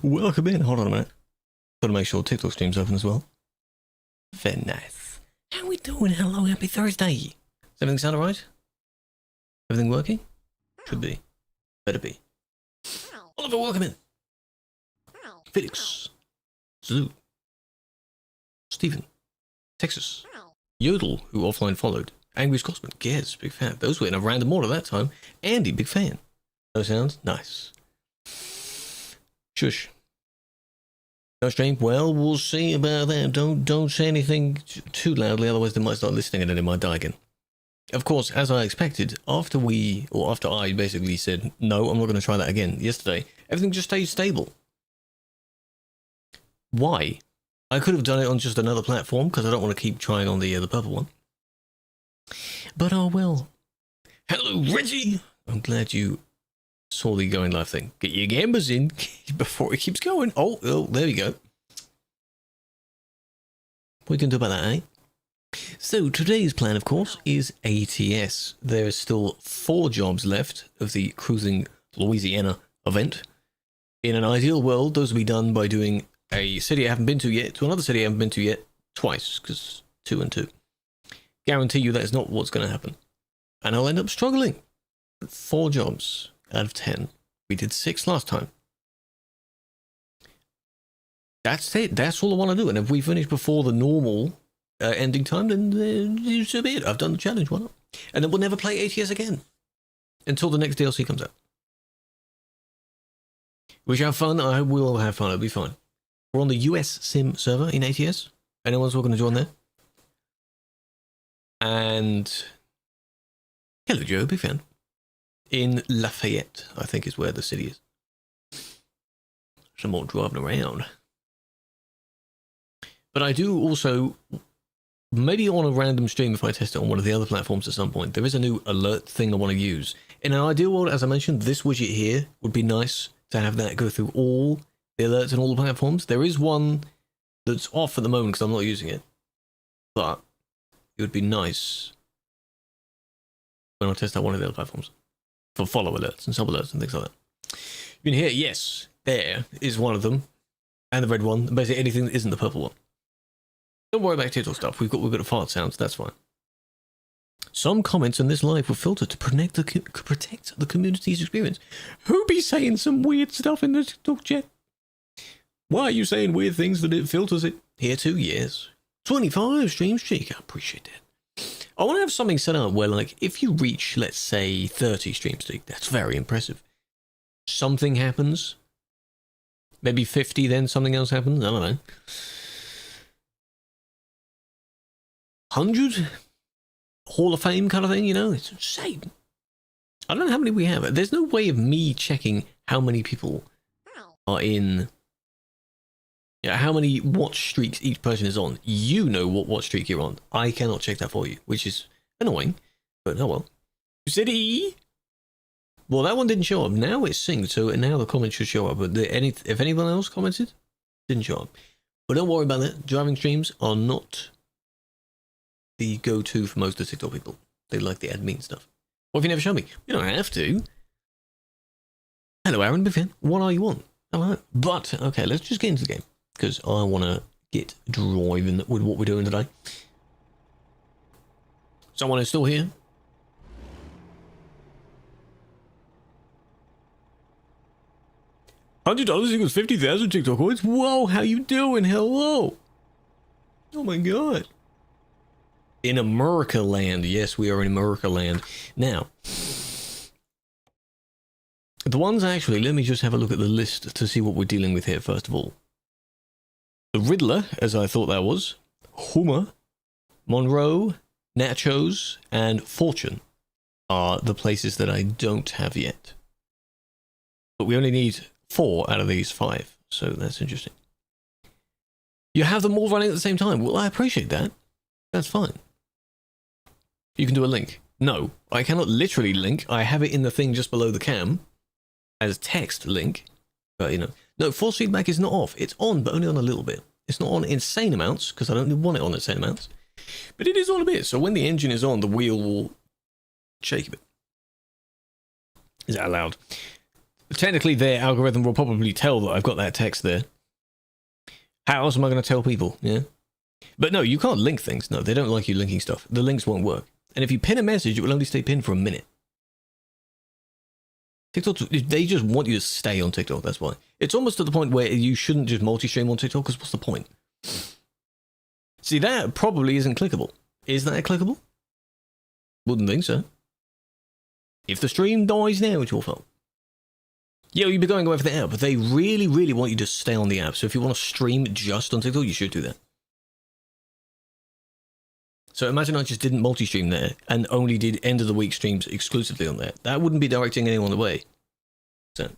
Welcome in. Hold on a minute. Gotta make sure TikTok stream's open as well. Very nice. How we doing? Hello, happy Thursday. Does everything sound alright? Everything working? Should be. Better be. Oliver, welcome in. Felix. Zoo. Stephen. Texas. Yodel, who offline followed. Angry Scotsman. Gez, big fan. Those were in a random order that time. Andy, big fan. Those sounds? Nice. Shush. No stream? Well, we'll see about that. Don't say anything too loudly, otherwise they might start listening and then it might die again. Of course, as I expected, after I basically said, no, I'm not going to try that again yesterday, everything just stayed stable. Why? I could have done it on just another platform, because I don't want to keep trying on the purple one. But oh well. Hello, Reggie! I'm glad you saw the going live thing. Get your gambas in before it keeps going. Oh, there we go. What can we do about that, eh? So today's plan, of course, is ATS. There is still 4 jobs left of the Cruising Louisiana event. In an ideal world, those will be done by doing a city I haven't been to yet to another city I haven't been to yet twice, because 2 and 2. Guarantee you that is not what's going to happen. And I'll end up struggling. 4 jobs out of 10. We did 6 last time. That's it. That's all I want to do. And if we finish before the normal ending time, then so be it. I've done the challenge. Why not? And then we'll never play ATS again until the next DLC comes out. We shall have fun. I will have fun. It'll be fine. We're on the US Sim server in ATS. Anyone's welcome to join there. And hello, Joe. Big fan. In Lafayette, I think is where the city is. Some more driving around. But I do also, maybe on a random stream if I test it on one of the other platforms at some point, there is a new alert thing I want to use. In an ideal world, as I mentioned, this widget here would be nice to have that go through all the alerts on all the platforms. There is one that's off at the moment because I'm not using it. But it would be nice when I test out one of the other platforms. For follow alerts and sub alerts and things like that. You can hear, yes, there is one of them. And the red one. Basically anything that isn't the purple one. Don't worry about TikTok stuff. We've got a fart sounds. That's fine. Some comments in this live were filtered to protect the community's experience. Who be saying some weird stuff in the TikTok chat? Why are you saying weird things that it filters it? Here too, yes. 25 stream streak. I appreciate that. I want to have something set up where, like, if you reach, let's say, 30 stream streak, that's very impressive. Something happens. Maybe 50, then something else happens. I don't know. 100? Hall of Fame kind of thing, you know? It's insane. I don't know how many we have. There's no way of me checking how many people are in... Yeah, how many watch streaks each person is on. You know what watch streak you're on. I cannot check that for you, which is annoying, but oh well. City! Well, that one didn't show up. Now it's synced, so now the comments should show up. But if anyone else commented, didn't show up. But don't worry about that. Driving streams are not the go-to for most of the TikTok people. They like the admin stuff. What if you never show me? You don't have to. Hello, Aaron, big fan. What are you on? Hello. But, okay, let's just get into the game. Because I want to get driving with what we're doing today. Someone is still here. $100 equals 50,000 TikTok coins. Whoa, how you doing? Hello. Oh my god. In America land. Yes, we are in America land. Now, the ones actually, let me just have a look at the list to see what we're dealing with here first of all. The Riddler, as I thought that was, Homer, Monroe, Nachos, and Fortune are the places that I don't have yet. But we only need 4 out of these 5, so that's interesting. You have them all running at the same time. Well, I appreciate that. That's fine. You can do a link. No, I cannot literally link. I have it in the thing just below the cam as text link, but you know. No, force feedback is not off. It's on, but only on a little bit. It's not on insane amounts, because I don't want it on insane amounts. But it is on a bit, so when the engine is on, the wheel will shake a bit. Is that allowed? Technically, their algorithm will probably tell that I've got that text there. How else am I going to tell people? Yeah. But no, you can't link things. No, they don't like you linking stuff. The links won't work. And if you pin a message, it will only stay pinned for a minute. TikTok, they just want you to stay on TikTok, that's why. It's almost to the point where you shouldn't just multi-stream on TikTok, because what's the point? See, that probably isn't clickable. Is that clickable? Wouldn't think so. If the stream dies now, it's your fault. Yeah, you'd be going away for the app, but they really, really want you to stay on the app. So if you want to stream just on TikTok, you should do that. So imagine I just didn't multi-stream there and only did end of the week streams exclusively on there. That wouldn't be directing anyone away. So,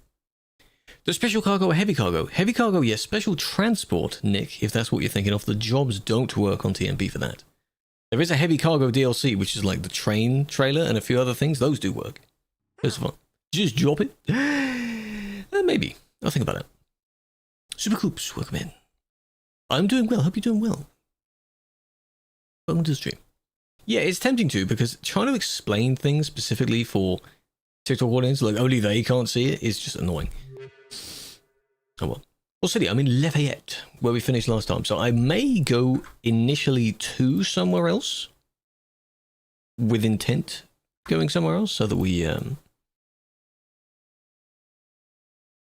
the special cargo or heavy cargo? Heavy cargo, yes. Special transport, Nick, if that's what you're thinking of. The jobs don't work on TMP for that. There is a heavy cargo DLC, which is like the train trailer and a few other things. Those do work. Those are fun. Just drop it. Maybe. I'll think about it. Super Coops, welcome in. I'm doing well. Hope you're doing well. Welcome to the stream. Yeah, it's tempting to, because trying to explain things specifically for TikTok audience, like only they can't see it, is just annoying. Oh well. What city? I'm in Lafayette, where we finished last time. So I may go initially to somewhere else, with intent going somewhere else, so that we...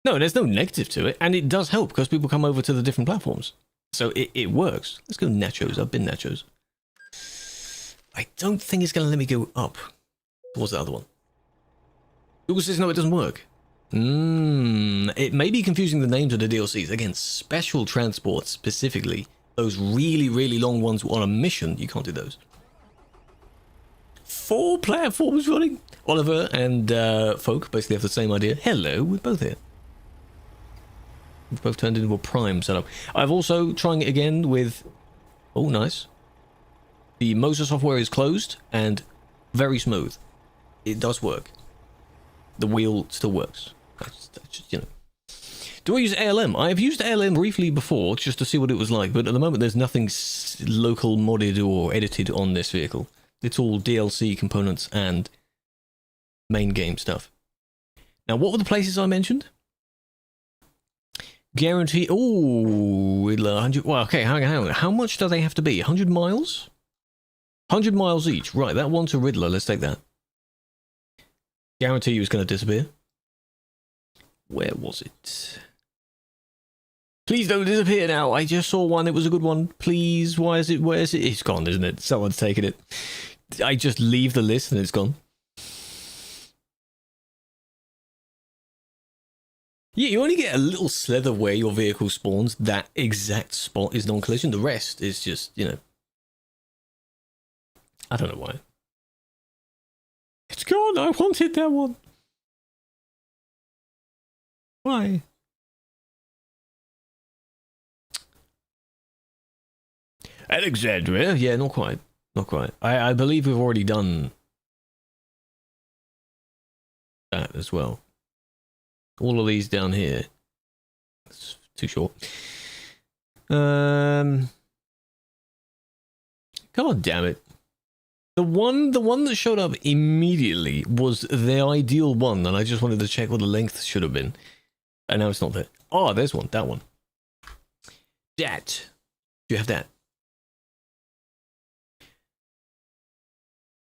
No, there's no negative to it, and it does help, because people come over to the different platforms. So it works. Let's go Nachos. I've been Nachos. I don't think it's going to let me go up towards the other one. Google says no, it doesn't work. It may be confusing the names of the DLCs. Again, special transport specifically. Those really, really long ones on a mission, you can't do those. 4 platforms running. Oliver and Folk basically have the same idea. Hello, we're both here. We've both turned into a Prime setup. I've also trying it again with... Oh, nice. The Moser software is closed and very smooth. It does work. The wheel still works. That's just, you know. Do I use ALM? I have used ALM briefly before just to see what it was like, but at the moment there's nothing local modded or edited on this vehicle. It's all DLC components and main game stuff. Now, what were the places I mentioned? Guarantee... Oh, 100... Well, okay, hang on. How much do they have to be? 100 miles? 100 miles each. Right, that one to Riddler. Let's take that. Guarantee you it's going to disappear. Where was it? Please don't disappear now. I just saw one. It was a good one. Please. Why is it? Where is it? It's gone, isn't it? Someone's taken it. I just leave the list and it's gone. Yeah, you only get a little slither where your vehicle spawns. That exact spot is non-collision. The rest is just, you know... I don't know why. It's gone. I wanted that one. Why? Alexandria? Yeah, not quite. Not quite. I believe we've already done that as well. All of these down here. It's too short. God damn it. The one that showed up immediately was the ideal one, and I just wanted to check what the length should have been. And now it's not there. Oh, there's one. That one. That. Do you have that?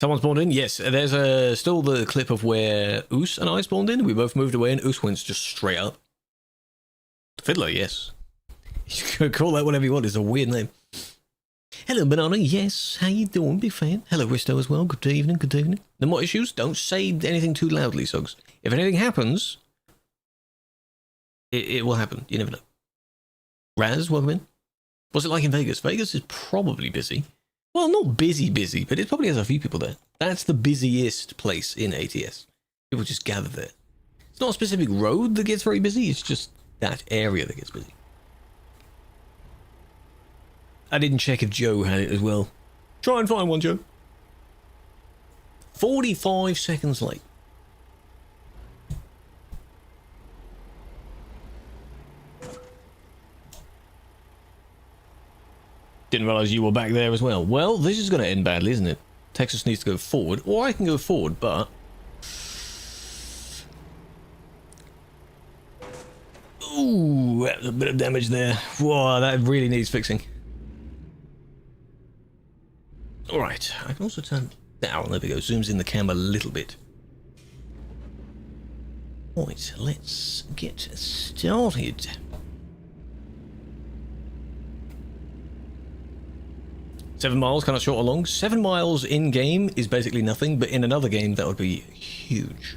Someone spawned in? Yes. There's still the clip of where Oos and I spawned in. We both moved away, and Oos went just straight up. Fiddler, yes. You can call that whatever you want. It's a weird name. Hello, Banana. Yes, how you doing? Big fan. Hello, Risto as well. Good evening, good evening. No more issues? Don't say anything too loudly, Suggs. If anything happens, it will happen. You never know. Raz, welcome in. What's it like in Vegas? Vegas is probably busy. Well, not busy, but it probably has a few people there. That's the busiest place in ATS. People just gather there. It's not a specific road that gets very busy. It's just that area that gets busy. I didn't check if Joe had it as well. Try and find one, Joe. 45 seconds late. Didn't realize you were back there as well. Well, this is going to end badly, isn't it? Texas needs to go forward, or I can go forward, but... Ooh, that was a bit of damage there. Whoa, that really needs fixing. Alright, I can also turn down. There we go. Zooms in the camera a little bit. Right, let's get started. Seven miles, kind of short or long. 7 miles in game is basically nothing, but in another game that would be huge.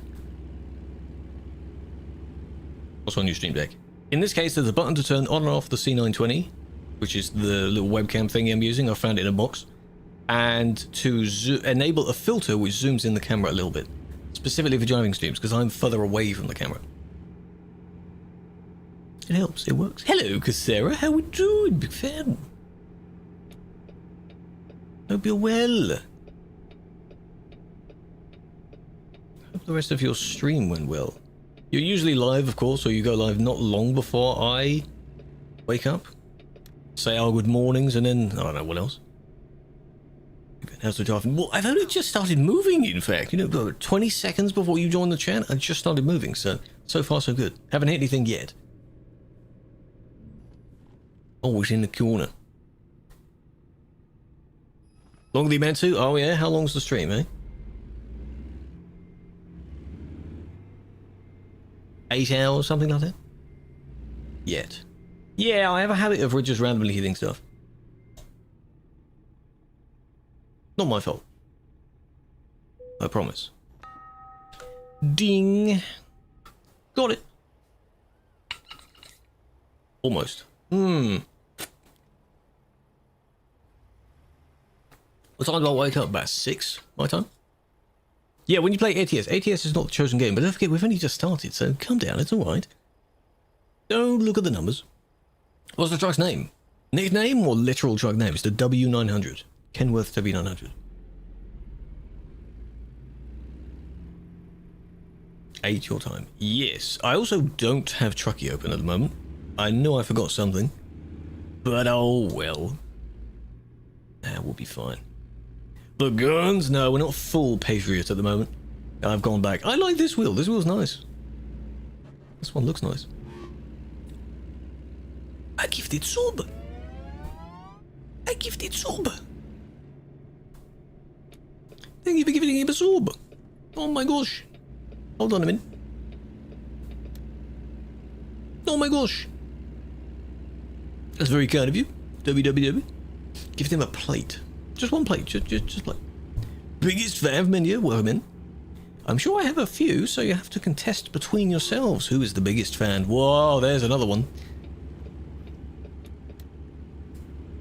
What's on your stream deck? In this case, there's a button to turn on and off the C920, which is the little webcam thingy I'm using. I found it in a box. And to enable a filter which zooms in the camera a little bit. Specifically for driving streams, because I'm further away from the camera. It helps, it works. Hello, Cassera, how we doing, big fan? Hope you're well. Hope the rest of your stream went well. You're usually live, of course, or you go live not long before I wake up. Say our good mornings, and then, I don't know, what else? How's the driving? Well, I've only just started moving, in fact. You know, 20 seconds before you joined the chat, I just started moving, so far so good. Haven't hit anything yet. Always in the corner. Longer than you meant to? Oh yeah, how long's the stream, eh? 8 hours, something like that? Yet. Yeah, I have a habit of just randomly hitting stuff. Not my fault. I promise. Ding. Got it. Almost. What time do I wake up? About 6 my time? Yeah, when you play ATS. ATS is not the chosen game, but don't forget, we've only just started, so calm down, it's alright. Don't look at the numbers. What's the truck's name? Nickname or literal truck name? It's the W900. Kenworth W900. 8 your time. Yes. I also don't have Truckee open at the moment. I know I forgot something. But oh well. We'll be fine. The guns? No, we're not full Patriot at the moment. I've gone back. I like this wheel. This wheel's nice. This one looks nice. I gifted sub. I gifted sub. Thank you for giving him a sub. Oh my gosh. Hold on a minute. Oh my gosh. That's very kind of you. WWW. Give them a plate. Just one plate. Just plate. Biggest fan of menu. Welcome in. I'm sure I have a few, so you have to contest between yourselves. Who is the biggest fan? Whoa, there's another one.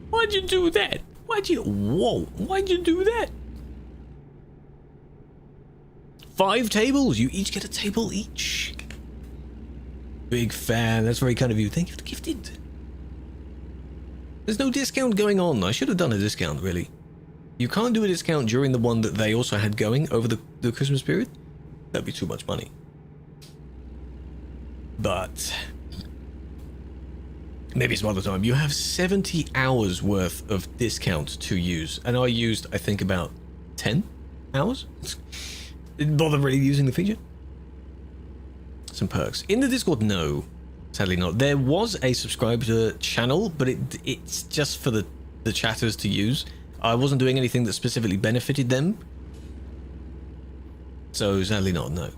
Why'd you do that? Whoa, why'd you do that? 5 tables. You each get a table each. Big fan. That's very kind of you. Thank you for the gifted. There's no discount going on. I should have done a discount, really. You can't do a discount during the one that they also had going over the Christmas period. That'd be too much money. But maybe some other time. You have 70 hours worth of discount to use. And I used, I think, about 10 hours. Didn't bother really using the feature. Some perks. In the Discord, no. Sadly not. There was a subscriber channel, but it's just for the chatters to use. I wasn't doing anything that specifically benefited them. So sadly not, no.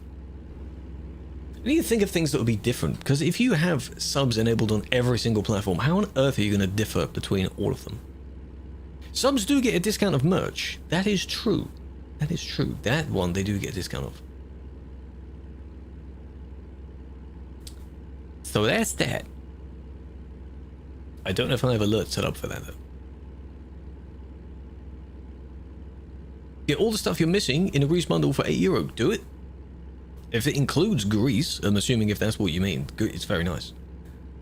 I need to think of things that would be different, because if you have subs enabled on every single platform, how on earth are you going to differ between all of them? Subs do get a discount of merch. That is true. That is true. That one they do get a discount of. So that's that. I don't know if I have alerts set up for that though. Get all the stuff you're missing in a grease bundle for €8. Do it. If it includes grease, I'm assuming if that's what you mean, it's very nice.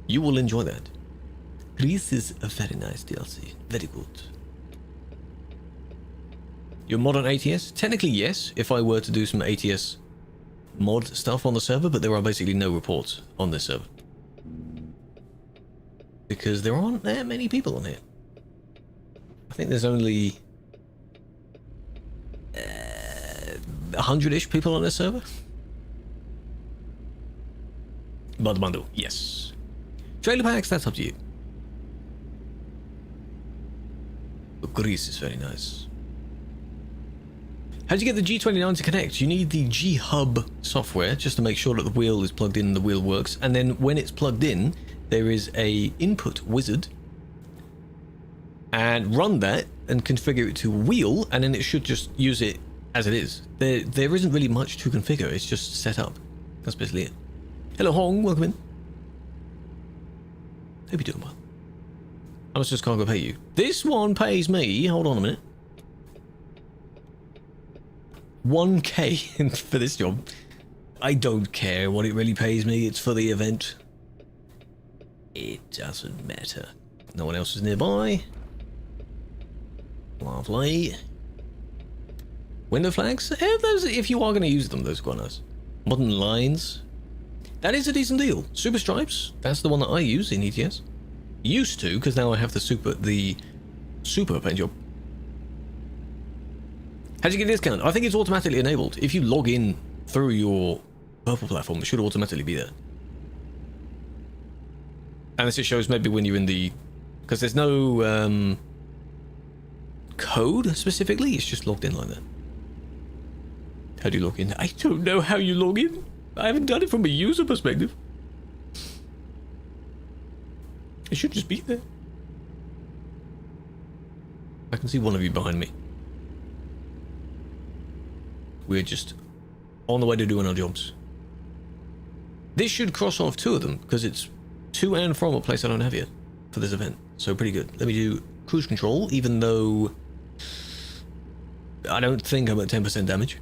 You will enjoy that. Grease is a very nice DLC. Very good. Your mod on ATS? Technically yes, if I were to do some ATS mod stuff on the server, but there are basically no reports on this server. Because there aren't that many people on here. I think there's only 100-ish people on this server. Bud bundle, yes. Trailer packs, that's up to you. The grease is very nice. How do you get the G29 to connect? You need the G-Hub software just to make sure that the wheel is plugged in and the wheel works. And then when it's plugged in, there is a input wizard. And run that and configure it to wheel, and then it should just use it as it is. There isn't really much to configure, it's just set up. That's basically it. Hello Hong, welcome in. Hope you're doing well. How much does cargo pay you? This one pays me, hold on a minute. 1k for this job. I don't care what it really pays me, it's for the event. It doesn't matter. No one else is nearby. Lovely. Window flags? Those, if you are going to use them, those are quite nice. Modern lines. That is a decent deal. Super stripes. That's the one that I use in ETS. Used to, because now I have the super paint job. How do you get a discount? I think it's automatically enabled. If you log in through your purple platform, it should automatically be there. Unless it shows maybe when you're in the... Because there's no code specifically, it's just logged in like that. How do you log in? I don't know how you log in. I haven't done it from a user perspective. It should just be there. I can see one of you behind me. We're just on the way to doing our jobs. This should cross off 2 of them, because it's to and from a place I don't have yet for this event. So pretty good. Let me do cruise control, even though I don't think I'm at 10% damage.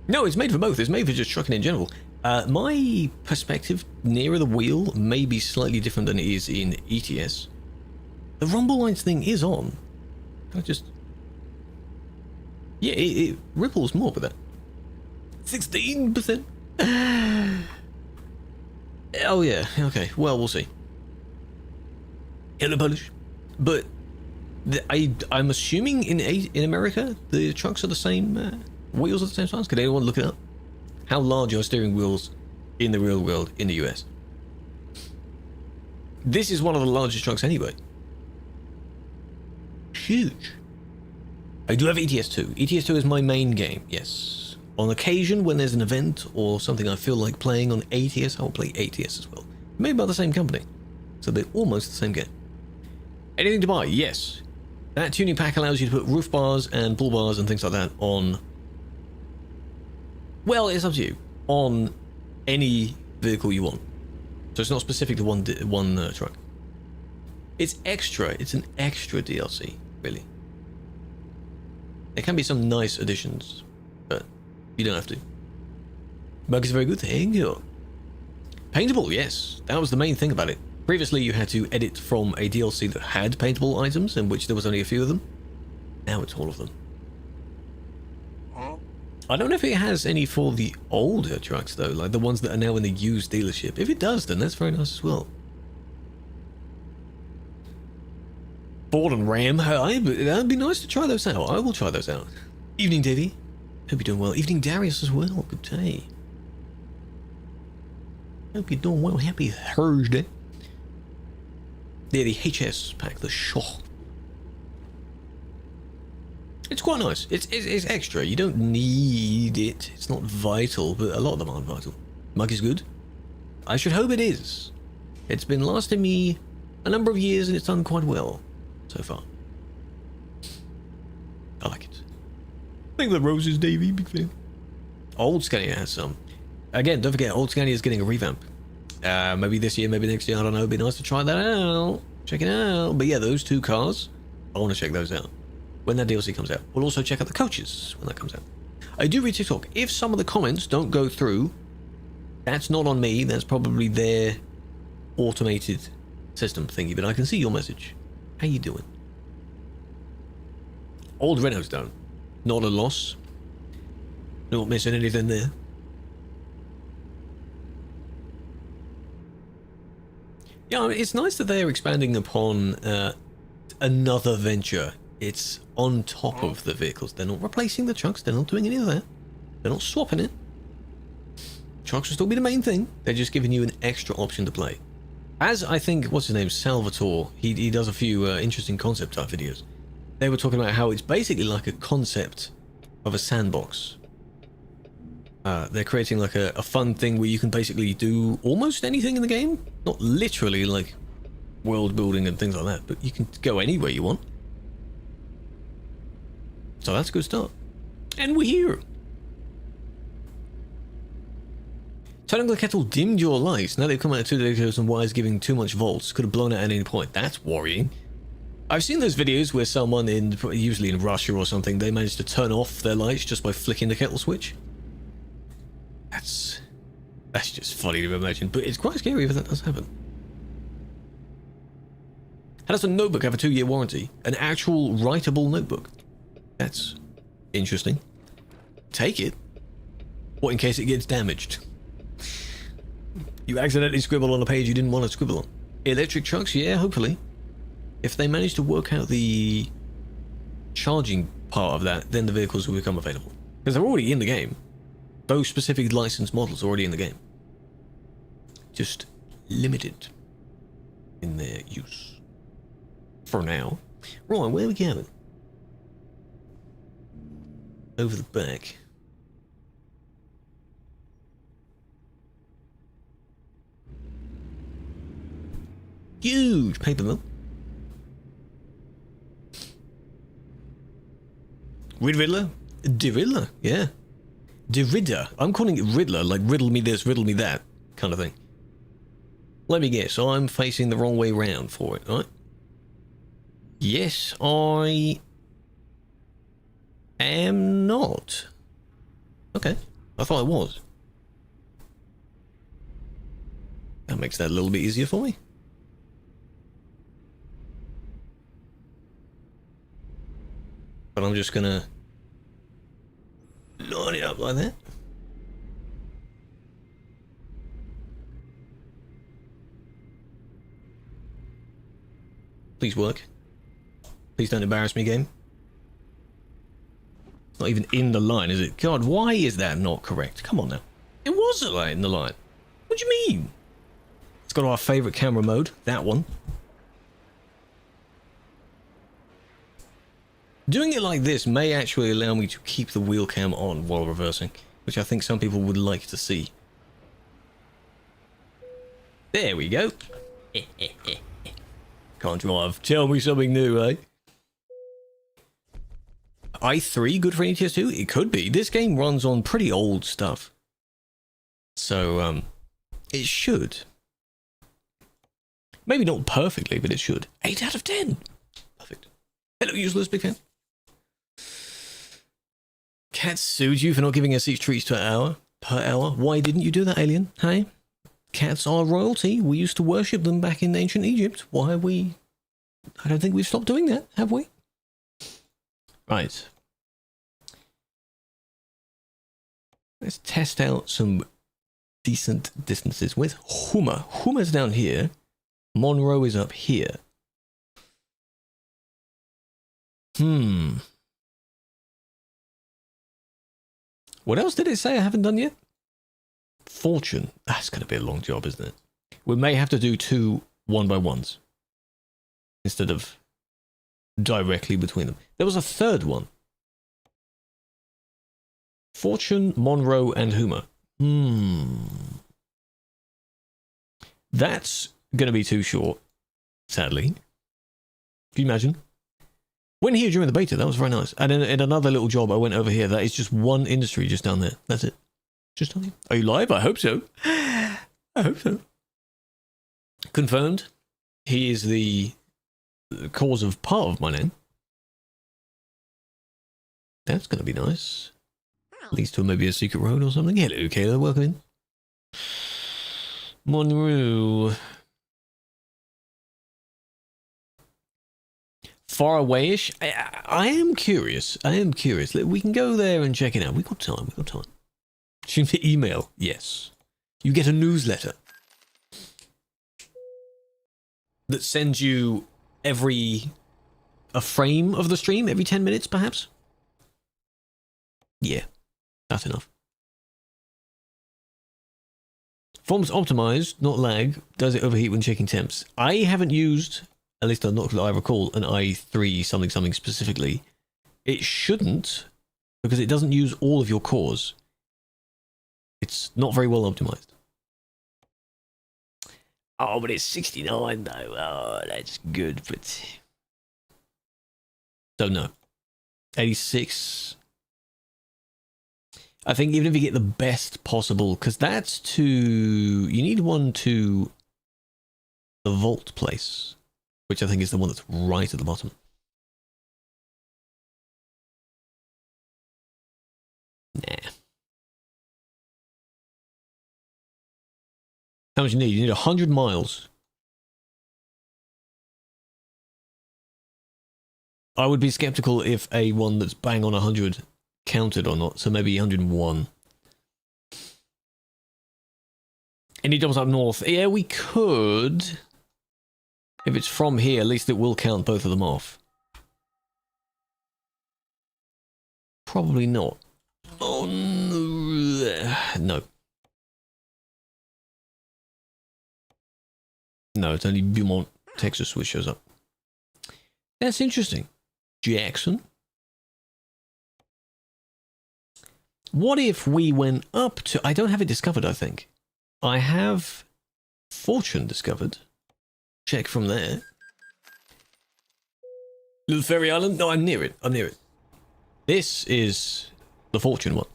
No, it's made for both. It's made for just trucking in general. My perspective nearer the wheel may be slightly different than it is in ETS. The rumble lines thing is on. I just... Yeah, it ripples more with that. 16%? Oh yeah, okay. Well, we'll see. Hello, Polish. But I'm assuming in America the trucks are the same, wheels are the same size. Could anyone look it up? How large are steering wheels in the real world in the US? This is one of the largest trucks anyway. Huge. I do have ETS2. ETS2 is my main game, yes. On occasion, when there's an event or something I feel like playing on ATS, I'll play ATS as well. Made by the same company, so they're almost the same game. Anything to buy? Yes. That tuning pack allows you to put roof bars and bull bars and things like that on... Well, it's up to you. On any vehicle you want. So it's not specific to one truck. It's extra. It's an extra DLC, really. There can be some nice additions, but you don't have to. Bug is very good, thank you. Paintable, yes. That was the main thing about it. Previously, you had to edit from a DLC that had paintable items, in which there was only a few of them. Now it's all of them. I don't know if it has any for the older trucks, though, like the ones that are now in the used dealership. If it does, then that's very nice as well. Ford and Ram, that'd be nice to try those out. I will try those out. Evening, Davey. Hope you're doing well. Evening, Darius, as well. Good day. Hope you're doing well. Happy Thursday. Yeah, the HS pack, the Shaw. It's quite nice. It's extra. You don't need it. It's not vital, but a lot of them aren't vital. Mug is good. I should hope it is. It's been lasting me a number of years and it's done quite well so far. I like it. Thank the roses, Davey. Big fan. Old Scania has some. Again, don't forget, Old Scania is getting a revamp. Maybe this year, maybe next year, I don't know. It'd be nice to try that out. Check it out. But yeah, those 2 cars, I want to check those out when that DLC comes out. We'll also check out the coaches when that comes out. I do read TikTok. If some of the comments don't go through, that's not on me. That's probably their automated system thingy. But I can see your message. How you doing? Old Renaults don't. Not a loss. Not missing anything there. Yeah, I mean, it's nice that they're expanding upon another venture. It's on top of the vehicles. They're not replacing the trucks. They're not doing any of that. They're not swapping it. Trucks will still be the main thing. They're just giving you an extra option to play. As I think, what's his name, Salvatore, he does a few interesting concept type videos. They were talking about how it's basically like a concept of a sandbox. They're creating like a fun thing where you can basically do almost anything in the game. Not literally like world building and things like that, but you can go anywhere you want. So that's a good start. And we're here. Turning the kettle dimmed your lights. Now they've come out of 2 detectors and wires giving too much volts. Could have blown out at any point. That's worrying. I've seen those videos where someone usually in Russia or something, they managed to turn off their lights just by flicking the kettle switch. That's just funny to imagine, but it's quite scary if that does happen. How does a notebook have a 2-year warranty? An actual writable notebook. That's interesting. Take it. What in case it gets damaged? You accidentally scribble on a page you didn't want to scribble on. Electric trucks, yeah, hopefully. If they manage to work out the charging part of that, then the vehicles will become available. Because they're already in the game. Those specific licensed models are already in the game. Just limited in their use. For now. Right, where are we going? Over the back. Huge paper mill. Riddler? De Riddler, yeah. De Ridder. I'm calling it Riddler, like riddle me this, riddle me that kind of thing. Let me guess, I'm facing the wrong way round for it, right? Yes, I am not. Okay, I thought I was. That makes that a little bit easier for me. But I'm just gonna line it up like that. Please work. Please don't embarrass me, game. It's not even in the line, is it? God, why is that not correct? Come on now. It wasn't like in the line. What do you mean? It's got our favourite camera mode, that one. Doing it like this may actually allow me to keep the wheel cam on while reversing, which I think some people would like to see. There we go. Can't drive. Tell me something new, eh? i3 good for ETS2? It could be. This game runs on pretty old stuff. So, it should. Maybe not perfectly, but it should. 8 out of 10. Perfect. Hello, useless, big fan. Cat sued you for not giving us each treats per hour. Why didn't you do that, alien? Hey? Cats are royalty. We used to worship them back in ancient Egypt. Why are we... I don't think we've stopped doing that, have we? Right. Let's test out some decent distances. Where's Homer? Homer's down here. Monroe is up here. What else did it say I haven't done yet? Fortune. That's going to be a long job, isn't it? We may have to do 2 1x1s instead of directly between them. There was a third one. Fortune, Monroe, and Homer. That's going to be too short, sadly. Can you imagine? Went here during the beta, that was very nice. And in another little job, I went over here. That is just one industry just down there. That's it. Just down here. Are you live? I hope so. I hope so. Confirmed. He is the cause of part of my name. That's going to be nice. Leads to maybe a secret road or something. Hello, Kayla. Welcome in. Monroe. Far away-ish. I am curious. We can go there and check it out. We've got time. Shoot me email. Yes. You get a newsletter that sends you a frame of the stream every 10 minutes, perhaps? Yeah. That's enough. Performance optimized, not lag. Does it overheat when checking temps? I haven't used, at least not that I recall, an i3 something something specifically. It shouldn't, because it doesn't use all of your cores. It's not very well optimized. Oh, but it's 69 though. Oh, that's good, but... So no. 86... I think even if you get the best possible, because that's to... You need one to the vault place, which I think is the one that's right at the bottom. Nah. How much you need? You need 100 miles. I would be skeptical if a one that's bang on 100 counted or not, so maybe 101. Any jobs up north? Yeah, we could. If it's from here, at least it will count both of them off. Probably not. Oh, no. No, it's only Beaumont, Texas, which shows up. That's interesting. Jackson. What if we went up to... I don't have it discovered, I think. I have Fortune discovered. Check from there. Little Fairy Island? No, I'm near it. I'm near it. This is the Fortune one.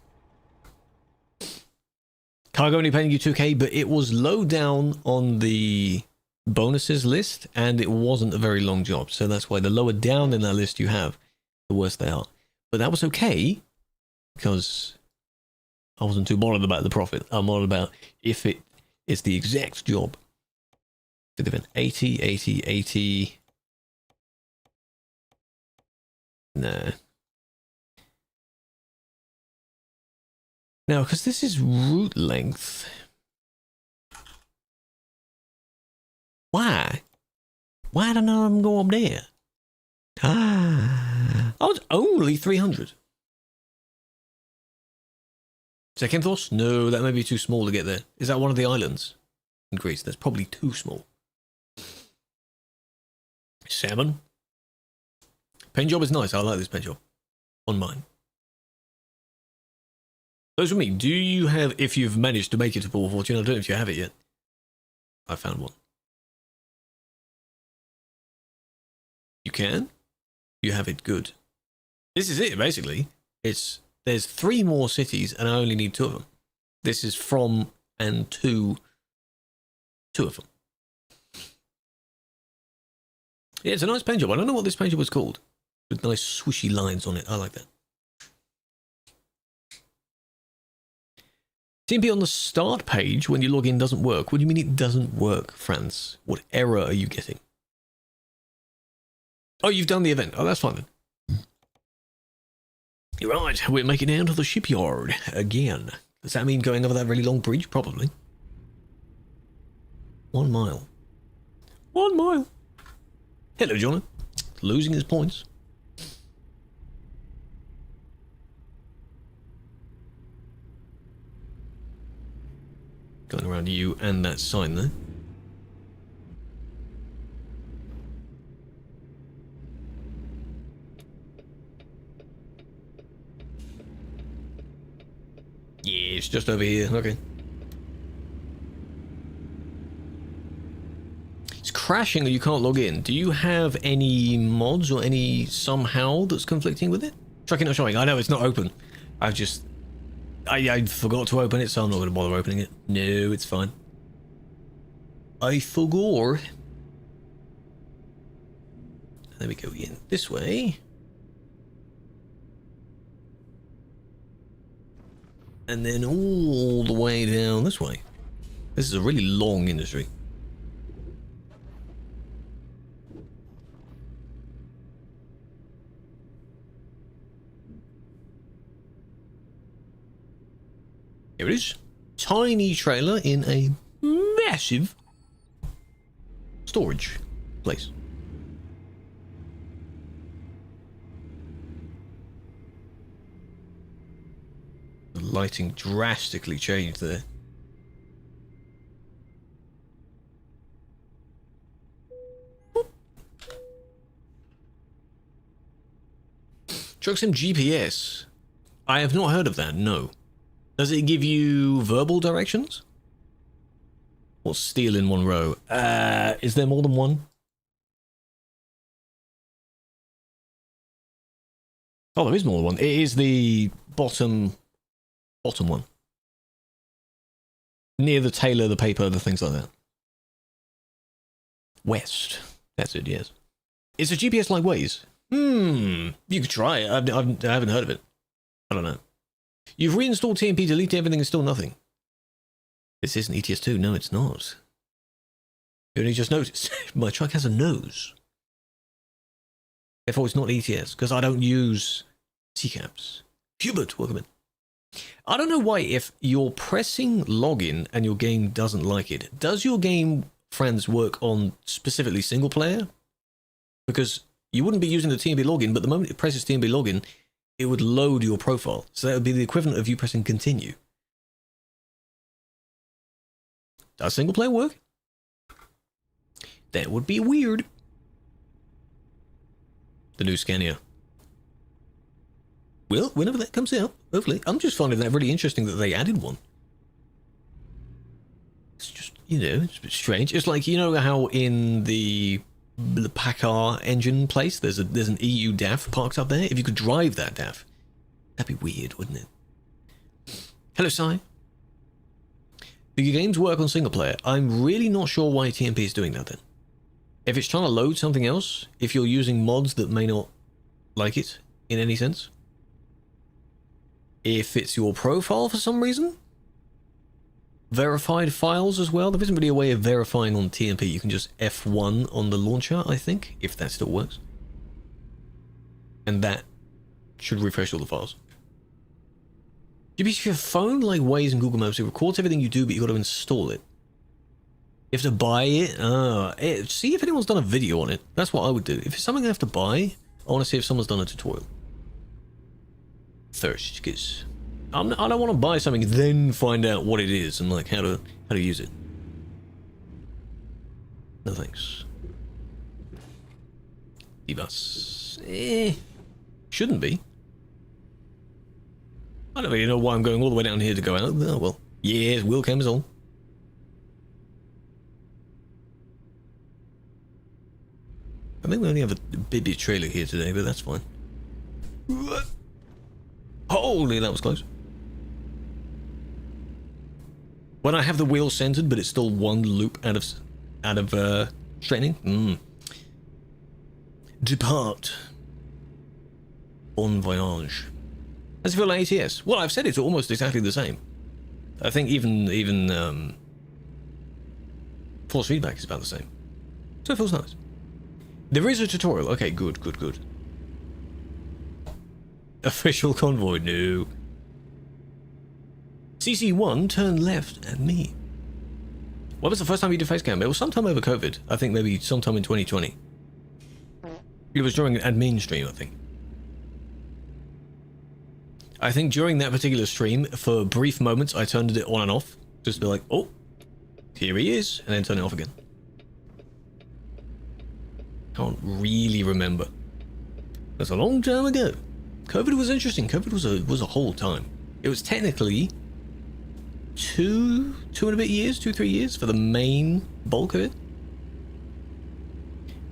Cargo only paying you 2k, but it was low down on the bonuses list, and it wasn't a very long job. So that's why the lower down in that list you have, the worse they are. But that was okay, because... I wasn't too bothered about the profit. I'm bothered about if it is the exact job. Could have been 80, 80, 80. Nah. Now, because this is route length. Why? Why don't I go up there? Ah. Oh, it's only 300. Second thoughts? No, that may be too small to get there. Is that one of the islands in Greece? That's probably too small. Salmon. Pen job is nice. I like this pen job. On mine. Those with me, do you have, if you've managed to make it to Pool of Fortune, I don't know if you have it yet. I found one. You can? You have it, good. This is it, basically. There's 3 more cities, and I only need 2 of them. This is from and to 2 of them. Yeah, it's a nice paint job. I don't know what this paint job was called. With nice swishy lines on it. I like that. TMP on the start page when you log in doesn't work. What do you mean it doesn't work, Franz? What error are you getting? Oh, you've done the event. Oh, that's fine then. You're right, we're making it down to the shipyard again. Does that mean going over that really long bridge? Probably. 1 mile. 1 mile. Hello, Jonah. Losing his points. Going around you and that sign there. Yeah, it's just over here. Okay. It's crashing or you can't log in. Do you have any mods or any somehow that's conflicting with it? Tracking not showing. I know it's not open. I forgot to open it, so I'm not going to bother opening it. No, it's fine. I forgot. There we go in this way. And then all the way down this way. This is a really long industry. Here it is. Tiny trailer in a massive storage place. The lighting drastically changed there. Truck Sim GPS. I have not heard of that, no. Does it give you verbal directions? Or steal in one row? Is there more than one? Oh, there is more than one. It is the bottom one. Near the tailor, the paper, the things like that. West. That's it, yes. Is a GPS like Waze? You could try it. I haven't heard of it. I don't know. You've reinstalled TMP, deleted everything, and still nothing. This isn't ETS2. No, it's not. You only just noticed. My truck has a nose. Therefore, it's not ETS, because I don't use CCAPs. Hubert, welcome in. I don't know why, if you're pressing login and your game doesn't like it, does your game, friends, work on specifically single player? Because you wouldn't be using the TMP login, but the moment it presses TMP login, it would load your profile. So that would be the equivalent of you pressing continue. Does single player work? That would be weird. The new Scania. Well, whenever that comes out, hopefully. I'm just finding that really interesting that they added one. It's just, you know, it's a bit strange. It's like, you know how in the Packard engine place, there's an EU DAF parked up there? If you could drive that DAF, that'd be weird, wouldn't it? Hello, Si. Do your games work on single player? I'm really not sure why TMP is doing that then. If it's trying to load something else, if you're using mods that may not like it in any sense. If it's your profile for some reason. Verified files as well. There isn't really a way of verifying on TMP. You can just F1 on the launcher, I think, if that still works. And that should refresh all the files. If your phone, like Waze and Google Maps, it records everything you do, but you got to install it. You have to buy it. See if anyone's done a video on it. That's what I would do. If it's something I have to buy, I want to see if someone's done a tutorial. Thirst, because I don't want to buy something then find out what it is and like how to use it. No thanks. Divas. Shouldn't be. I don't really know why I'm going all the way down here to go out. Oh well. Yes, Will comes on. I think we only have a bit trailer here today, but that's fine. Holy, that was close. When I have the wheel centered, but it's still one loop out of straightening. Depart. Bon voyage. Does it feel like ATS? Well, I've said it's almost exactly the same. I think even force feedback is about the same. So it feels nice. There is a tutorial. Okay, good. Official convoy, no. CC1, turn left at me. When was the first time you did facecam? It was sometime over COVID. I think maybe sometime in 2020. It was during an admin stream, I think. I think during that particular stream, for brief moments, I turned it on and off. Just to be like, oh, here he is, and then turn it off again. Can't really remember. That's a long time ago. COVID was interesting. COVID was a whole time. It was technically two and a bit years, 2-3 years for the main bulk of it.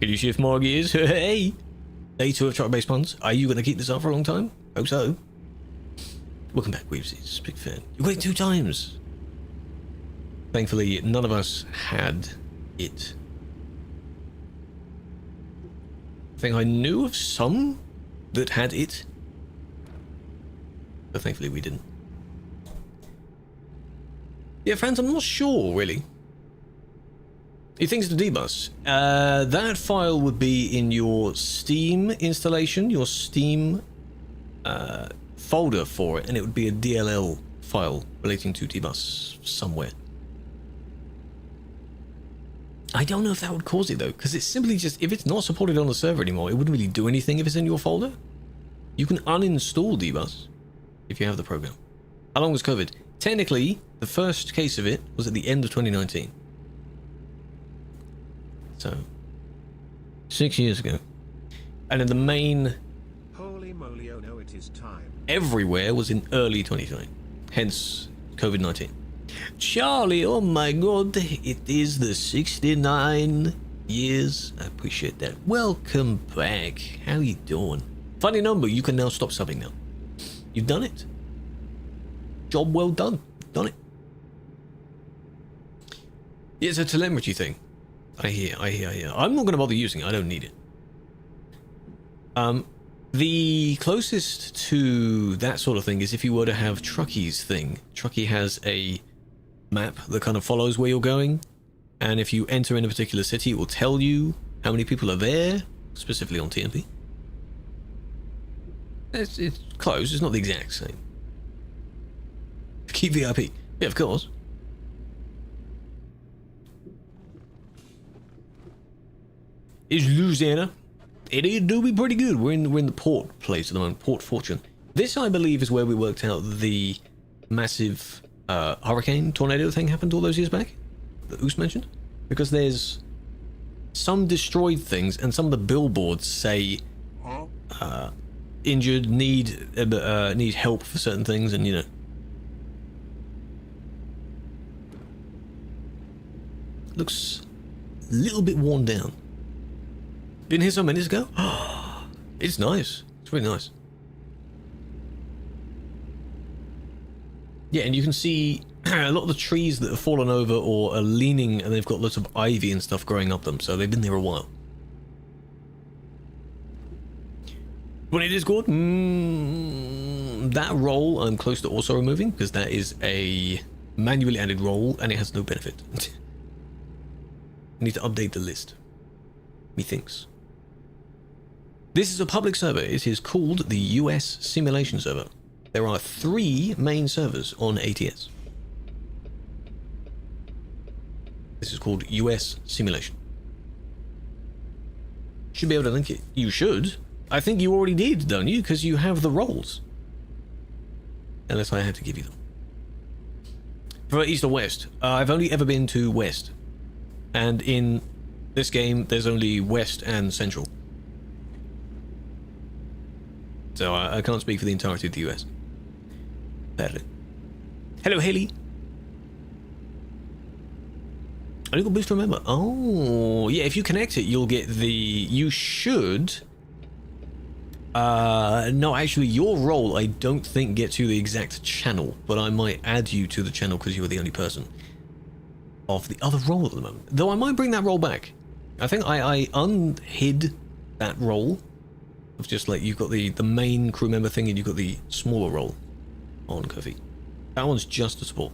Can you shift more gears? Hey! Day 2 of truck-based puns. Are you going to keep this up for a long time? Hope so. Welcome back, Weebsies. Big fan. You wait 2 times. Thankfully, none of us had it. I think I knew of some that had it. But thankfully we didn't. Yeah, friends, I'm not sure, really. He thinks the dbus. That file would be in your Steam installation, your Steam folder for it, and it would be a DLL file relating to dbus somewhere. I don't know if that would cause it, though, because it's simply just, if it's not supported on the server anymore, it wouldn't really do anything if it's in your folder. You can uninstall dbus if you have the program. How long was COVID? Technically, the first case of it was at the end of 2019. So, 6 years ago. And then the main Holy moly, oh no, it is time. Everywhere was in early 2020, hence COVID-19. Charlie, oh my god, it is the 69 years. I appreciate that. Welcome back. How you doing? Funny number, you can now stop subbing now. You've done it. Job well done. Done it. Yeah, it's a telemetry thing. I hear. I'm not going to bother using it. I don't need it. The closest to that sort of thing is if you were to have Trucky's thing. Trucky has a map that kind of follows where you're going, and if you enter in a particular city, it will tell you how many people are there, specifically on TMP. It's close. It's not the exact same. Keep VIP. Yeah, of course. Is Louisiana? It do be pretty good. We're in the port place at the moment, Port Fortune. This, I believe, is where we worked out the massive hurricane tornado thing happened all those years back that Oos mentioned, because there's some destroyed things and some of the billboards say injured, need help for certain things, and you know. Looks a little bit worn down. Been here some minutes ago? It's nice. It's really nice. Yeah, and you can see a lot of the trees that have fallen over or are leaning, and they've got lots of ivy and stuff growing up them, so they've been there a while. When it is good, that roll I'm close to also removing, because that is a manually added roll and it has no benefit. I need to update the list. Methinks. This is a public server. It is called the US Simulation Server. There are 3 main servers on ATS. This is called US Simulation. Should be able to link it. You should. I think you already did, don't you? Because you have the roles. Unless I had to give you them. For East or West, I've only ever been to West. And in this game, there's only West and Central. So I can't speak for the entirety of the US. Badly. Hello, Haley. I got boost to remember. Oh, yeah, if you connect it, you'll get the... You should... no, actually, your role, I don't think gets you the exact channel, but I might add you to the channel because you are the only person of the other role at the moment. Though I might bring that role back. I think I unhid that role of just like you've got the main crew member thing and you've got the smaller role on Kofi. That one's just a support.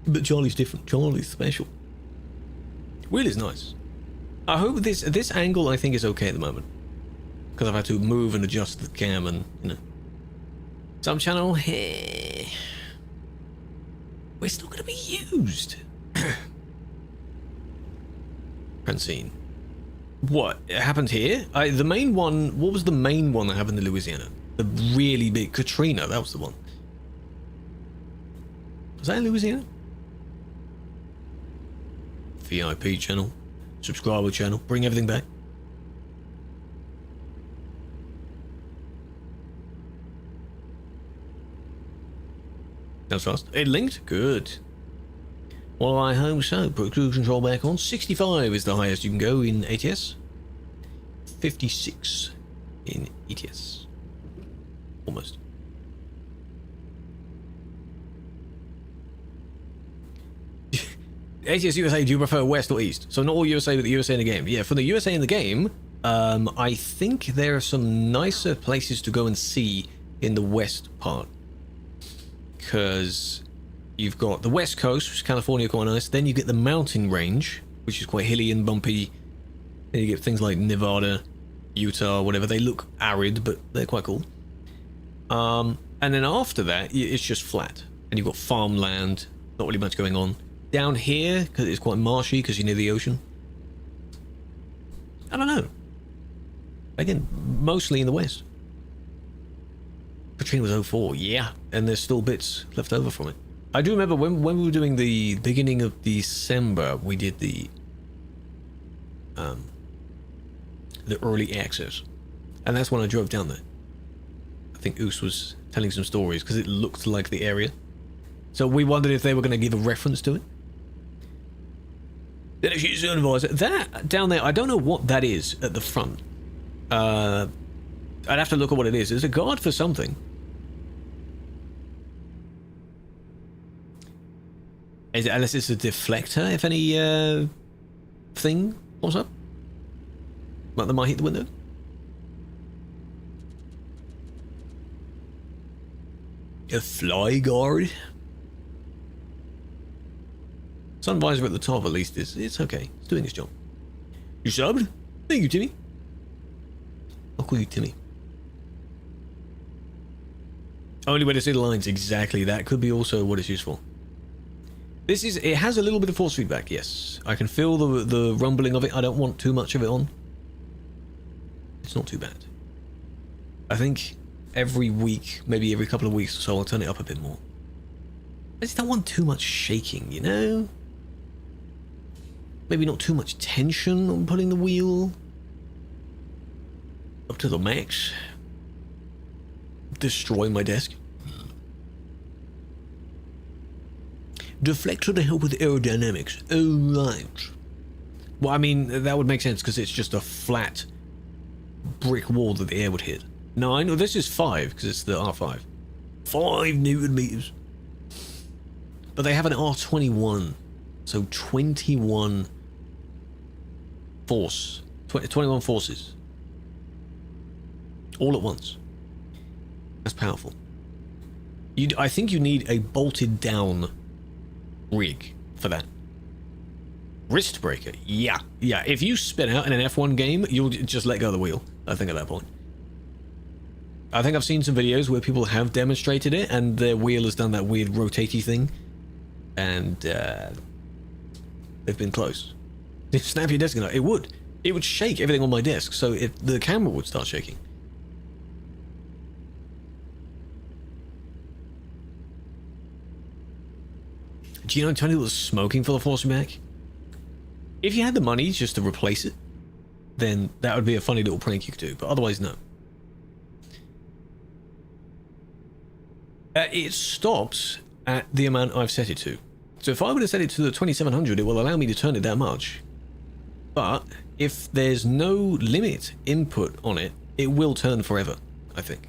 But Charlie's different. Charlie's special. Will is nice. I hope this angle I think is okay at the moment, because I've had to move and adjust the cam and you know. Some channel, hey, we're still gonna be used. Francine. What happened here? The main one. What was the main one that happened in Louisiana? The really big Katrina. That was the one. Was that in Louisiana? VIP channel, subscriber channel. Bring everything back. That's fast. It linked. Good. Well, I hope so. Put cruise control back on. 65 is the highest you can go in ATS. 56 in ETS. Almost. ATS USA, do you prefer West or East? So not all USA, but the USA in the game. Yeah, for the USA in the game, I think there are some nicer places to go and see in the West part. Because... you've got the West Coast, which is California, quite nice. Then you get the mountain range, which is quite hilly and bumpy. Then you get things like Nevada, Utah, whatever. They look arid, but they're quite cool. And then after that, it's just flat. And you've got farmland, not really much going on. Down here, because it's quite marshy, because you're near the ocean. I don't know. Again, mostly in the West. Katrina was 04, yeah. And there's still bits left over from it. I do remember when we were doing the beginning of December, we did the the early access. And that's when I drove down there. I think Oos was telling some stories because it looked like the area. So we wondered if they were going to give a reference to it. Then she's an advisor. That down there, I don't know what that is at the front. I'd have to look at what it is. It's a guard for something. Is it, unless it's a deflector, if any thing pops up? Like that might hit the window? A fly guard? Sun visor at the top, at least, it's okay. It's doing its job. You subbed? Thank you, Timmy. I'll call you Timmy. Only way to see the lines, exactly. That could be also what it's used for. This is, it has a little bit of force feedback, yes. I can feel the rumbling of it. I don't want too much of it on. It's not too bad. I think every week, maybe every couple of weeks or so, I'll turn it up a bit more. I just don't want too much shaking, you know? Maybe not too much tension on pulling the wheel. Up to the max. Destroy my desk. Deflector to help with aerodynamics. Oh, right. Well, I mean, that would make sense because it's just a flat brick wall that the air would hit. 9? Oh, this is 5 because it's the R5. 5 Newton meters. But they have an R21. So 21 force. 21 forces. All at once. That's powerful. I think you need a bolted down rig for that. Wrist breaker. Yeah. Yeah. If you spin out in an F1 game, you'll just let go of the wheel, I think, at that point. I think I've seen some videos where people have demonstrated it and their wheel has done that weird rotatey thing. And they've been close. Snap your desk in. It would. It would shake everything on my desk, so the camera would start shaking. Do you know Tony was smoking for the force back? If you had the money just to replace it, then that would be a funny little prank you could do, but otherwise, no. It stops at the amount I've set it to. So if I were to set it to the 2700, it will allow me to turn it that much. But if there's no limit input on it, it will turn forever, I think.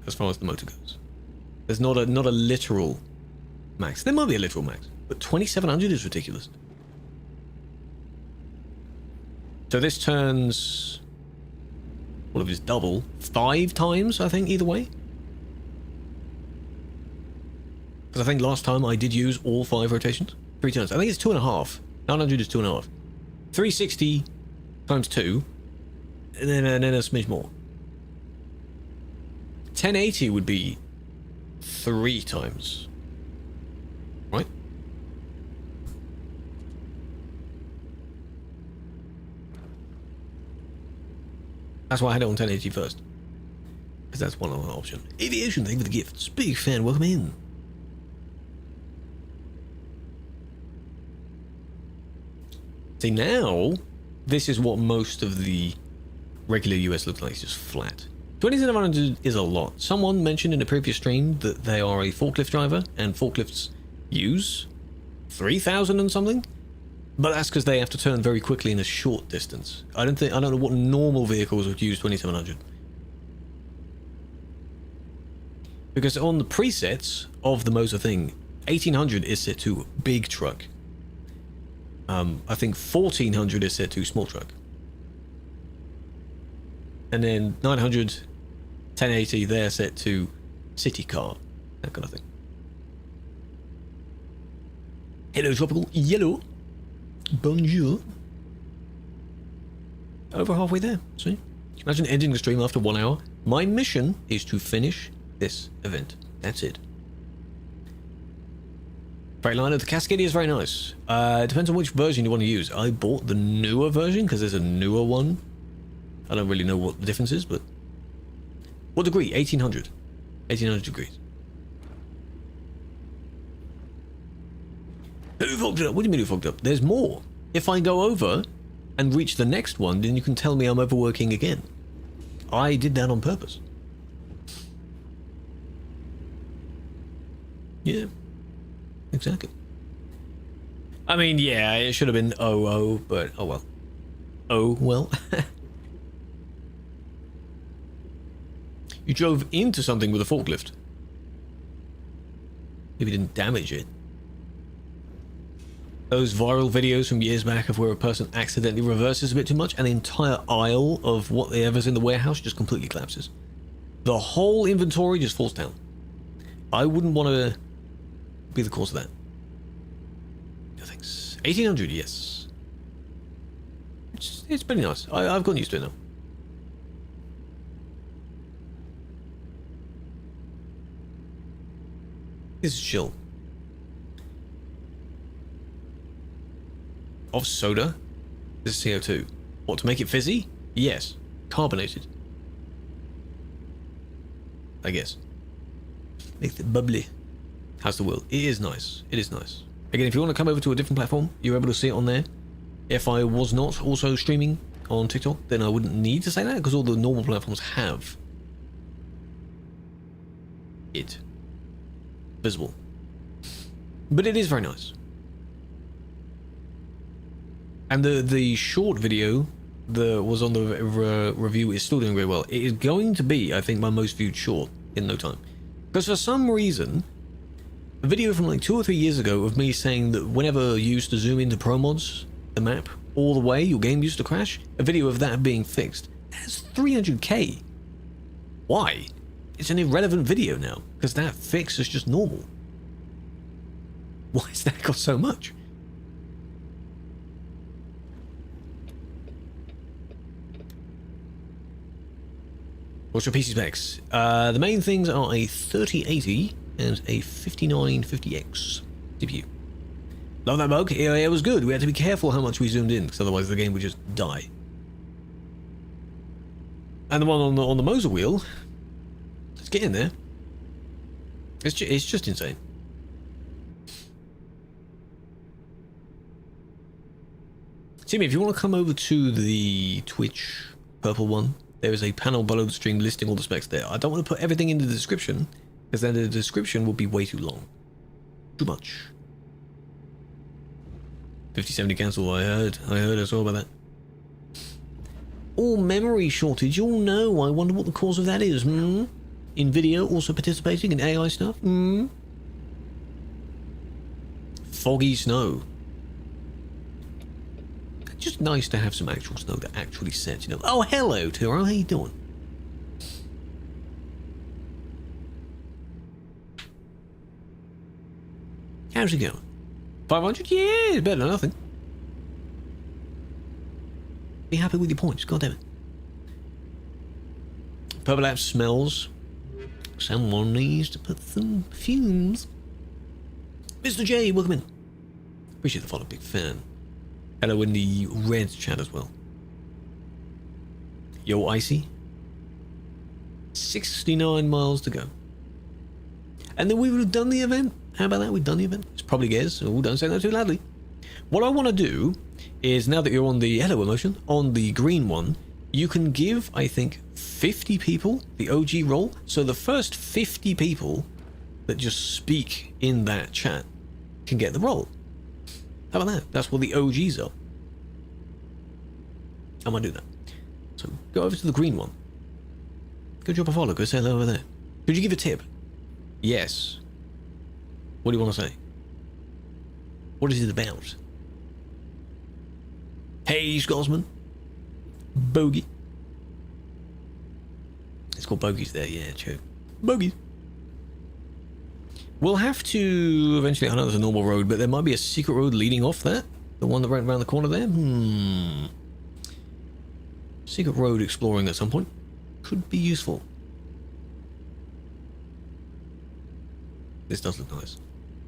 As far as the motor goes. There's not a literal max. There might be a literal max, but 2700 is ridiculous. So this turns all of his double 5 times, I think, either way. Because I think last time I did use all 5 rotations. 3 turns. I think it's 2.5. 900 is 2.5. 360 times 2, and then a smidge more. 1080 would be 3 times. Right? That's why I had it on 1080 first. Because that's one other option. Aviation, thank you for the gifts. Big fan, welcome in. See, now, this is what most of the regular US looks like. It's just flat. 2700 is a lot. Someone mentioned in a previous stream that they are a forklift driver, and forklifts use 3,000 and something, but that's because they have to turn very quickly in a short distance. I don't know what normal vehicles would use 2700. Because on the presets of the motor thing, 1800 is set to big truck. I think 1400 is set to small truck. And then 900, 1080, they're set to city car, that kind of thing. Hello, Tropical Yellow. Bonjour. Over halfway there, see? Imagine ending the stream after 1 hour. My mission is to finish this event. That's it. Freightliner, the Cascadia is very nice. It depends on which version you want to use. I bought the newer version because there's a newer one. I don't really know what the difference is, but... What degree? 1800. 1800 degrees. Who fogged it up? What do you mean who fogged up? There's more. If I go over and reach the next one, then you can tell me I'm overworking again. I did that on purpose. Yeah, exactly. I mean, yeah, it should have been oh, but oh well. Oh well. You drove into something with a forklift. Maybe didn't damage it. Those viral videos from years back of where a person accidentally reverses a bit too much, an entire aisle of whatever's in the warehouse just completely collapses. The whole inventory just falls down. I wouldn't want to be the cause of that. No thanks. 1800, yes. It's pretty nice. I've gotten used to it now. This is chill. Of soda? This is CO2. What, to make it fizzy? Yes. Carbonated. I guess. Makes it bubbly. How's the wheel? It is nice. It is nice. Again, if you want to come over to a different platform, you're able to see it on there. If I was not also streaming on TikTok, then I wouldn't need to say that, because all the normal platforms have it visible. But it is very nice. And the short video that was on the review is still doing very well. It is going to be, I think, my most viewed short in no time. Because for some reason, a video from like 2 or 3 years ago of me saying that whenever you used to zoom into Pro Mods, the map, all the way, your game used to crash, a video of that being fixed, that's 300k. Why? It's an irrelevant video now, because that fix is just normal. Why has that got so much? What's your PC specs? The main things are a 3080 and a 5950X CPU. Love that bug. Yeah, it was good. We had to be careful how much we zoomed in, because otherwise the game would just die. And the one on the Moser wheel, let's get in there. It's just insane. Timmy, if you want to come over to the Twitch purple one, there is a panel below the stream listing all the specs there. I don't want to put everything in the description, because then the description will be way too long. Too much. 5070 cancel, I heard I saw about that. Oh, memory shortage, oh no, I wonder what the cause of that is, Nvidia also participating in AI stuff, Foggy snow. Just nice to have some actual snow that actually sets, you know. Oh, hello, Turo, how you doing? How's it going? 500? Yeah, it's better than nothing. Be happy with your points, god damn it. Purple app smells. Someone needs to put some fumes. Mr. J, welcome in. Appreciate the follow, big fan. Hello in the red chat as well. Yo, Icy. 69 miles to go. And then we would have done the event. How about that? We've done the event. It's probably Gez. Oh, don't say that too loudly. What I want to do is, now that you're on the hello emotion, on the green one, you can give, I think, 50 people the OG role. So the first 50 people that just speak in that chat can get the role. How about that? That's what the OGs are. I might do that. So go over to the green one. Go drop a follow. Go say hello over there. Could you give a tip? Yes. What do you want to say? What is it about? Hey, Scotsman. Bogey. It's called Bogies there. Yeah, true. Bogies. We'll have to eventually, I know there's a normal road, but there might be a secret road leading off there. The one that ran around the corner there. Secret road exploring at some point. Could be useful. This does look nice.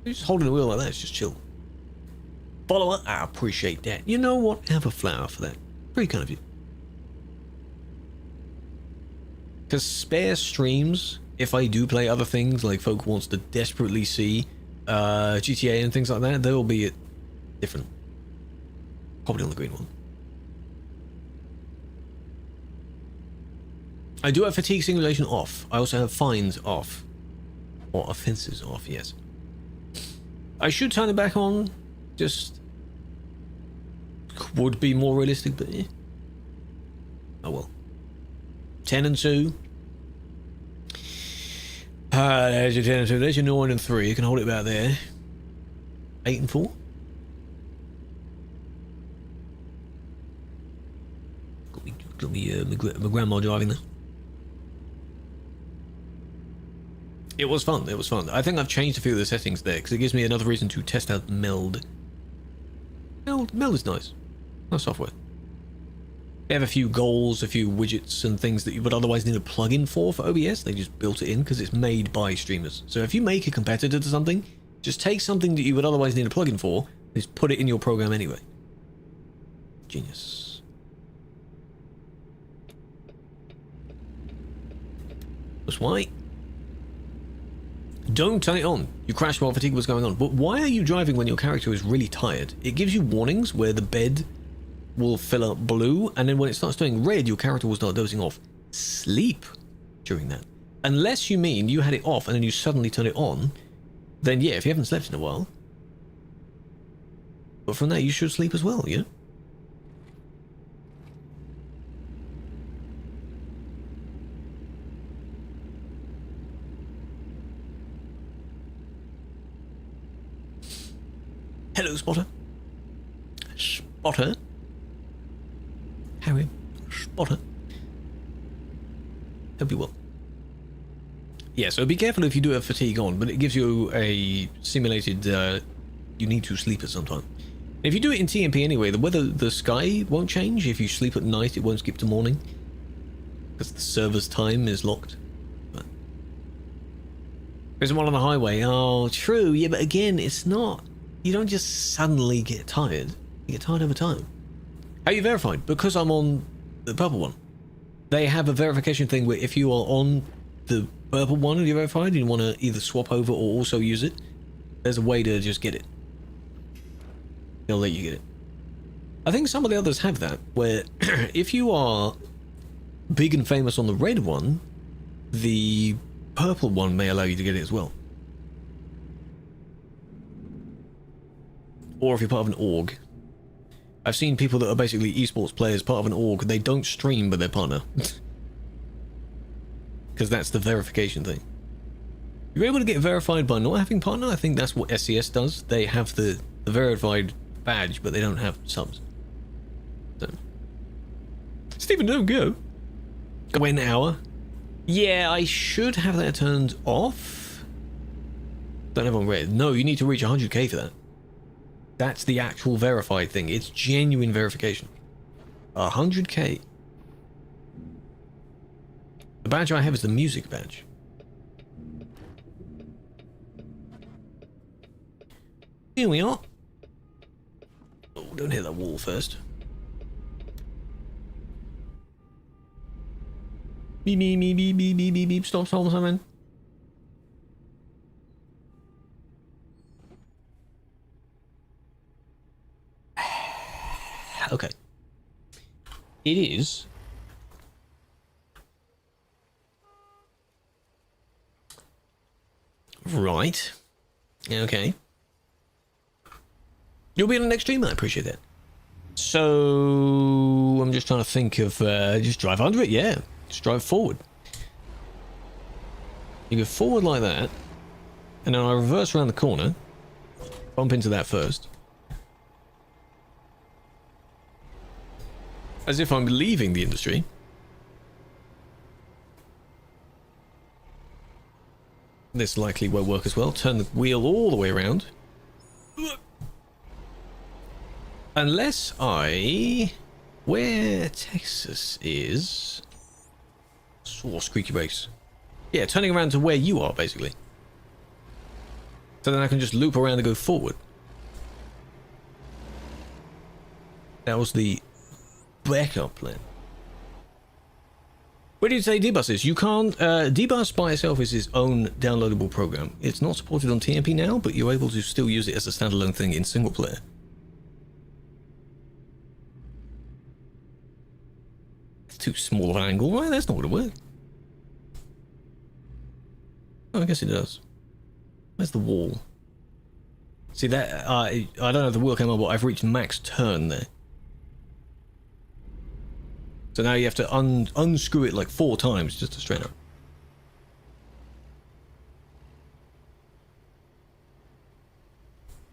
You're just holding the wheel like that, it's just chill. Follower, I appreciate that. You know what? Have a flower for that. Pretty kind of you. Because spare streams, if I do play other things, like folk wants to desperately see GTA and things like that, there will be it different. Probably on the green one. I do have fatigue simulation off. I also have fines off. Or offenses off, yes. I should turn it back on. Just would be more realistic, but yeah. Oh well. 10 and 2. There's your 10 and 2. There's your 9 and 3. You can hold it about there. 8 and 4. Got me my grandma driving there. It was fun. It was fun. I think I've changed a few of the settings there because it gives me another reason to test out meld. Meld is nice. Nice software. They have a few goals, a few widgets and things that you would otherwise need a plugin for OBS. They just built it in because it's made by streamers. So if you make a competitor to something, just take something that you would otherwise need a plugin for, and just put it in your program anyway. Genius. That's why. Don't turn it on. You crashed while fatigue was going on. But why are you driving when your character is really tired? It gives you warnings where the bed will fill up blue, and then when it starts doing red, your character will start dozing off. Sleep during that. Unless you mean you had it off and then you suddenly turn it on, then yeah, if you haven't slept in a while. But from that, you should sleep as well, yeah? Hello, Spotter. Spotter. Harry. Spotter. Hope you will. Yeah, so be careful if you do have fatigue on, but it gives you a simulated, you need to sleep at some time. If you do it in TMP anyway, the sky won't change. If you sleep at night, it won't skip to morning. Because the server's time is locked. But there's one on the highway. Oh, true. Yeah, but again, it's not. You don't just suddenly get tired. You get tired over time. How are you verified? Because I'm on the purple one. They have a verification thing where if you are on the purple one and you're verified and you want to either swap over or also use it, there's a way to just get it. They'll let you get it. I think some of the others have that, where if you are big and famous on the red one, the purple one may allow you to get it as well. Or if you're part of an org. I've seen people that are basically esports players, part of an org. They don't stream with their partner. Because that's the verification thing. You're able to get verified by not having partner. I think that's what SCS does. They have the verified badge, but they don't have subs. So. Stephen, don't go. Go in an hour. Yeah, I should have that turned off. Don't have on red. No, you need to reach 100k for that. That's the actual verified thing. It's genuine verification. 100k. The badge I have is the music badge. Here we are. Oh, don't hit that wall first. Beep, beep, beep, beep, beep, beep, beep, beep. Stop, something. Okay. It is. Right. Okay. You'll be on the next stream, I appreciate that. So I'm just trying to think of just drive under it, yeah. Just drive forward. You go forward like that, and then I reverse around the corner. Bump into that first. As if I'm leaving the industry. This likely won't work as well. Turn the wheel all the way around. Unless I... Where Texas is... Oh, squeaky brakes. Yeah, turning around to where you are, basically. So then I can just loop around and go forward. That was the backup plan. Where did you say Dbus is? You can't... Dbus by itself is its own downloadable program. It's not supported on TMP now, but you're able to still use it as a standalone thing in single player. It's too small of an angle, right? That's not going to work. Oh, I guess it does. Where's the wall? See that? I don't know if the wheel came on, but I've reached max turn there. So now you have to unscrew it like 4 times just to straighten up.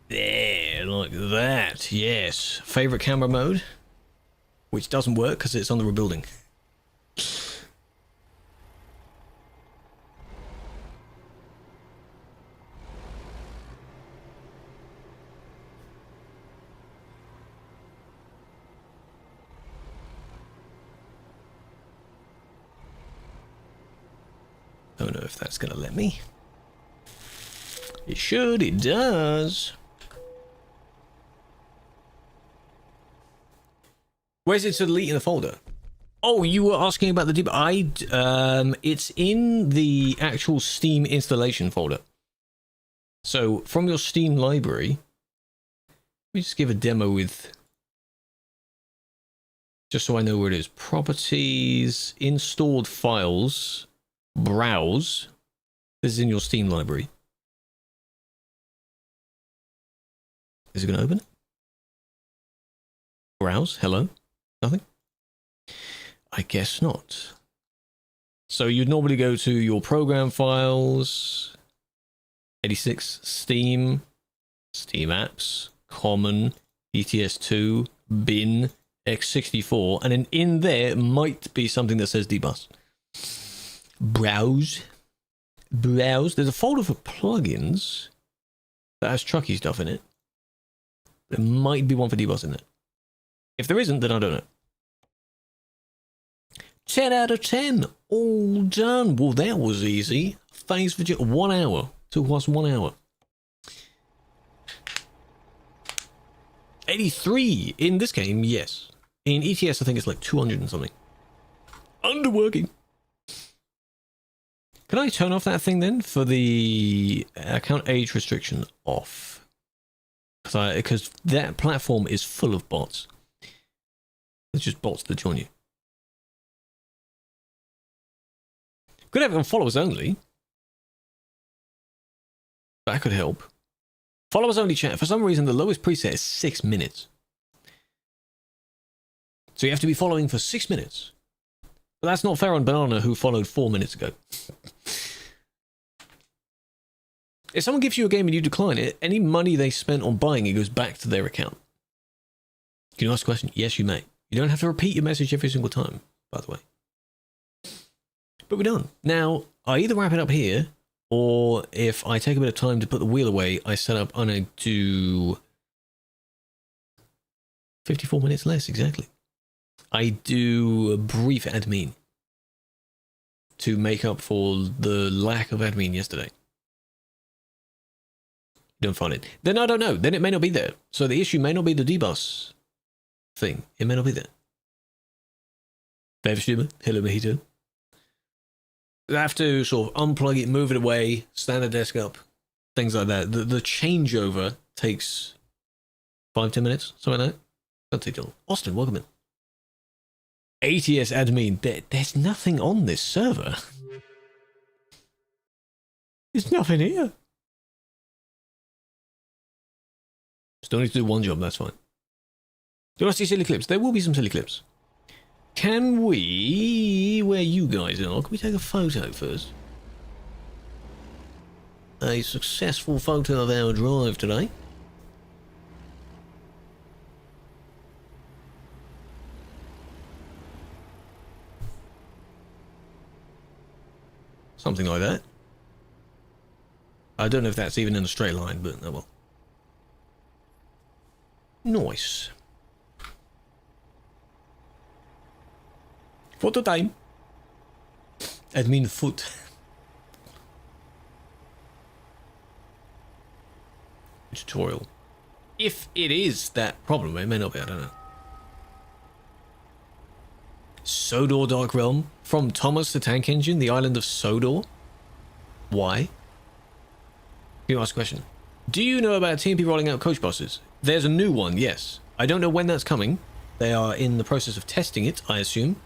There, like that. Yes. Favorite camera mode, which doesn't work because it's on the rebuilding. Don't know if that's gonna let me. It should, it does. Where's it to delete in the folder? Oh, you were asking about the debug. It's in the actual Steam installation folder. So from your Steam library, let me just give a demo with, just so I know where it is. Properties, installed files, browse. This is in your Steam library. Is it going to open it? Browse, hello? Nothing? I guess not. So you'd normally go to your program files, 86, Steam, Steam apps, common, ETS2, bin, x64, and then in there might be something that says dbus. Browse. Browse. There's a folder for plugins that has Truckee stuff in it. There might be one for dbus in it. If there isn't, then I don't know. 10 out of 10. All done. Well, that was easy. Thanks for 1 hour. Took us 1 hour. 83 in this game, yes. In ETS, I think it's like 200 and something. Underworking. Can I turn off that thing then for the account age restriction off? Because that platform is full of bots. It's just bots that join you. Could have it on followers only. That could help. Followers only chat. For some reason, the lowest preset is 6 minutes. So you have to be following for 6 minutes. But that's not fair on Banana, who followed 4 minutes ago. If someone gives you a game and you decline it, any money they spent on buying it goes back to their account. Can you ask a question? Yes, you may. You don't have to repeat your message every single time, by the way. But we're done. Now, I either wrap it up here, or if I take a bit of time to put the wheel away, I set up and I do 54 minutes less, exactly. I do a brief admin to make up for the lack of admin yesterday. Don't find it. Then I don't know. Then it may not be there. So the issue may not be the dbus thing. It may not be there. Favorite streamer, hello Mojito. I have to sort of unplug it, move it away, stand the desk up, things like that. The changeover takes 5-10 minutes, something like that. Don't take long. Austin, welcome in. ATS admin, there's nothing on this server. There's nothing here. Still need to do one job, that's fine. Do I see silly clips? There will be some silly clips. Can we, where you guys are, can we take a photo first? A successful photo of our drive today. Something like that. I don't know if that's even in a straight line, but oh well. Nice. Photo time. Admin foot. Tutorial. If it is that problem, it may not be, I don't know. Sodor Dark Realm. From Thomas the Tank Engine, the island of Sodor. Why? You ask a question. Do you know about TMP rolling out coach buses? There's a new one, yes. I don't know when that's coming. They are in the process of testing it, I assume.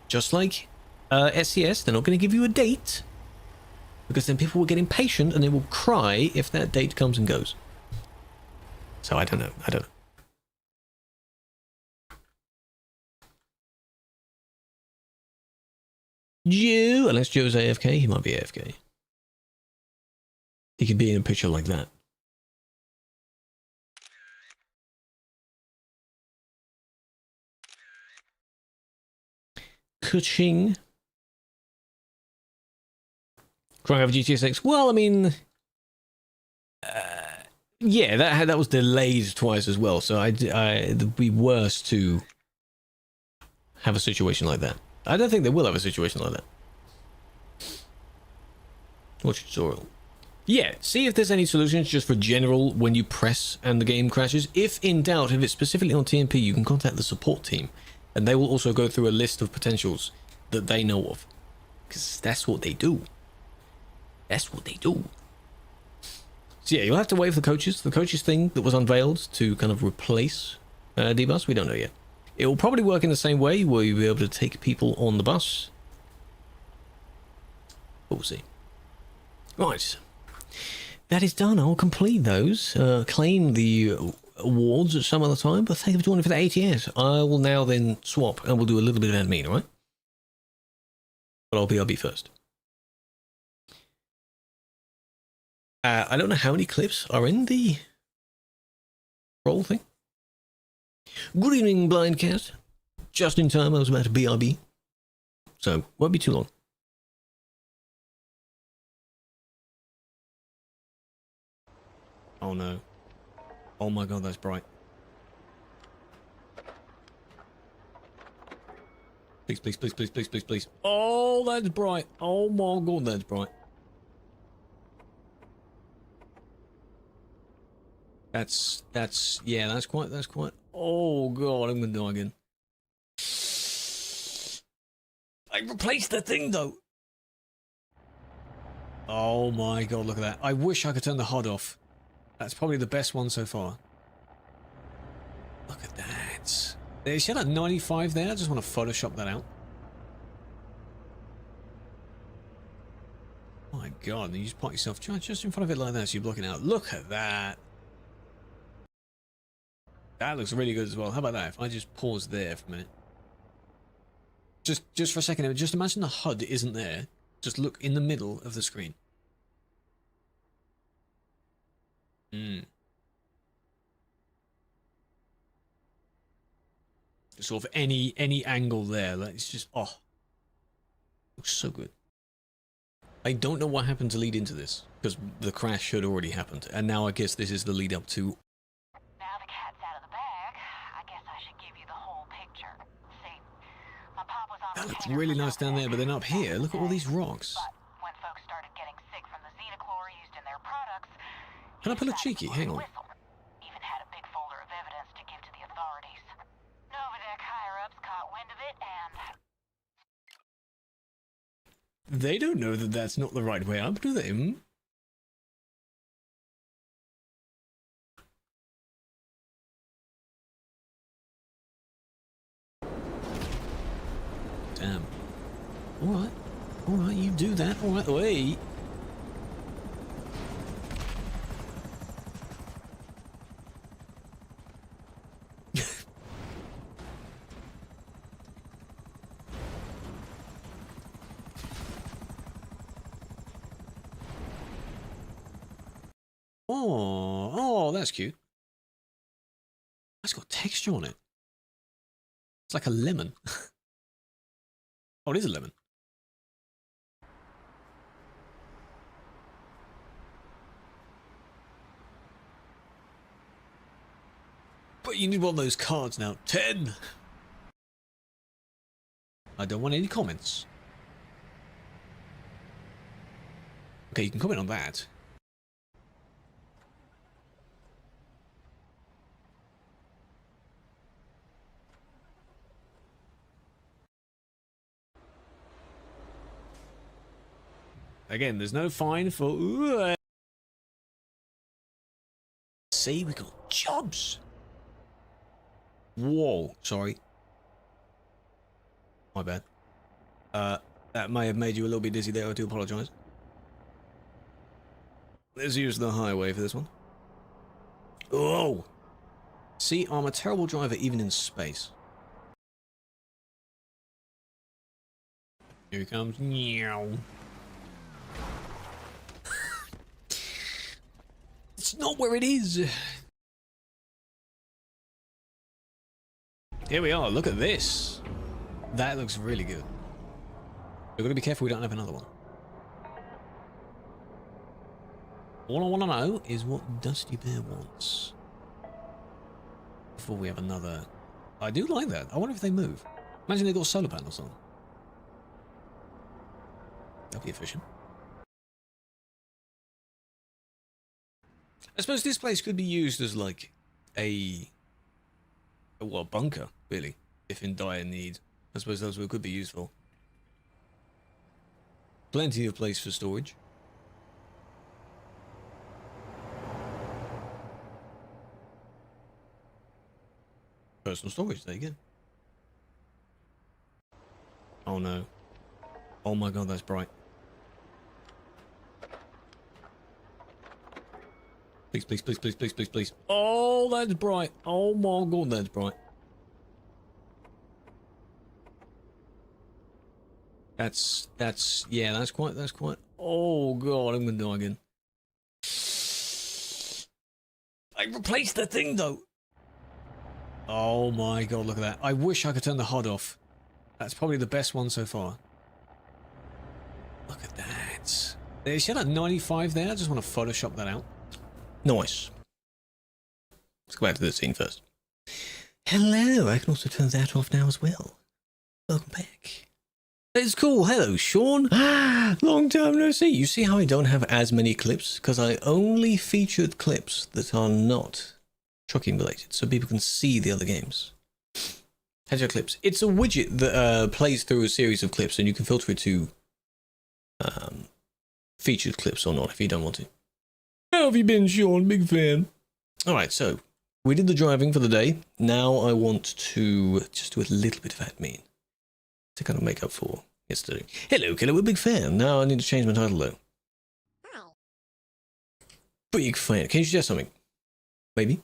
Just like SCS, they're not going to give you a date. because then people will get impatient and they will cry if that date comes and goes. So I don't know. I don't know. Joe, unless Joe's AFK, he might be AFK. He could be in a picture like that. Kuching. Crying over GTA 6. Well, I mean, yeah, that was delayed twice as well. So it'd be worse to have a situation like that. I don't think they will have a situation like that. Watch tutorial. Yeah, see if there's any solutions just for general when you press and the game crashes. If in doubt, if it's specifically on TMP, you can contact the support team. And they will also go through a list of potentials that they know of. Because that's what they do. That's what they do. So yeah, you'll have to wait for the coaches. The coaches thing that was unveiled to kind of replace D-Bus, we don't know yet. It will probably work in the same way where you'll be able to take people on the bus. But we'll see. Right. That is done. I'll complete those. Claim the awards at some other time. But thank you for joining for the ATS. I will now then swap and we'll do a little bit of admin, alright? But I'll be first. I don't know how many clips are in the roll thing. Good evening, Blindcast. Just in time, I was about to BRB. So, won't be too long. Oh no. Oh my god, that's bright. Please, please, please, please, please, please, please. Oh, that's bright. Oh my god, that's bright. Yeah, that's quite, oh god, I'm gonna die again. I replaced the thing though. Oh my god, look at that. I wish I could turn the HUD off. That's probably the best one so far. Look at that. You see that 95 there? I just want to Photoshop that out. Oh my god, you just park yourself just in front of it like that so you're blocking out. Look at that. That looks really good as well. How about that? If I just pause there for a minute. Just for a second, just imagine the HUD isn't there. Just look in the middle of the screen. Sort of any angle there. Like it's just looks so good. I don't know what happened to lead into this because the crash had already happened, and now I guess this is the lead up to. Now the cat's out of the bag, I guess I should give you the whole picture. See, my pop was on That looks really nice down there, but then up here, look at all these rocks. But when folks started getting sick from the xenochlor used in their products, Can I pull a cheeky? Hang on. Even had a big folder of evidence to give to the authorities. Novitek higher-ups caught wind of it and... They don't know that that's not the right way up, do they? Damn. Alright. Alright, you do that. Alright, wait. Oh, that's cute. That's got texture on it. It's like a lemon. Oh, it is a lemon. But you need one of those cards now. 10! I don't want any comments. Okay, you can comment on that. Again, there's no fine for... Ooh, see, we got jobs. Whoa, sorry. My bad. That may have made you a little bit dizzy there. I do apologise. Let's use the highway for this one. Oh! See, I'm a terrible driver even in space. Here he comes. Meow. It's not where it is. Here we are. Look at this. That looks really good. We've got to be careful we don't have another one. All I want to know is what Dusty Bear wants. Before we have another... I do like that. I wonder if they move. Imagine they got solar panels on. That'd be efficient. I suppose this place could be used as like a bunker, really, if in dire need. I suppose that's what it could be used for. Plenty of place for storage. Personal storage, there you go. Oh no. Oh my god, that's bright. Please, please, please, please, please, please, please. Oh, that's bright. Oh my god, that's bright. Yeah, that's quite. Oh god, I'm gonna die again. I replaced the thing though. Oh my god, look at that. I wish I could turn the HUD off. That's probably the best one so far. Look at that. You see that 95 there? I just want to Photoshop that out. Nice. Let's go back to the scene first. Hello, I can also turn that off now as well. Welcome back. It's cool. Hello, Sean. Long time no see. You see how I don't have as many clips? Because I only featured clips that are not trucking related, so people can see the other games. Hedgehog clips. It's a widget that plays through a series of clips, and you can filter it to featured clips or not if you don't want to. How have you been, Sean? Big fan. Alright, so we did the driving for the day. Now I want to just do a little bit of admin to kind of make up for yesterday. Hello, Killua, big fan. Now I need to change my title though. Hi. Big fan. Can you suggest something? Maybe?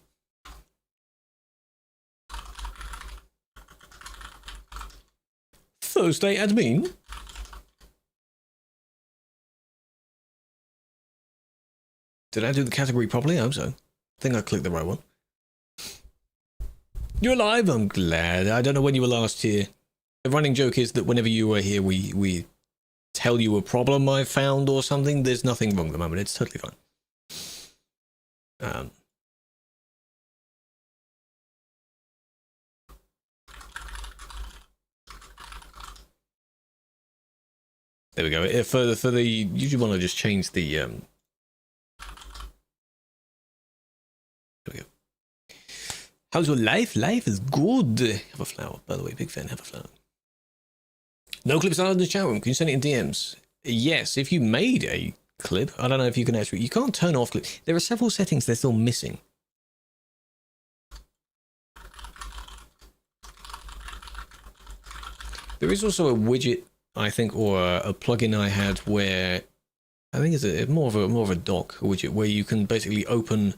Thursday admin? Did I do the category properly? I hope so. I think I clicked the right one. You're alive? I'm glad. I don't know when you were last here. The running joke is that whenever you were here, we tell you a problem I found or something. There's nothing wrong at the moment. It's totally fine. There we go. For the YouTube one, I just changed the There we go. How's your life? Life is good. Have a flower, by the way. Big fan. Have a flower. No clips allowed in the chat room. Can you send it in DMs? Yes, if you made a clip. I don't know if you can actually. You can't turn off clips. There are several settings they're still missing. There is also a widget, I think, or a plugin I had where I think it's more of a dock widget where you can basically open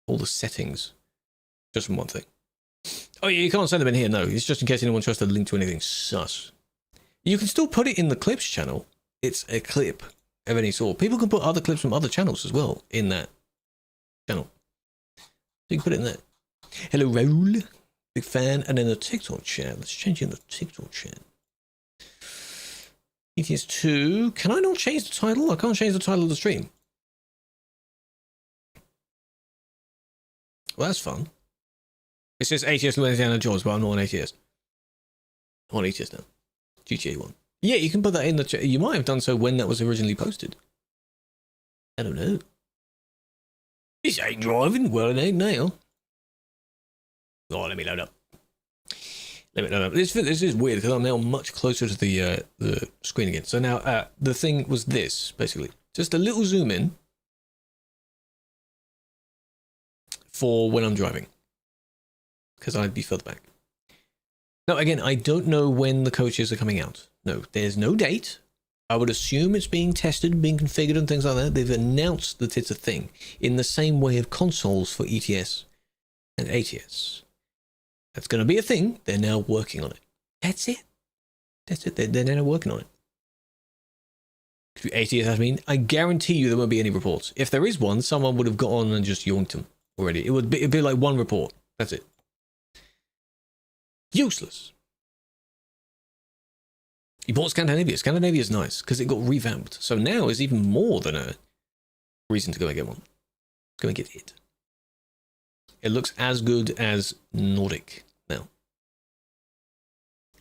all the settings just from one thing. Oh yeah, you can't send them in here. No, it's just in case anyone tries to link to anything sus. You can still put it in the clips channel. It's a clip of any sort. People can put other clips from other channels as well in that channel. So you can put it in there. Hello, Raoul. Big fan. And then the TikTok chat. Let's change in the TikTok chat. ETS 2. Can I not change the title? I can't change the title of the stream. Well, that's fun. It says ATS Louisiana Jaws, but I'm not on ATS. I'm on ATS now. GTA 1. Yeah, you can put that in the chat. You might have done so when that was originally posted. I don't know. This ain't driving. Well, it ain't now. Oh, let me load up. Let me load up. This is weird because I'm now much closer to the screen again. So now the thing was this, basically. Just a little zoom in for when I'm driving. Because I'd be further back. Now, again, I don't know when the coaches are coming out. No, there's no date. I would assume it's being tested, being configured and things like that. They've announced that it's a thing in the same way of consoles for ETS and ATS. That's going to be a thing. They're now working on it. That's it. That's it. They're now working on it. ATS, I mean, I guarantee you there won't be any reports. If there is one, someone would have got on and just yoinked them already. It'd be like one report. That's it. Useless. You bought Scandinavia. Scandinavia's nice because it got revamped. So now is even more than a reason to go and get one. Go and get it. It looks as good as Nordic now.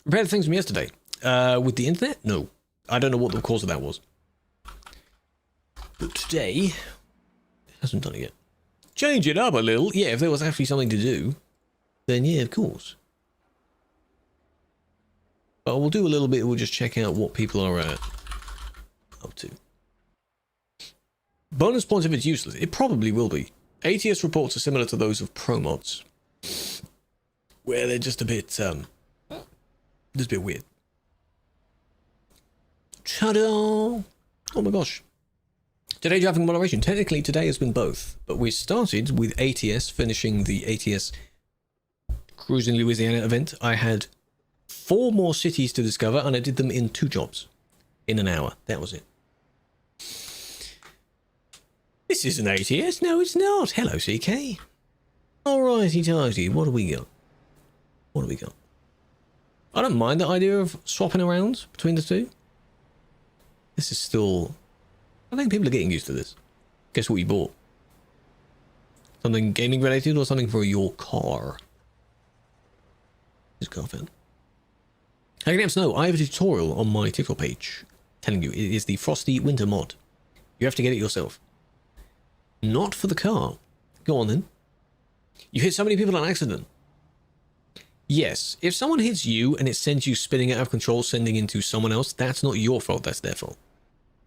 Repair the things from yesterday. With the internet? No. I don't know what the cause of that was. But today, hasn't done it yet. Change it up a little. Yeah, if there was actually something to do, then yeah, of course. But we'll do a little bit. We'll just check out what people are up to. Bonus points if it's useless. It probably will be. ATS reports are similar to those of pro mods, where they're just a bit, just a bit weird. Ta-da! Oh my gosh. Today driving moderation. Technically today has been both, but we started with ATS, finishing the ATS Cruise in Louisiana event. I had 4 more cities to discover, and I did them in 2 jobs. In an hour. That was it. This isn't ATS. No, it's not. Hello, CK. Alrighty, tighty. What do we got? What do we got? I don't mind the idea of swapping around between the two. This is still... I think people are getting used to this. Guess what you bought? Something gaming related or something for your car? This car fan. Hey, Gramps, no, I have a tutorial on my TikTok page telling you it is the Frosty Winter mod. You have to get it yourself. Not for the car. Go on then. You hit so many people on accident. Yes, if someone hits you and it sends you spinning out of control, sending into someone else, that's not your fault, that's their fault.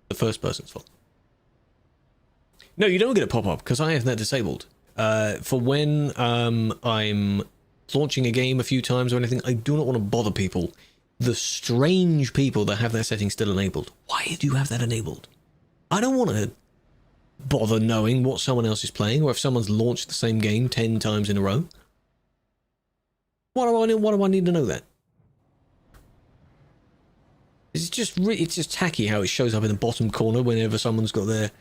The first person's fault. No, you don't get a pop-up, because I have that disabled. For when I'm launching a game a few times or anything, I do not want to bother people. The strange people that have that setting still enabled. Why do you have that enabled? I don't want to bother knowing what someone else is playing, or if someone's launched the same game 10 times in a row. Why do I need to know that? It's just tacky how it shows up in the bottom corner whenever someone's got their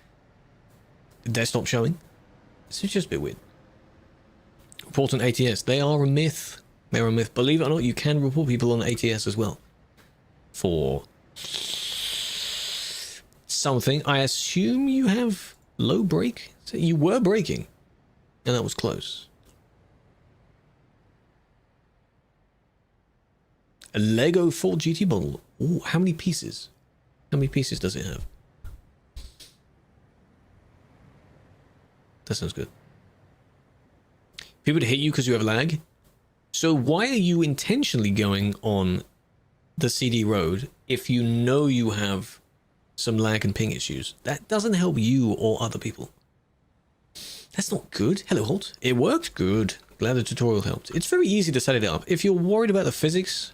desktop showing. It's just a bit weird. Report on ATS. They are a myth. They're a myth. Believe it or not, you can report people on ATS as well. For something. I assume you have low brake. So you were braking. And that was close. A Lego Ford GT model. Ooh, how many pieces? How many pieces does it have? That sounds good. People to hit you because you have lag. So why are you intentionally going on the CD road if you know you have some lag and ping issues? That doesn't help you or other people. That's not good. Hello, Holt. It worked? Good. Glad the tutorial helped. It's very easy to set it up. If you're worried about the physics...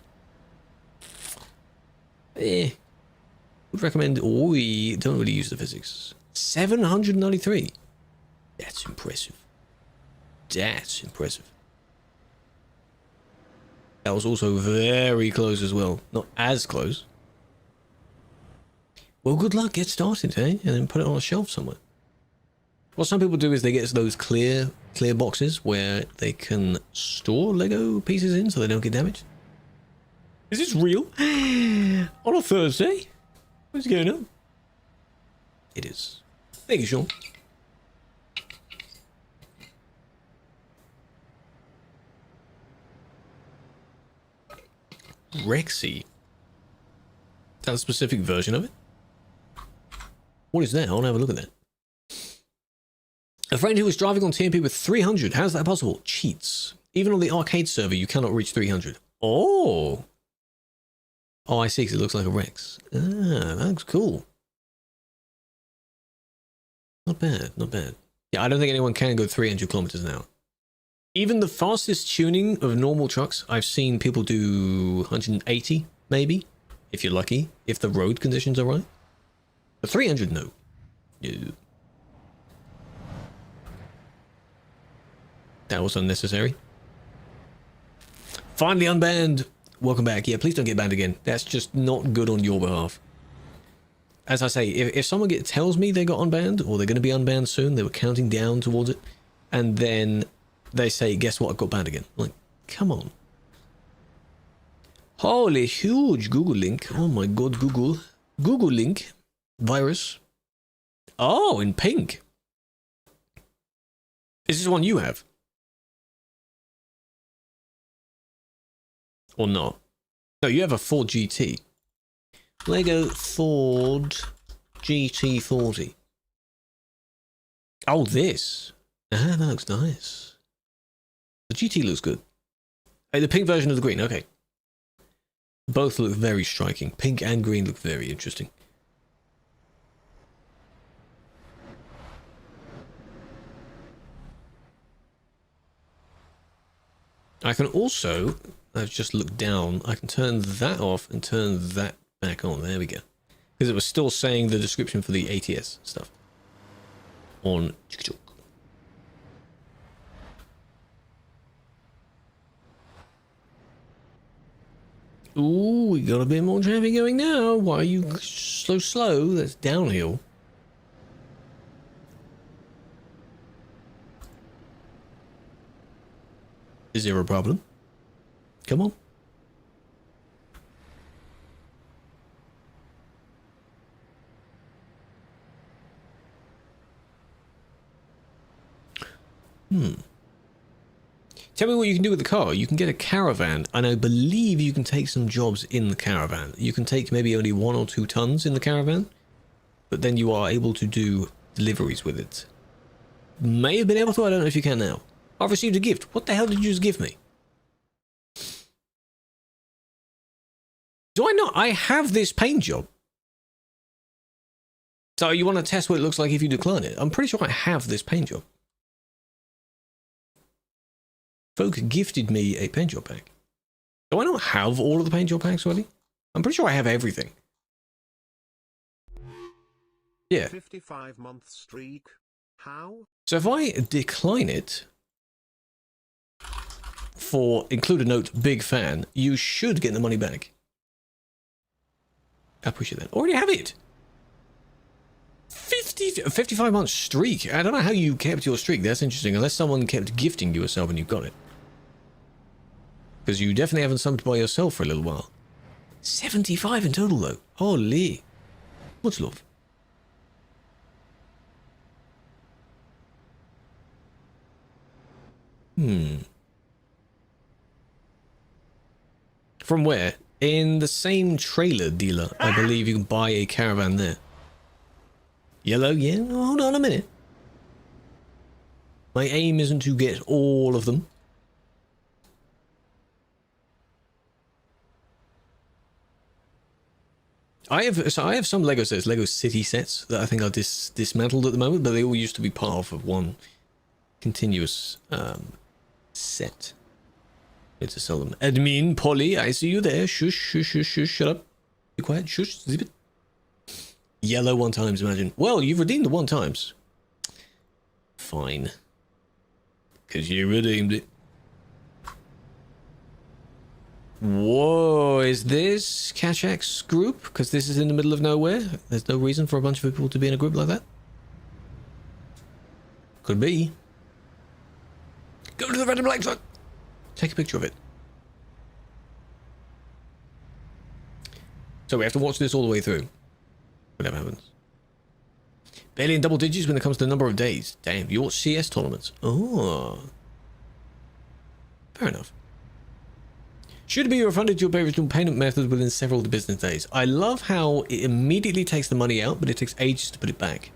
would recommend... Oh, we don't really use the physics. 793. That's impressive. That's impressive. That was also very close as well. Not as close. Well, good luck. Get started, eh? And then put it on a shelf somewhere. What some people do is they get those clear boxes where they can store Lego pieces in so they don't get damaged. Is this real? On a Thursday? What's going on? It is. Thank you, Sean. Rexy. Is that a specific version of it? What is that? I want to have a look at that. A friend who was driving on TMP with 300. How's that possible? Cheats. Even on the arcade server, you cannot reach 300. Oh! Oh, I see, because it looks like a Rex. Ah, that looks cool. Not bad, not bad. Yeah, I don't think anyone can go 300 kilometers an hour. Even the fastest tuning of normal trucks, I've seen people do 180, maybe, if you're lucky, if the road conditions are right. But 300, no. No. That was unnecessary. Finally unbanned. Welcome back. Yeah, please don't get banned again. That's just not good on your behalf. As I say, if someone tells me they got unbanned, or they're going to be unbanned soon, they were counting down towards it, and then they say, guess what, I got banned again. Like, come on. Holy huge Google link. Oh my god, Google. Google link. Virus. Oh, in pink. Is this one you have? Or not? No, you have a Ford GT. Lego Ford GT40. Oh, this. Ah, that looks nice. The GT looks good. Hey, the pink version of the green, okay. Both look very striking. Pink and green look very interesting. I can also, I've just looked down, I can turn that off and turn that back on. There we go. Because it was still saying the description for the ATS stuff. On TikTok. Ooh, we got a bit more traffic going now. Why are you so slow? That's downhill. Is there a problem? Come on. Tell me what you can do with the car. You can get a caravan, and I believe you can take some jobs in the caravan. You can take maybe only 1 or 2 tons in the caravan, but then you are able to do deliveries with it. May have been able to, I don't know if you can now. I've received a gift. What the hell did you just give me? Do I not? I have this paint job. So you want to test what it looks like if you decline it? I'm pretty sure I have this paint job. Folk gifted me a paint job pack. Do I not have all of the paint job packs already? I'm pretty sure I have everything. Yeah. 55-month streak. How? So if I decline it for include a note, big fan, you should get the money back. I appreciate that. Already have it. 55-month streak. I don't know how you kept your streak. That's interesting. Unless someone kept gifting you yourself and you got it. Because you definitely haven't subbed by yourself for a little while. 75 in total though. Holy. Much love. From where? In the same trailer dealer. I believe you can buy a caravan there. Yellow, yeah. Hold on a minute. My aim isn't to get all of them. I have some Lego sets, Lego City sets that I think are dismantled at the moment, but they all used to be part of one continuous set. Need to sell them. Admin Polly, I see you there. Shush, shush, shush, shush. Shut up. Be quiet. Shush. Zip it. Yellow 1 times, imagine. Well, you've redeemed the 1 times. Fine. Because you redeemed it. Whoa, is this Kachak's group? Because this is in the middle of nowhere. There's no reason for a bunch of people to be in a group like that. Could be. Go to the random blank slot. Take a picture of it. So we have to watch this all the way through. Whatever happens. Barely in double digits when it comes to the number of days. Damn, you watch CS tournaments. Oh. Fair enough. Should be refunded to your original payment method within several business days. I love how it immediately takes the money out, but it takes ages to put it back.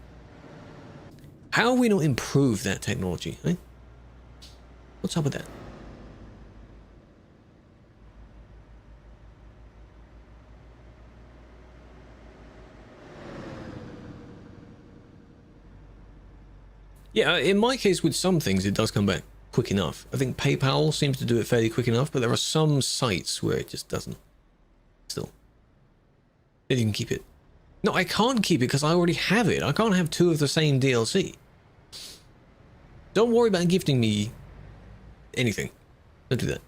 How have we not improved that technology, eh? What's up with that? Yeah, in my case, with some things, it does come back quick enough. I think PayPal seems to do it fairly quick enough, but there are some sites where it just doesn't. Still. Then you can keep it. No, I can't keep it because I already have it. I can't have two of the same DLC. Don't worry about gifting me anything. Don't do that.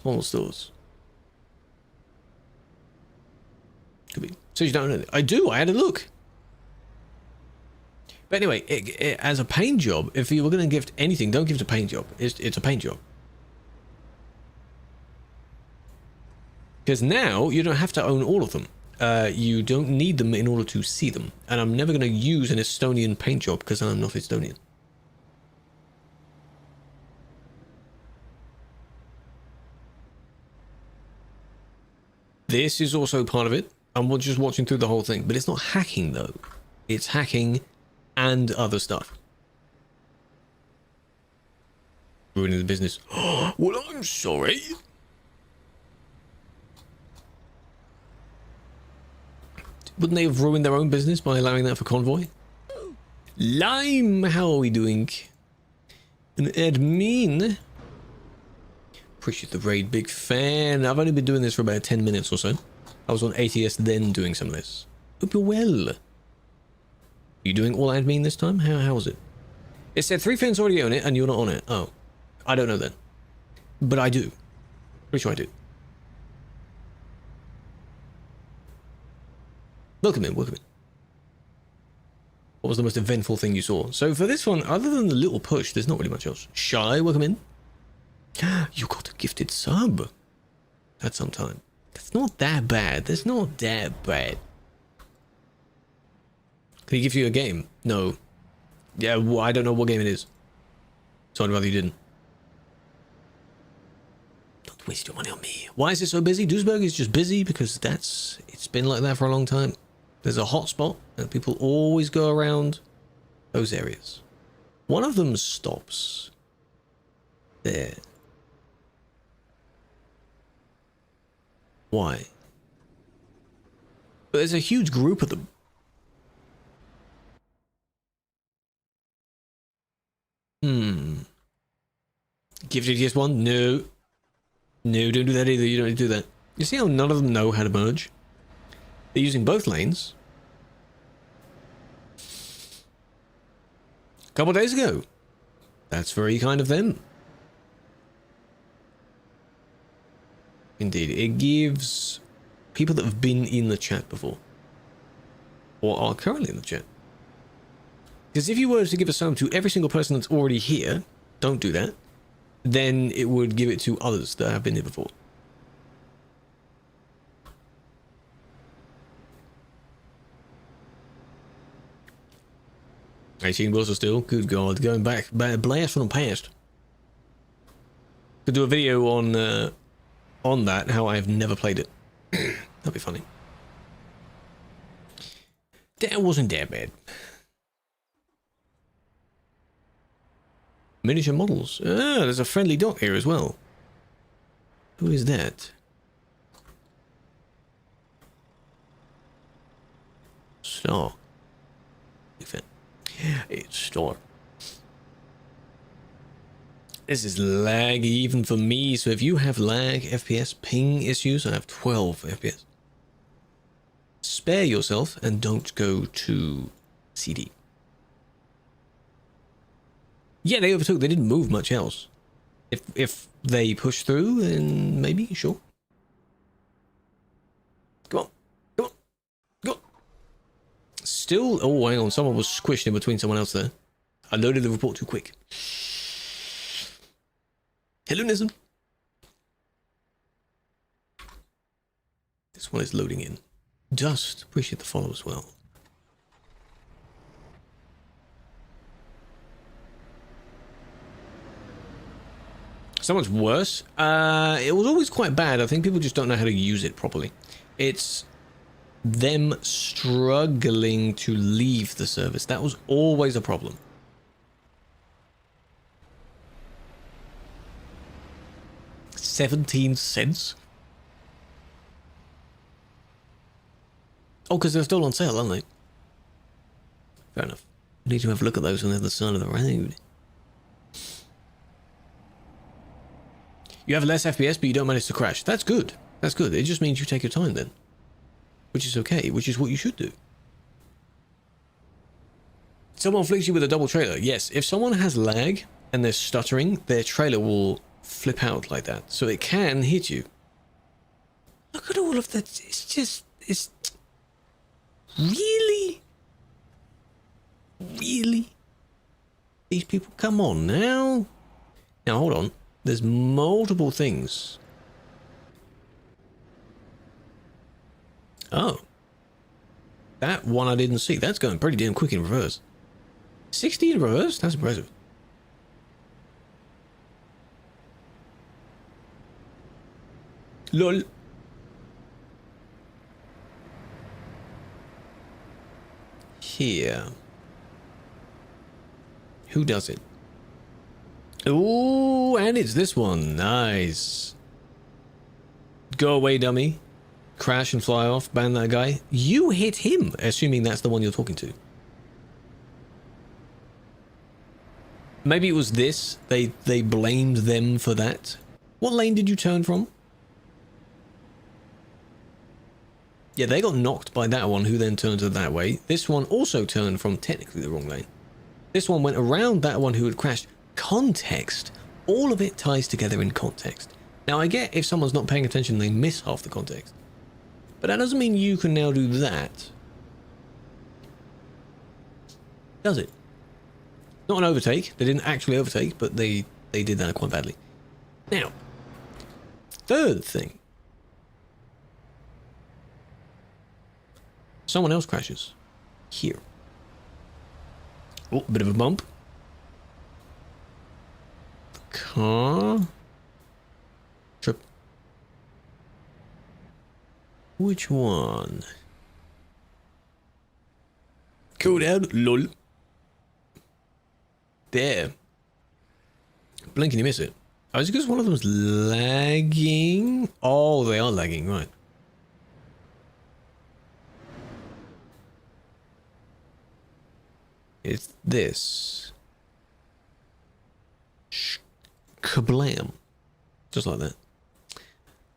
Small stores. Could be. So you don't know. I do. I had a look. But anyway, as a paint job, if you were going to gift anything, don't gift a paint job. It's a paint job. Because now you don't have to own all of them. You don't need them in order to see them. And I'm never going to use an Estonian paint job because I'm not Estonian. This is also part of it. I'm just watching through the whole thing. But it's not hacking, though. It's hacking and other stuff. Ruining the business. Well, I'm sorry. Wouldn't they have ruined their own business by allowing that for convoy? Lime, how are we doing? An admin. Appreciate the raid, big fan. I've only been doing this for about 10 minutes or so. I was on ATS then doing some of this. Hope you're well. You doing all admin this time? How was it? It said 3 fans already own it and you're not on it. Oh, I don't know then. But I do. Pretty sure I do. Welcome in, welcome in. What was the most eventful thing you saw? So for this one, other than the little push, there's not really much else. Shy, welcome in. You got a gifted sub. At some time. That's not that bad. That's not that bad. Can he give you a game? No. Yeah, well, I don't know what game it is. So I'd rather you didn't. Don't waste your money on me. Why is it so busy? Duisburg is just busy because it's been like that for a long time. There's a hot spot and people always go around those areas. One of them stops there. Why? But there's a huge group of them. Gifted GS1? No. No, don't do that either. You don't do that. You see how none of them know how to merge? They're using both lanes. A couple days ago. That's very kind of them. Indeed, it gives people that have been in the chat before. Or are currently in the chat. Because if you were to give a sum to every single person that's already here, don't do that, then it would give it to others that have been here before. $18 are still. Good God, going back, blast from the past. Could do a video on that, how I've never played it. That'd be funny. That wasn't that bad. Miniature models. Ah, there's a friendly dot here as well. Who is that? Star. It's Star. This is laggy even for me, so if you have lag, FPS, ping issues, I have 12 FPS. Spare yourself and don't go to CD. Yeah, they overtook. They didn't move much else. If they push through, then maybe, sure. Come on. Come on. Go on. Still, oh, hang on. Someone was squished in between someone else there. I loaded the report too quick. Hello, Nism. This one is loading in. Dust. Appreciate the follow as well. Someone's worse. It was always quite bad. I think people just don't know how to use it properly. It's them struggling to leave the service. That was always a problem. $0.17? Oh, because they're still on sale, aren't they? Fair enough. We need to have a look at those on the other side of the road. You have less FPS, but you don't manage to crash. That's good. That's good. It just means you take your time then. Which is okay, which is what you should do. Someone flicks you with a double trailer. Yes, if someone has lag and they're stuttering, their trailer will flip out like that. So it can hit you. Look at all of that. It's just... It's... Really? Really? These people, come on now. Now, hold on. There's multiple things. Oh. That one I didn't see. That's going pretty damn quick in reverse. 60 in reverse? That's impressive. LOL. Here. Who does it? Ooh, and it's this one. Nice. Go away, dummy. Crash and fly off. Ban that guy. You hit him, assuming that's the one you're talking to. Maybe it was this. They blamed them for that. What lane did you turn from? Yeah, they got knocked by that one, who then turned to that way. This one also turned from technically the wrong lane. This one went around that one who had crashed. Context. All of it ties together in context. Now, I get if someone's not paying attention, they miss half the context. But that doesn't mean you can now do that. Does it? Not an overtake. They didn't actually overtake, but they did that quite badly. Now, third thing. Someone else crashes. Here. Oh, bit of a bump. Car. Trip. Which one? Cool down. Lol. There. Blink and you miss it. Oh, is it because one of them's lagging? Oh, they are lagging, right. It's this. Kablam. Just like that.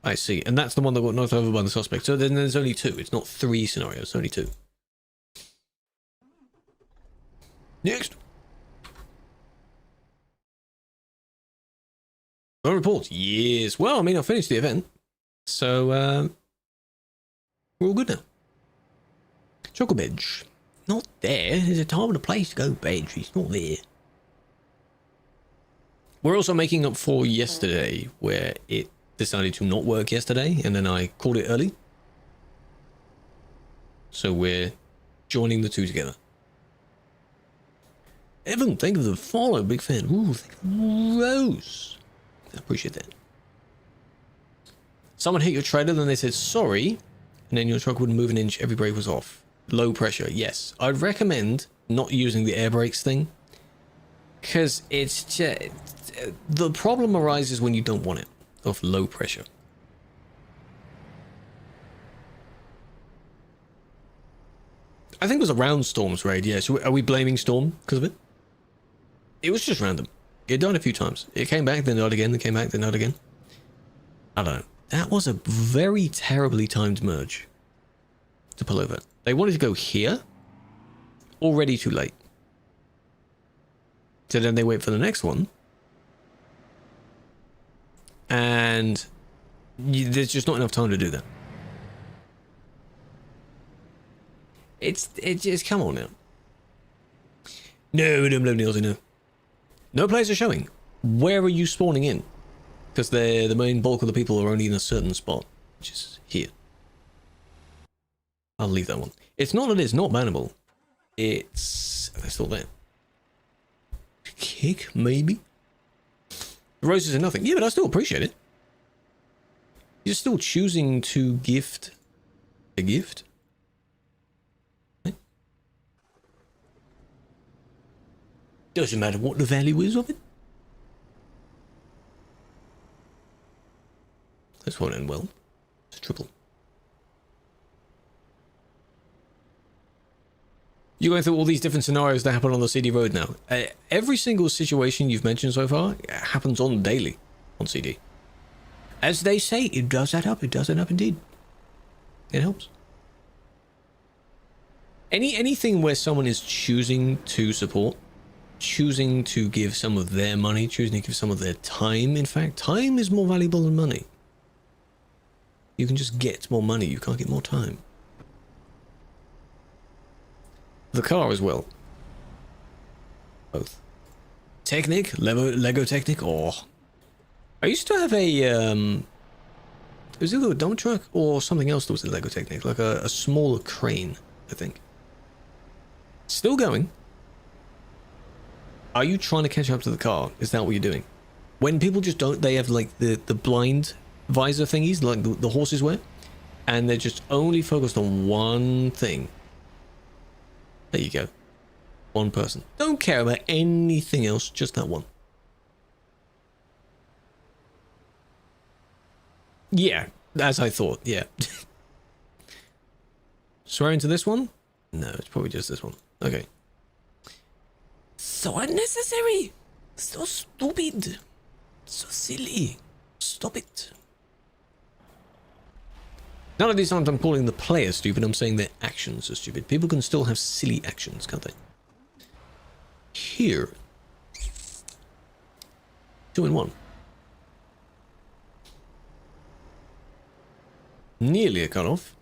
I see. And that's the one that got knocked over by the suspect. So then there's only two. It's not three scenarios. It's only two. Next. No reports. Yes. Well, I mean, I finished the event. So, we're all good now. Choco Bench. Not there. There's a time and a place to go bench. It's not there. We're also making up for yesterday, where it decided to not work yesterday, and then I called it early. So we're joining the two together. Evan, thank you for the follow. Big fan. Ooh, thank you. Rose. I appreciate that. Someone hit your trailer, then they said sorry, and then your truck wouldn't move an inch. Every brake was off. Low pressure, yes. I'd recommend not using the air brakes thing, because it's just, the problem arises when you don't want it, of low pressure. I think it was around Storm's raid, yeah. So are we blaming Storm because of it? It was just random. It died a few times. It came back, then died again, then came back, then died again. I don't know. That was a very terribly timed merge to pull over. They wanted to go here. Already too late. So then they wait for the next one. And there's just not enough time to do that. It's come on now. No, don't blame Nielsen, no. No players are showing. Where are you spawning in? Because the main bulk of the people are only in a certain spot, which is here. I'll leave that one. It's not that it's not bannable. It's... they're still there. Kick, maybe? Roses are nothing. Yeah, but I still appreciate it. You're still choosing to gift a gift? Right? Doesn't matter what the value is of it. This won't end well. It's a triple. You're going through all these different scenarios that happen on the CD road now. Every single situation you've mentioned so far happens on daily on CD. As they say, it does add up. It does add up indeed. It helps. Anything where someone is choosing to support, choosing to give some of their money, choosing to give some of their time. In fact, time is more valuable than money. You can just get more money. You can't get more time. The car as well. Both. Technic, Lego Technic, or I used to have a it was either a dump truck or something else that was a Lego Technic, like a smaller crane, I think. Still going. Are you trying to catch up to the car? Is that what you're doing? When people just don't, they have like the blind visor thingies, like the horses wear, and they're just only focused on one thing. There you go. One person. Don't care about anything else, just that one. Yeah, as I thought, yeah. Swear into this one? No, it's probably just this one. Okay. So unnecessary! So stupid! So silly! Stop it! None of these times I'm calling the player stupid, I'm saying their actions are stupid. People can still have silly actions, can't they? Here. 2 in 1. Nearly a cutoff.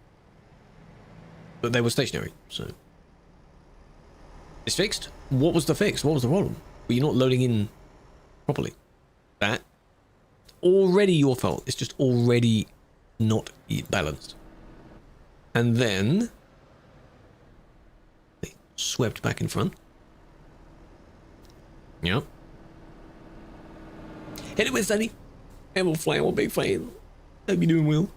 But they were stationary, so. It's fixed? What was the fix? What was the problem? Were you not loading in properly? That. Already your fault. It's just already not balanced. And then they swept back in front. Yep. Hit it with Sunny. And we'll fly on big fan. Hope you're doing well.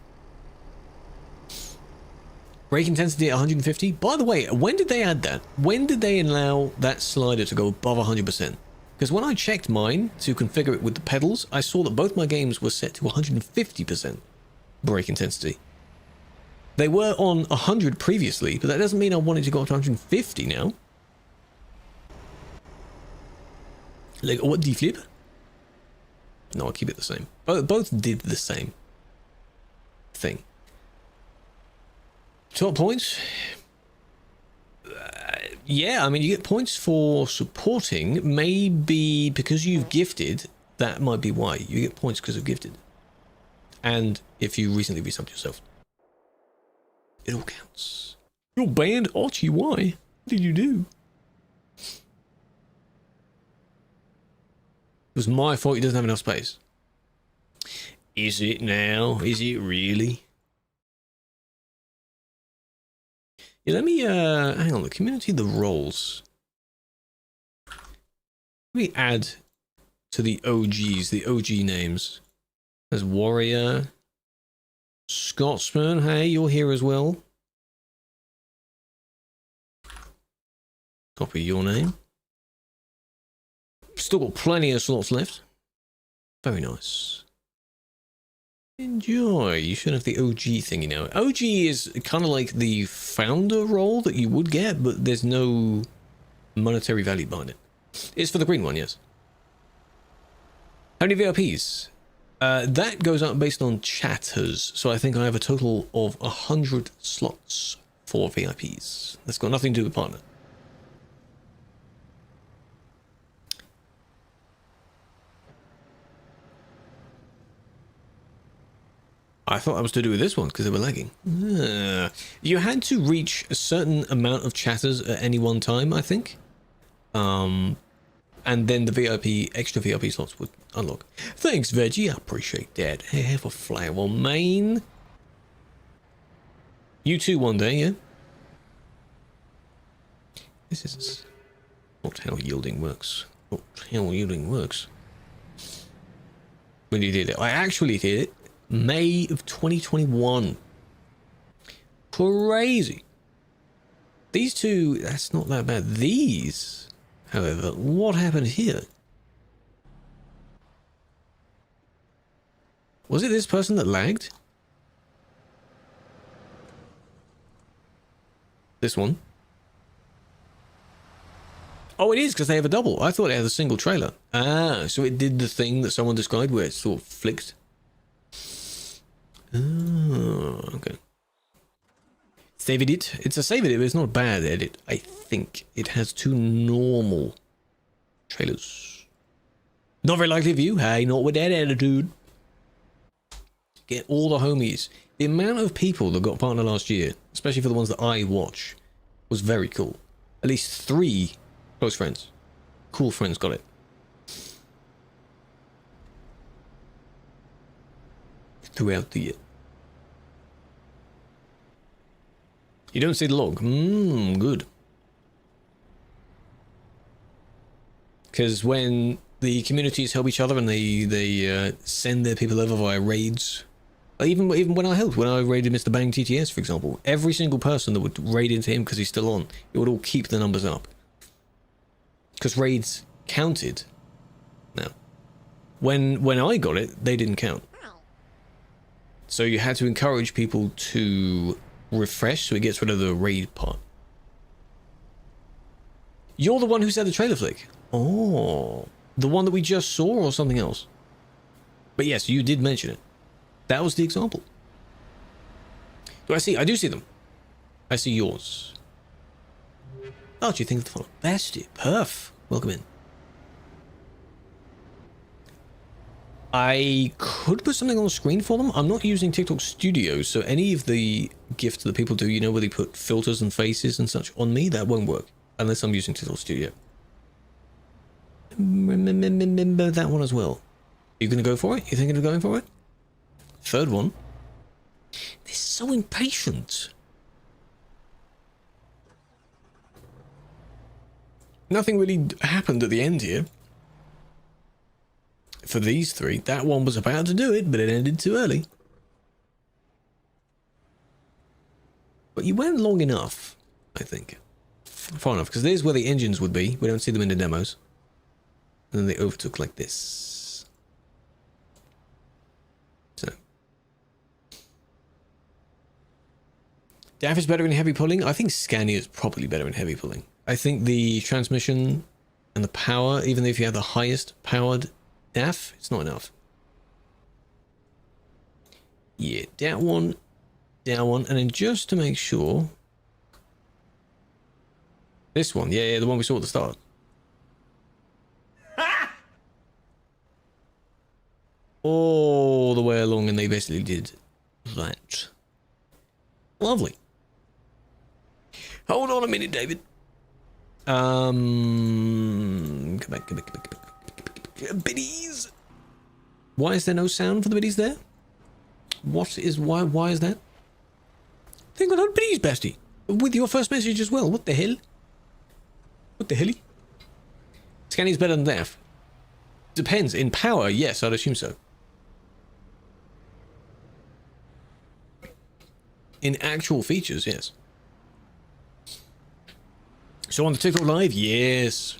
Brake intensity at 150. By the way, when did they add that? When did they allow that slider to go above 100%? Because when I checked mine to configure it with the pedals, I saw that both my games were set to 150% brake intensity. They were on 100 previously, but that doesn't mean I wanted to go up to 150 now. Like, what, D-flip? No, I'll keep it the same. Both did the same thing. Top points? Yeah, I mean, you get points for supporting. Maybe because you've gifted, that might be why. You get points because of gifted. And if you recently resubbed yourself. It all counts. You're banned, Archie, why? What did you do? It was my fault he doesn't have enough space. Is it now? Is it really? Yeah, let me, hang on, the community, the roles. Let me add to the OGs, the OG names. There's Warrior. Scotsman, hey, you're here as well. Copy your name. Still got plenty of slots left. Very nice. Enjoy. You should have the OG thingy now. OG is kind of like the founder role that you would get, but there's no monetary value behind it. It's for the green one, yes. How many VIPs? That goes up based on chatters, so I think I have a total of 100 slots for VIPs. That's got nothing to do with partner. I thought that was to do with this one because they were lagging. You had to reach a certain amount of chatters at any one time, I think. And then the VIP, extra VIP slots would unlock. Thanks, Veggie. I appreciate that. Hey, have a flower, main. You too one day, yeah? This is not how yielding works. Not how yielding works. When you did it. I actually did it. May of 2021. Crazy. These two, that's not that bad. These, however, what happened here? Was it this person that lagged? This one? Oh, it is because they have a double. I thought it had a single trailer. Ah, so it did the thing that someone described where it sort of flicked. Oh, okay. Save edit. It's a save edit, but it's not a bad edit. I think it has 2 normal trailers. Not very likely of you. Hey, not with that attitude. Get all the homies. The amount of people that got partner last year, especially for the ones that I watch, was very cool. At least 3 close friends. Cool friends got it. Throughout the year. You don't see the log. Good. Because when the communities help each other and they send their people over via raids, even when I raided Mr. Bang TTS, for example, every single person that would raid into him because he's still on, it would all keep the numbers up. Because raids counted. Now, when I got it, they didn't count. So you had to encourage people to refresh so it gets rid of the raid part. You're the one who said the trailer flick. Oh, the one that we just saw or something else? But yes, you did mention it. That was the example. Do I see? I do see them. I see yours. Oh, do you think of the follow? Bestie. Perf. Welcome in. I could put something on the screen for them. I'm not using TikTok Studio, so any of the gifts that people do, you know, where they put filters and faces and such on me, that won't work unless I'm using TikTok Studio. Remember that one as well. You gonna go for it? You thinking of going for it? Third one. They're so impatient. Nothing really happened at the end here. For these 3, that one was about to do it, but it ended too early. But you went long enough, I think. Far enough, because there's where the engines would be. We don't see them in the demos. And then they overtook like this. So. DAF is better in heavy pulling. I think Scania is probably better in heavy pulling. I think the transmission and the power, even if you have the highest powered DAF, it's not enough. Yeah, that one, and then just to make sure, this one, yeah, the one we saw at the start. All the way along, and they basically did that. Lovely. Hold on a minute, David. Come back. Biddies. Why is there no sound for the biddies there? Why is that? Think about biddies, bestie. With your first message as well. What the hell? What the helly? Scanny's better than DAF. Depends. In power, yes, I'd assume so. In actual features, yes. So on the TikTok Live, yes.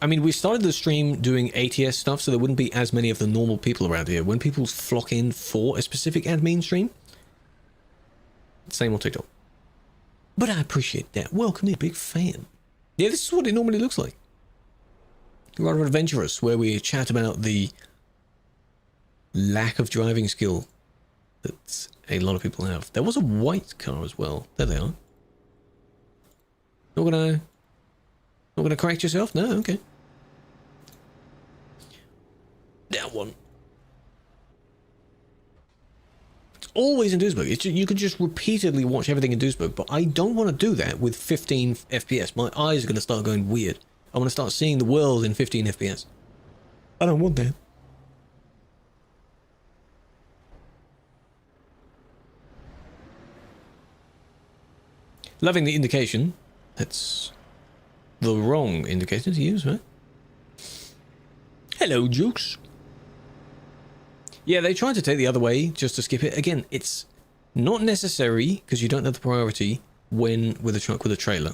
I mean, we started the stream doing ATS stuff, so there wouldn't be as many of the normal people around here. When people flock in for a specific admin stream, same on TikTok. But I appreciate that. Welcome in, big fan. Yeah, this is what it normally looks like. Rather adventurous, where we chat about the lack of driving skill that a lot of people have. There was a white car as well. There they are. Not gonna correct yourself? No, okay. That one. It's always in Duisburg. It's just, you could just repeatedly watch everything in Duisburg, but I don't want to do that with 15 FPS. My eyes are going to start going weird. I want to start seeing the world in 15 FPS. I don't want that. Loving the indication. That's the wrong indicator to use, right? Hello, Jukes. Yeah, they tried to take the other way just to skip it. Again, it's not necessary because you don't have the priority when with a truck with a trailer.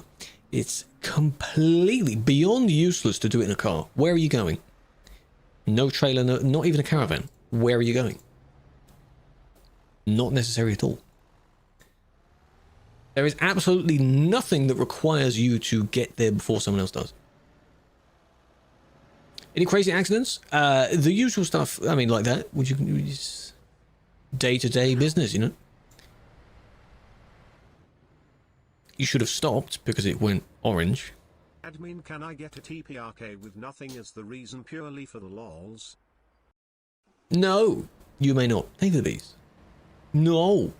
It's completely beyond useless to do it in a car. Where are you going? No trailer, no, not even a caravan. Where are you going? Not necessary at all. There is absolutely nothing that requires you to get there before someone else does. Any crazy accidents? The usual stuff, I mean, like that. Would you just... day-to-day business, you know? You should have stopped because it went orange. Admin, can I get a TPRK with nothing as the reason purely for the lols? No, you may not. Thank you, bees. No.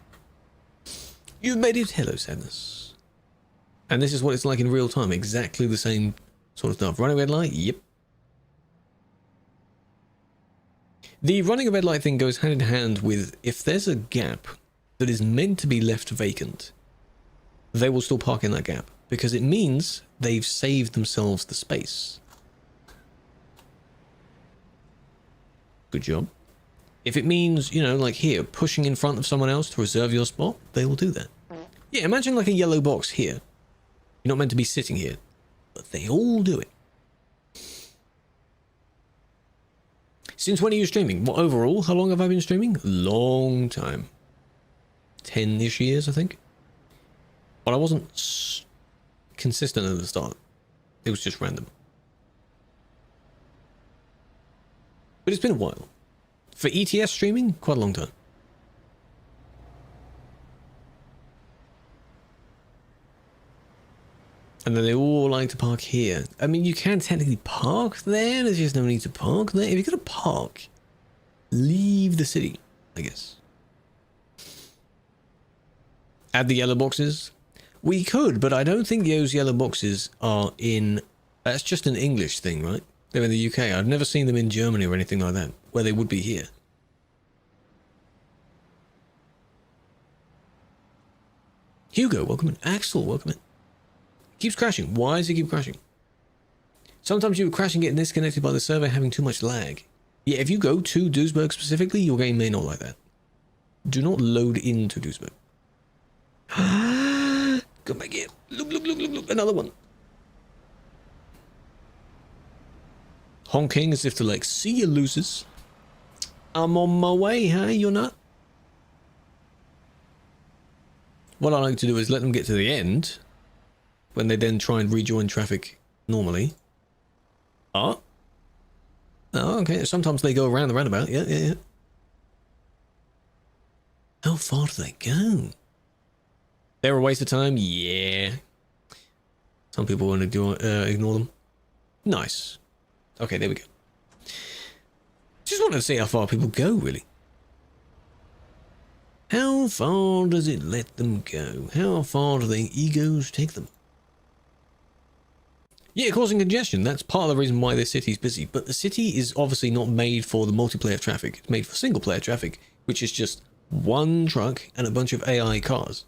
You've made it. Hello, sadness. And this is what it's like in real time. Exactly the same sort of stuff. Running red light? Yep. The running a red light thing goes hand in hand with if there's a gap that is meant to be left vacant, they will still park in that gap because it means they've saved themselves the space. Good job. If it means, you know, like here, pushing in front of someone else to reserve your spot, they will do that. Yeah, imagine like a yellow box here. You're not meant to be sitting here, but they all do it. Since when are you streaming? Well, overall, how long have I been streaming? Long time. 10-ish years, I think. But I wasn't consistent at the start. It was just random. But it's been a while. For ETS streaming, quite a long time. And then they all like to park here. I mean, you can technically park there. There's just no need to park there. If you're going to park, leave the city, I guess. Add the yellow boxes. We could, but I don't think those yellow boxes are in... That's just an English thing, right? They're in the UK. I've never seen them in Germany or anything like that, where they would be here. Hugo, welcome in. Axel, welcome in. Keeps crashing. Why does it keep crashing? Sometimes you crash and get disconnected by the server having too much lag. Yeah, if you go to Duisburg specifically, your game may not like that. Do not load into Duisburg. Come back here. Look, look, look, look, look. Another one. Honking as if to like, see you losers. I'm on my way, huh? You're not? What I like to do is let them get to the end, when they then try and rejoin traffic normally. Oh, okay. Sometimes they go around the roundabout. Yeah. How far do they go? They're a waste of time? Yeah. Some people want to ignore them. Nice. Okay, there we go. Just wanted to see how far people go, really. How far does it let them go? How far do their egos take them? Yeah, causing congestion. That's part of the reason why this city's busy. But the city is obviously not made for the multiplayer traffic. It's made for single player traffic, which is just one truck and a bunch of AI cars.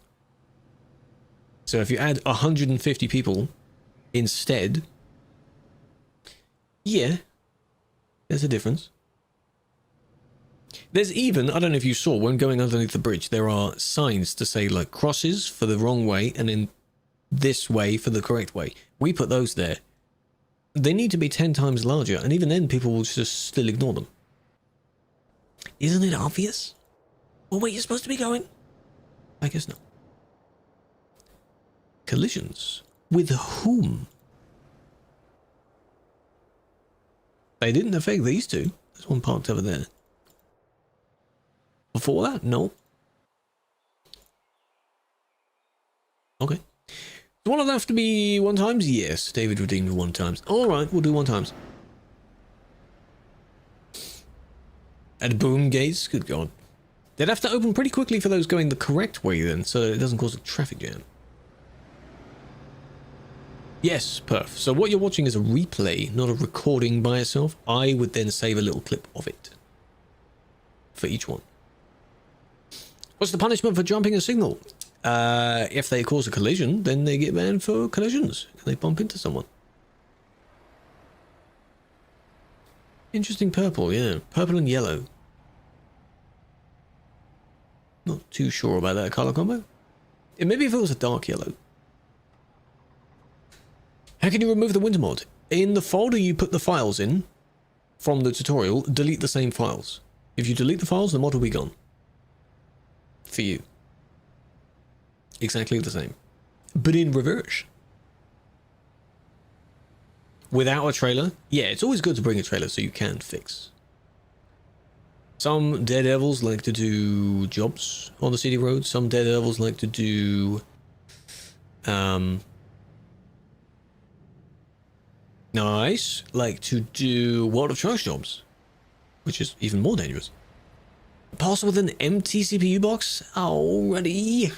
So if you add 150 people instead, yeah, there's a difference. There's even, I don't know if you saw, when going underneath the bridge, there are signs to say like crosses for the wrong way and then this way for the correct way. We put those there. They need to be 10 times larger, and even then people will just still ignore them. Isn't it obvious? Well, wait, you're supposed to be going? I guess not. Collisions. With whom? They didn't affect these two. There's one parked over there. Before that? No. Okay. Does one have to be 1 times? Yes, David redeemed 1 times. Alright, we'll do 1 times. At boom gates? Good God. They'd have to open pretty quickly for those going the correct way then, so that it doesn't cause a traffic jam. Yes, perf. So what you're watching is a replay, not a recording by itself. I would then save a little clip of it. For each one. What's the punishment for jumping a signal? If they cause a collision, then they get banned for collisions. They bump into someone. Interesting purple, yeah. Purple and yellow. Not too sure about that color combo. Maybe if it was a dark yellow. How can you remove the winter mod? In the folder you put the files in, from the tutorial, delete the same files. If you delete the files, the mod will be gone. For you. Exactly the same. But in reverse. Without a trailer? Yeah, it's always good to bring a trailer so you can fix. Some daredevils like to do jobs on the city roads. Some daredevils like to do nice, like to do World of Trunks jobs, which is even more dangerous. Pass with an empty CPU box? Alrighty.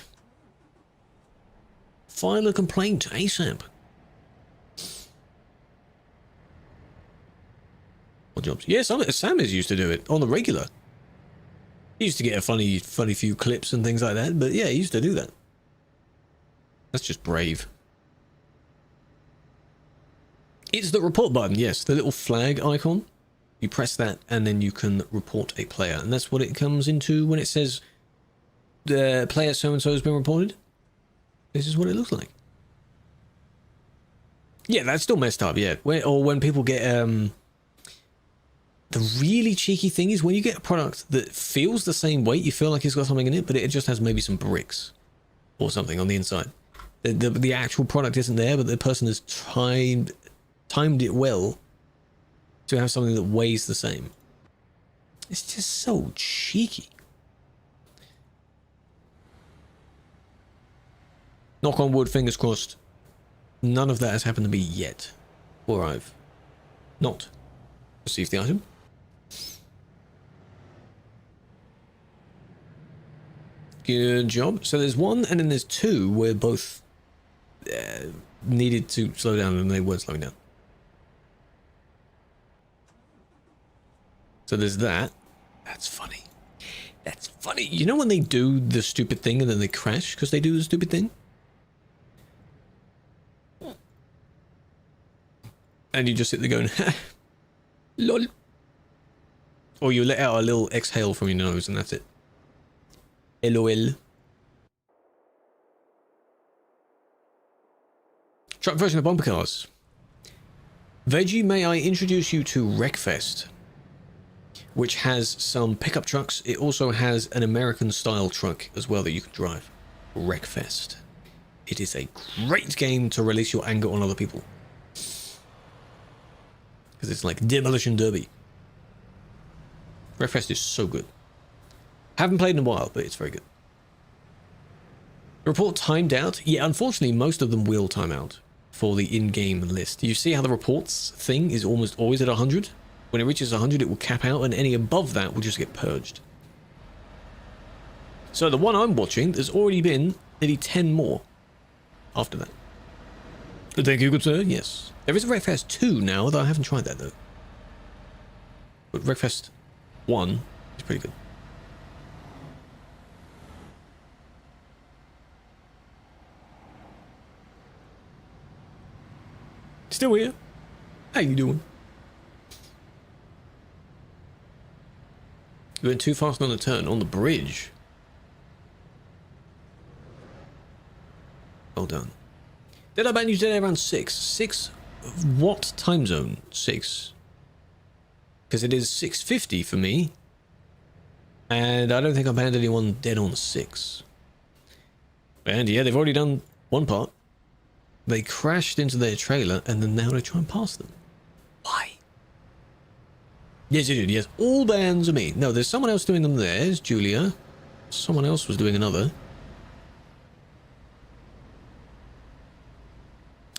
File a complaint ASAP. What jobs? Yeah, Sam is used to do it on the regular. He used to get a funny few clips and things like that, but yeah, he used to do that. That's just brave. It's the report button, yes, the little flag icon. You press that and then you can report a player, and that's what it comes into when it says the player so-and-so has been reported. This is what it looks like. Yeah, that's still messed up, yeah. Or when people get the really cheeky thing is when you get a product that feels the same weight, you feel like it's got something in it, but it just has maybe some bricks or something on the inside. The actual product isn't there, but the person has timed it well to have something that weighs the same. It's just so cheeky. Knock on wood, fingers crossed. None of that has happened to me yet. Or I've not received the item. Good job. So there's one and then there's two where both needed to slow down and they weren't slowing down. So there's that. That's funny. That's funny. You know when they do the stupid thing and then they crash because they do the stupid thing? And you just sit there going, lol. Or you let out a little exhale from your nose and that's it. LOL. Truck version of bumper cars. Veggie, may I introduce you to Wreckfest, which has some pickup trucks. It also has an American style truck as well that you can drive. Wreckfest. It is a great game to release your anger on other people. Because it's like Demolition Derby. Wreckfest is so good. Haven't played in a while, but it's very good. Report timed out? Yeah, unfortunately, most of them will time out for the in-game list. You see how the reports thing is almost always at 100? When it reaches 100, it will cap out, and any above that will just get purged. So the one I'm watching, there's already been nearly 10 more after that. Thank you, good sir. Yes. There is a Wreckfest 2 now, though I haven't tried that, though. But Wreckfest 1 is pretty good. Still here. How you doing? You went too fast on the turn on the bridge. Well done. Did I ban you today around 6? 6? What time zone? 6. Because it is 6:50 for me. And I don't think I banned anyone dead on 6. And yeah, they've already done one part. They crashed into their trailer and then now they try and pass them. Why? Yes, you did. Yes, all bans are me. No, there's someone else doing them there. There's Julia. Someone else was doing another.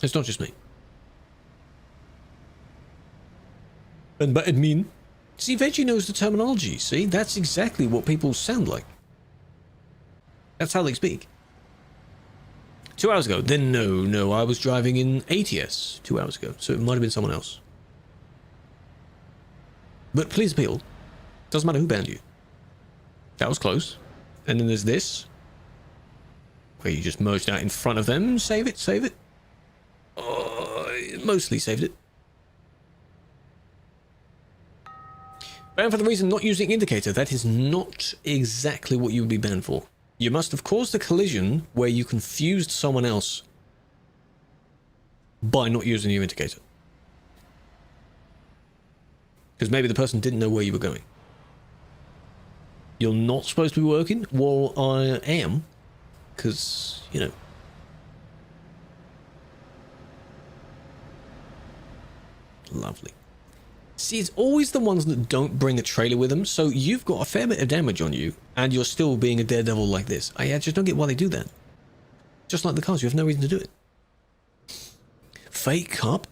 It's not just me. And by admin. See, Veggie knows the terminology. See, that's exactly what people sound like. That's how they speak. 2 hours ago. Then no, I was driving in ATS 2 hours ago, so it might have been someone else. But please appeal. Doesn't matter who banned you. That was close. And then there's this, where you just merged out in front of them. Save it, save it. Mostly saved it. Banned for the reason not using indicator. That is not exactly what you would be banned for. You must have caused a collision where you confused someone else by not using your indicator. Because maybe the person didn't know where you were going. You're not supposed to be working? Well, I am. Because, you know. Lovely. See, it's always the ones that don't bring a trailer with them, so you've got a fair bit of damage on you, and you're still being a daredevil like this. I just don't get why they do that. Just like the cars, you have no reason to do it. Fake cup?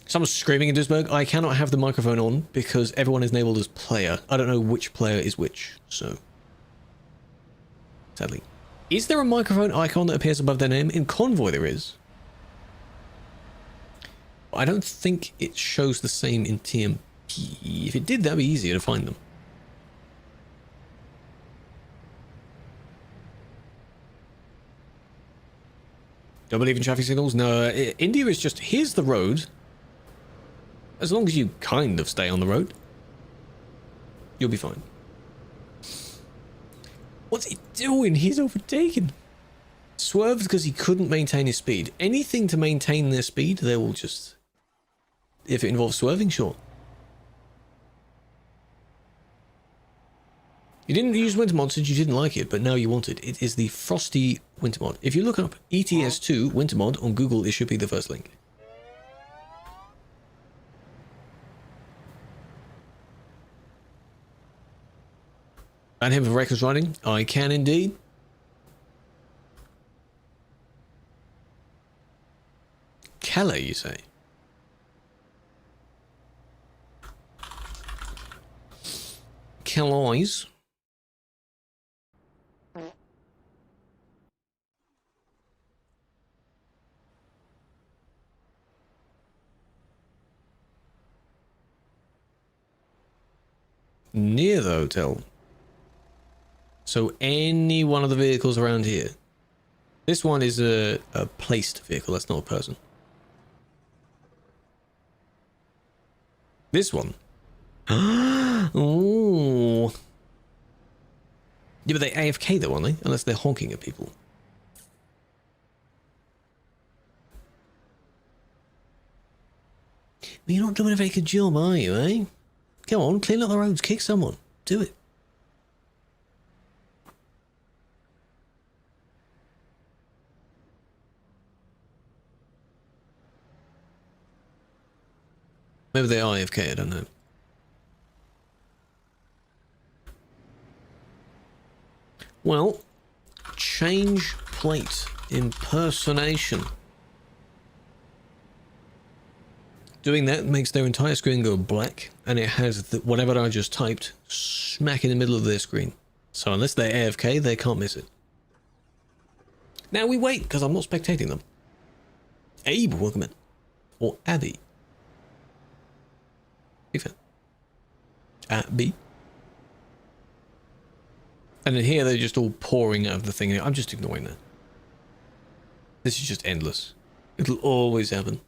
Someone's screaming in Duisburg. I cannot have the microphone on because everyone is enabled as player. I don't know which player is which, so... Sadly. Is there a microphone icon that appears above their name? In Convoy there is. I don't think it shows the same in TMP. If it did, that'd be easier to find them. Don't believe in traffic signals? No, India is just, here's the road. As long as you kind of stay on the road, you'll be fine. What's he doing? He's overtaken. Swerved because he couldn't maintain his speed. Anything to maintain their speed, they will just... If it involves swerving, sure. You didn't use winter mod since you didn't like it, but now you want it. It is the Frosty winter mod. If you look up ETS2 winter mod on Google, it should be the first link. Ban him for reckless riding? I can indeed. Calais, you say? Calais. Near the hotel. So any one of the vehicles around here. This one is a placed vehicle, that's not a person. This one. Oh. Yeah, but they AFK though, aren't they? Unless they're honking at people. But you're not doing a very good job, are you, eh? Come on, clean up the roads, kick someone. Do it. Maybe they're AFK, I don't know. Well, change plate impersonation. Doing that makes their entire screen go black, and it has whatever I just typed smack in the middle of their screen. So unless they're AFK, they can't miss it. Now we wait, because I'm not spectating them. Abe, welcome in. Or Abby. Big fan. Abby. And then here they're just all pouring out of the thing. I'm just ignoring that. This is just endless. It'll always happen.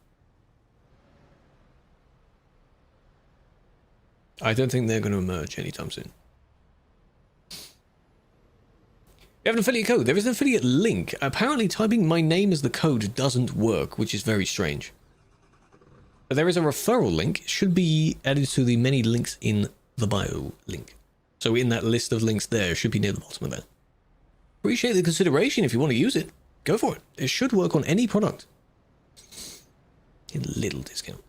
I don't think they're going to emerge anytime soon. You have an affiliate code. There is an affiliate link. Apparently typing my name as the code doesn't work, which is very strange. But there is a referral link. It should be added to the many links in the bio link. So in that list of links there, it should be near the bottom of that. Appreciate the consideration if you want to use it. Go for it. It should work on any product. A little discount.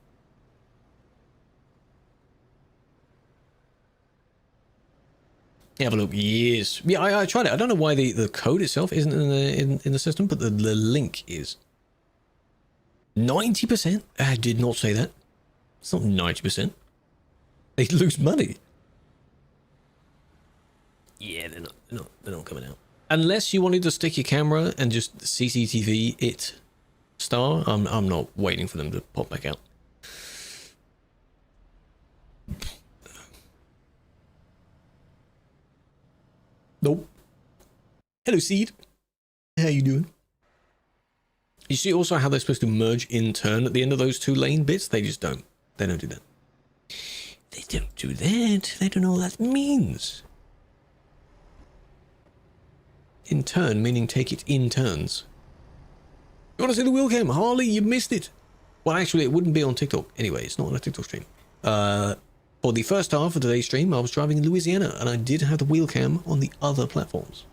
Have a look. Yes. Yeah, I tried it. I don't know why the code itself isn't in the system, but the link is. 90%? I did not say that. It's not 90%. They lose money. Yeah, they're not coming out. Unless you wanted to stick your camera and just CCTV it star, I'm not waiting for them to pop back out. Nope. Hello, Seed. How you doing? You see also how they're supposed to merge in turn at the end of those two lane bits? They just don't. They don't do that. They don't do that. They don't know what that means. In turn, meaning take it in turns. You want to see the wheel cam? Harley, you missed it. Well, actually, it wouldn't be on TikTok. Anyway, it's not on a TikTok stream. For the first half of today's stream, I was driving in Louisiana, and I did have the wheel cam on the other platforms.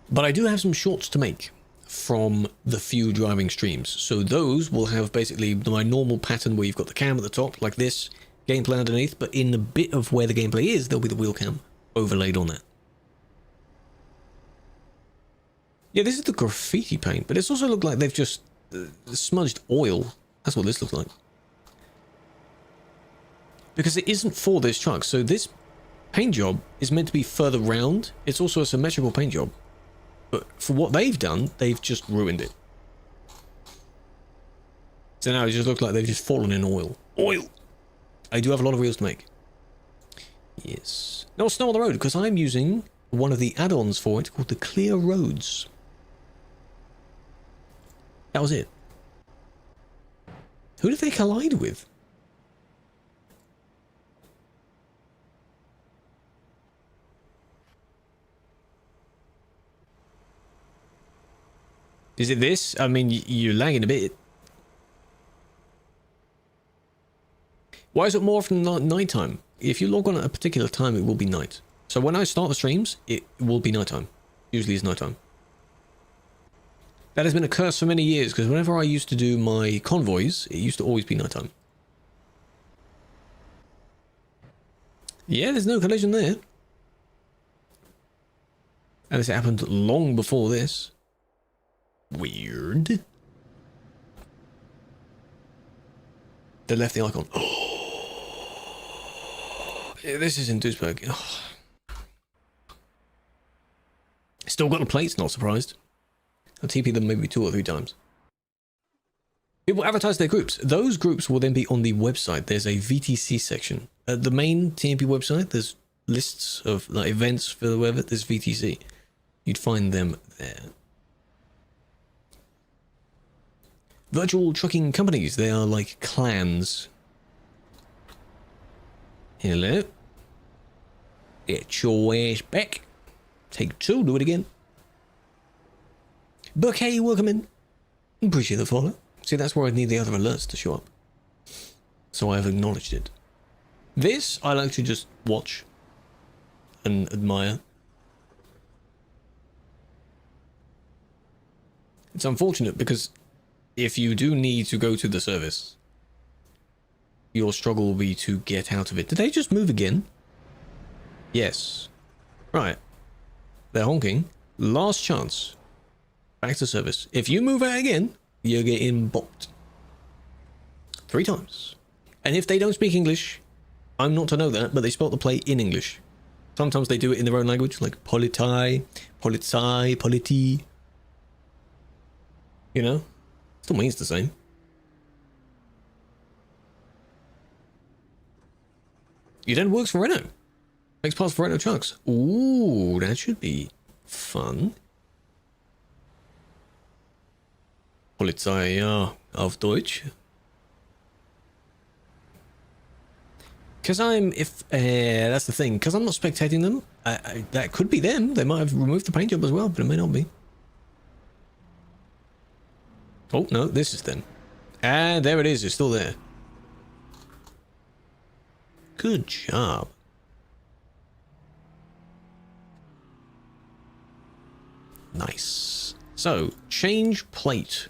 But I do have some shorts to make. from the few driving streams. So those will have basically my normal pattern where you've got the cam at the top, like this, gameplay underneath, but in the bit of where the gameplay is, there'll be the wheel cam overlaid on that. Yeah, this is the graffiti paint, but it's also looked like they've just smudged oil. That's what this looks like. Because it isn't for this truck, so this paint job is meant to be further round. It's also a symmetrical paint job. But for what they've done, they've just ruined it. So now it just looks like they've just fallen in oil. Oil! I do have a lot of wheels to make. Yes. No snow on the road, because I'm using one of the add-ons for it called the Clear Roads. That was it. Who did they collide with? Is it this? I mean, you're lagging a bit. Why is it more often night time? If you log on at a particular time, it will be night. So when I start the streams, it will be nighttime. Usually it's nighttime. That has been a curse for many years, because whenever I used to do my convoys, it used to always be nighttime. Yeah, there's no collision there. And this happened long before this. Weird. They left the icon. Oh, this is in Duisburg. Oh. Still got the plates, not surprised. I'll TP them maybe 2 or 3 times. People advertise their groups. Those groups will then be on the website. There's a VTC section. At the main TMP website, there's lists of like events for whatever. There's VTC. You'd find them there. Virtual trucking companies. They are like clans. Hello. Get your ass back. Take 2. Do it again. Bouquet, welcome in. Appreciate the follow. See, that's where I need the other alerts to show up. So I have acknowledged it. This, I like to just watch and admire. It's unfortunate because if you do need to go to the service, your struggle will be to get out of it. Did they just move again? Yes. Right. They're honking. Last chance. Back to service. If you move out again, you're getting bopped. 3 times. And if they don't speak English, I'm not to know that, but they spell the play in English. Sometimes they do it in their own language, like politai, polizei, politi. You know? Still means the same. You then works for Renault. Makes parts for Renault trucks. Ooh, that should be fun. Polizei, auf Deutsch. Because that's the thing, because I'm not spectating them, that could be them. They might have removed the paint job as well, but it may not be. Oh, no, this is them. Ah, there it is, it's still there. Good job. Nice. So, change plate.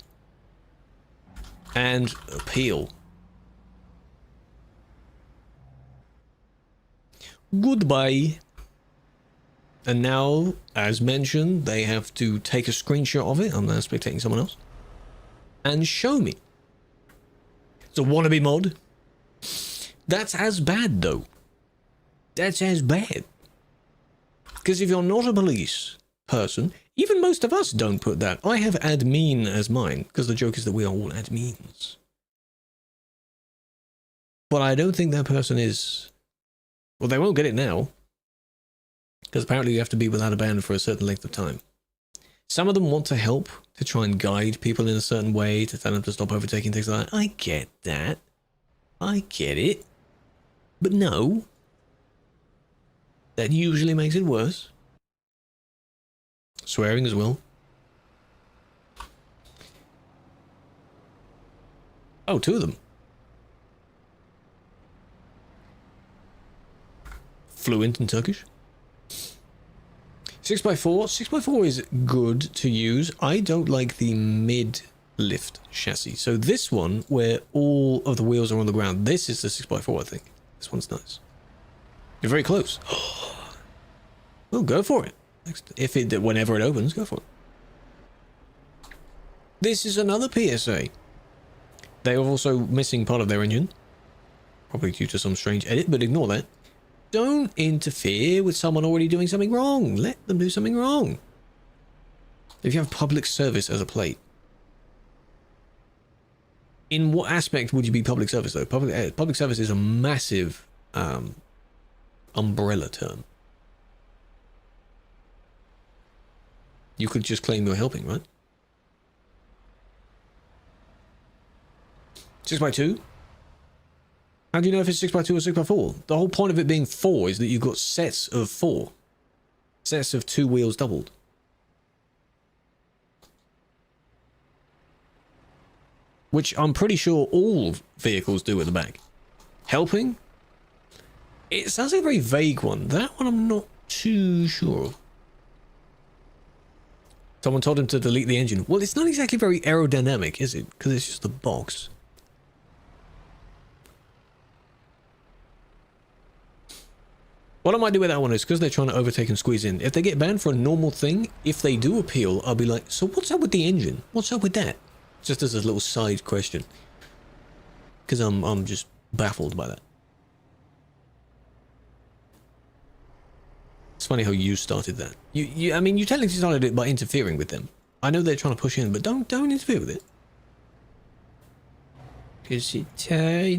And appeal. Goodbye. And now, as mentioned, they have to take a screenshot of it. I'm now spectating someone else. And show me. It's a wannabe mod. That's as bad, though. That's as bad. Because if you're not a police person, even most of us don't put that. I have admin as mine, because the joke is that we are all admins. But I don't think that person is... Well, they won't get it now. Because apparently you have to be without a ban for a certain length of time. Some of them want to help, to try and guide people in a certain way, to tell them to stop overtaking, things like that. I get that. I get it. But no. That usually makes it worse. Swearing as well. Oh, 2 of them. Fluent in Turkish. 6x4. 6x4 is good to use. I don't like the mid-lift chassis. So this one, where all of the wheels are on the ground, this is the 6x4, I think. This one's nice. You're very close. Well, go for it. Whenever it opens, go for it. This is another PSA. They are also missing part of their engine. Probably due to some strange edit, but ignore that. Don't interfere with someone already doing something wrong. Let them do something wrong. If you have public service as a plate. In what aspect would you be public service, though? Public service is a massive umbrella term. You could just claim you're helping, right? 6x2? How do you know if it's 6x2 or 6x4? The whole point of it being 4 is that you've got sets of 4. Sets of 2 wheels doubled. Which I'm pretty sure all vehicles do at the back. Helping? It sounds like a very vague one. That one I'm not too sure of. Someone told him to delete the engine. Well, it's not exactly very aerodynamic, is it? Because it's just a box. What I might do with that one is, because they're trying to overtake and squeeze in, if they get banned for a normal thing, if they do appeal, I'll be like, so what's up with the engine? What's up with that? Just as a little side question. Because I'm just baffled by that. It's funny how you started that. I mean, you technically started it by interfering with them. I know they're trying to push in, but don't interfere with it. Because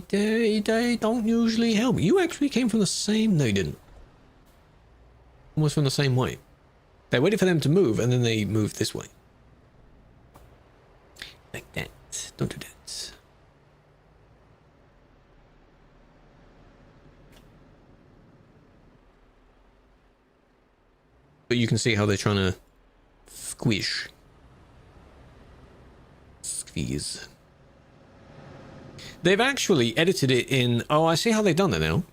they don't usually help. You actually came from the same... No, you didn't. Almost from the same way. They waited for them to move, and then they moved this way. Like that. Don't do that. But you can see how they're trying to squish. Squeeze. They've actually edited it in... Oh, I see how they've done that now.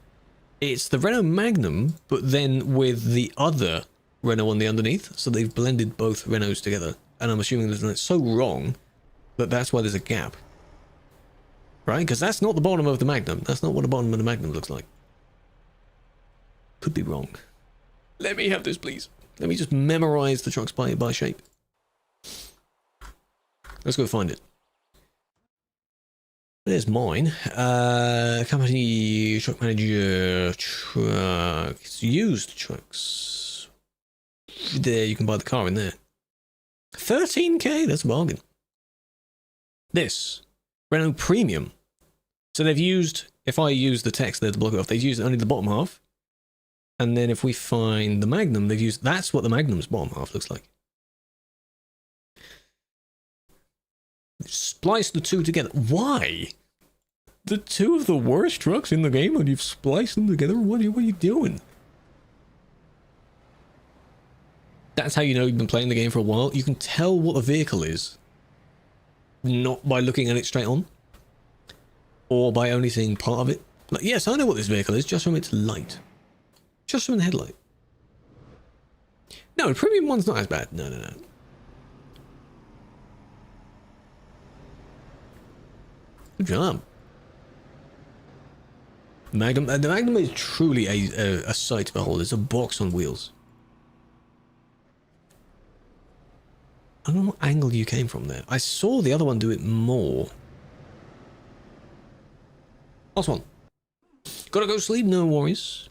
It's the Renault Magnum, but then with the other Renault on the underneath. So they've blended both Renaults together. And I'm assuming that it's so wrong that that's why there's a gap. Right? Because that's not the bottom of the Magnum. That's not what the bottom of the Magnum looks like. Could be wrong. Let me have this, please. Let me just memorize the trucks by shape. Let's go find it. There's mine. Company truck manager trucks. Used trucks. There, you can buy the car in there. 13k, that's a bargain. This Renault Premium. So they've used, if I use the text there to block it off, they've used only the bottom half. And then if we find the Magnum, they've used, that's what the Magnum's bottom half looks like. Splice the two together. Why? The two of the worst trucks in the game, and you've spliced them together? What are you doing? That's how you know you've been playing the game for a while. You can tell what a vehicle is. Not by looking at it straight on. Or by only seeing part of it. Like, yes, I know what this vehicle is, just from its light. Just from the headlight. No, the premium one's not as bad. No. Good job. Magnum. The Magnum is truly a sight to behold. It's a box on wheels. I don't know what angle you came from there. I saw the other one do it more. Last one. Gotta go sleep, no worries.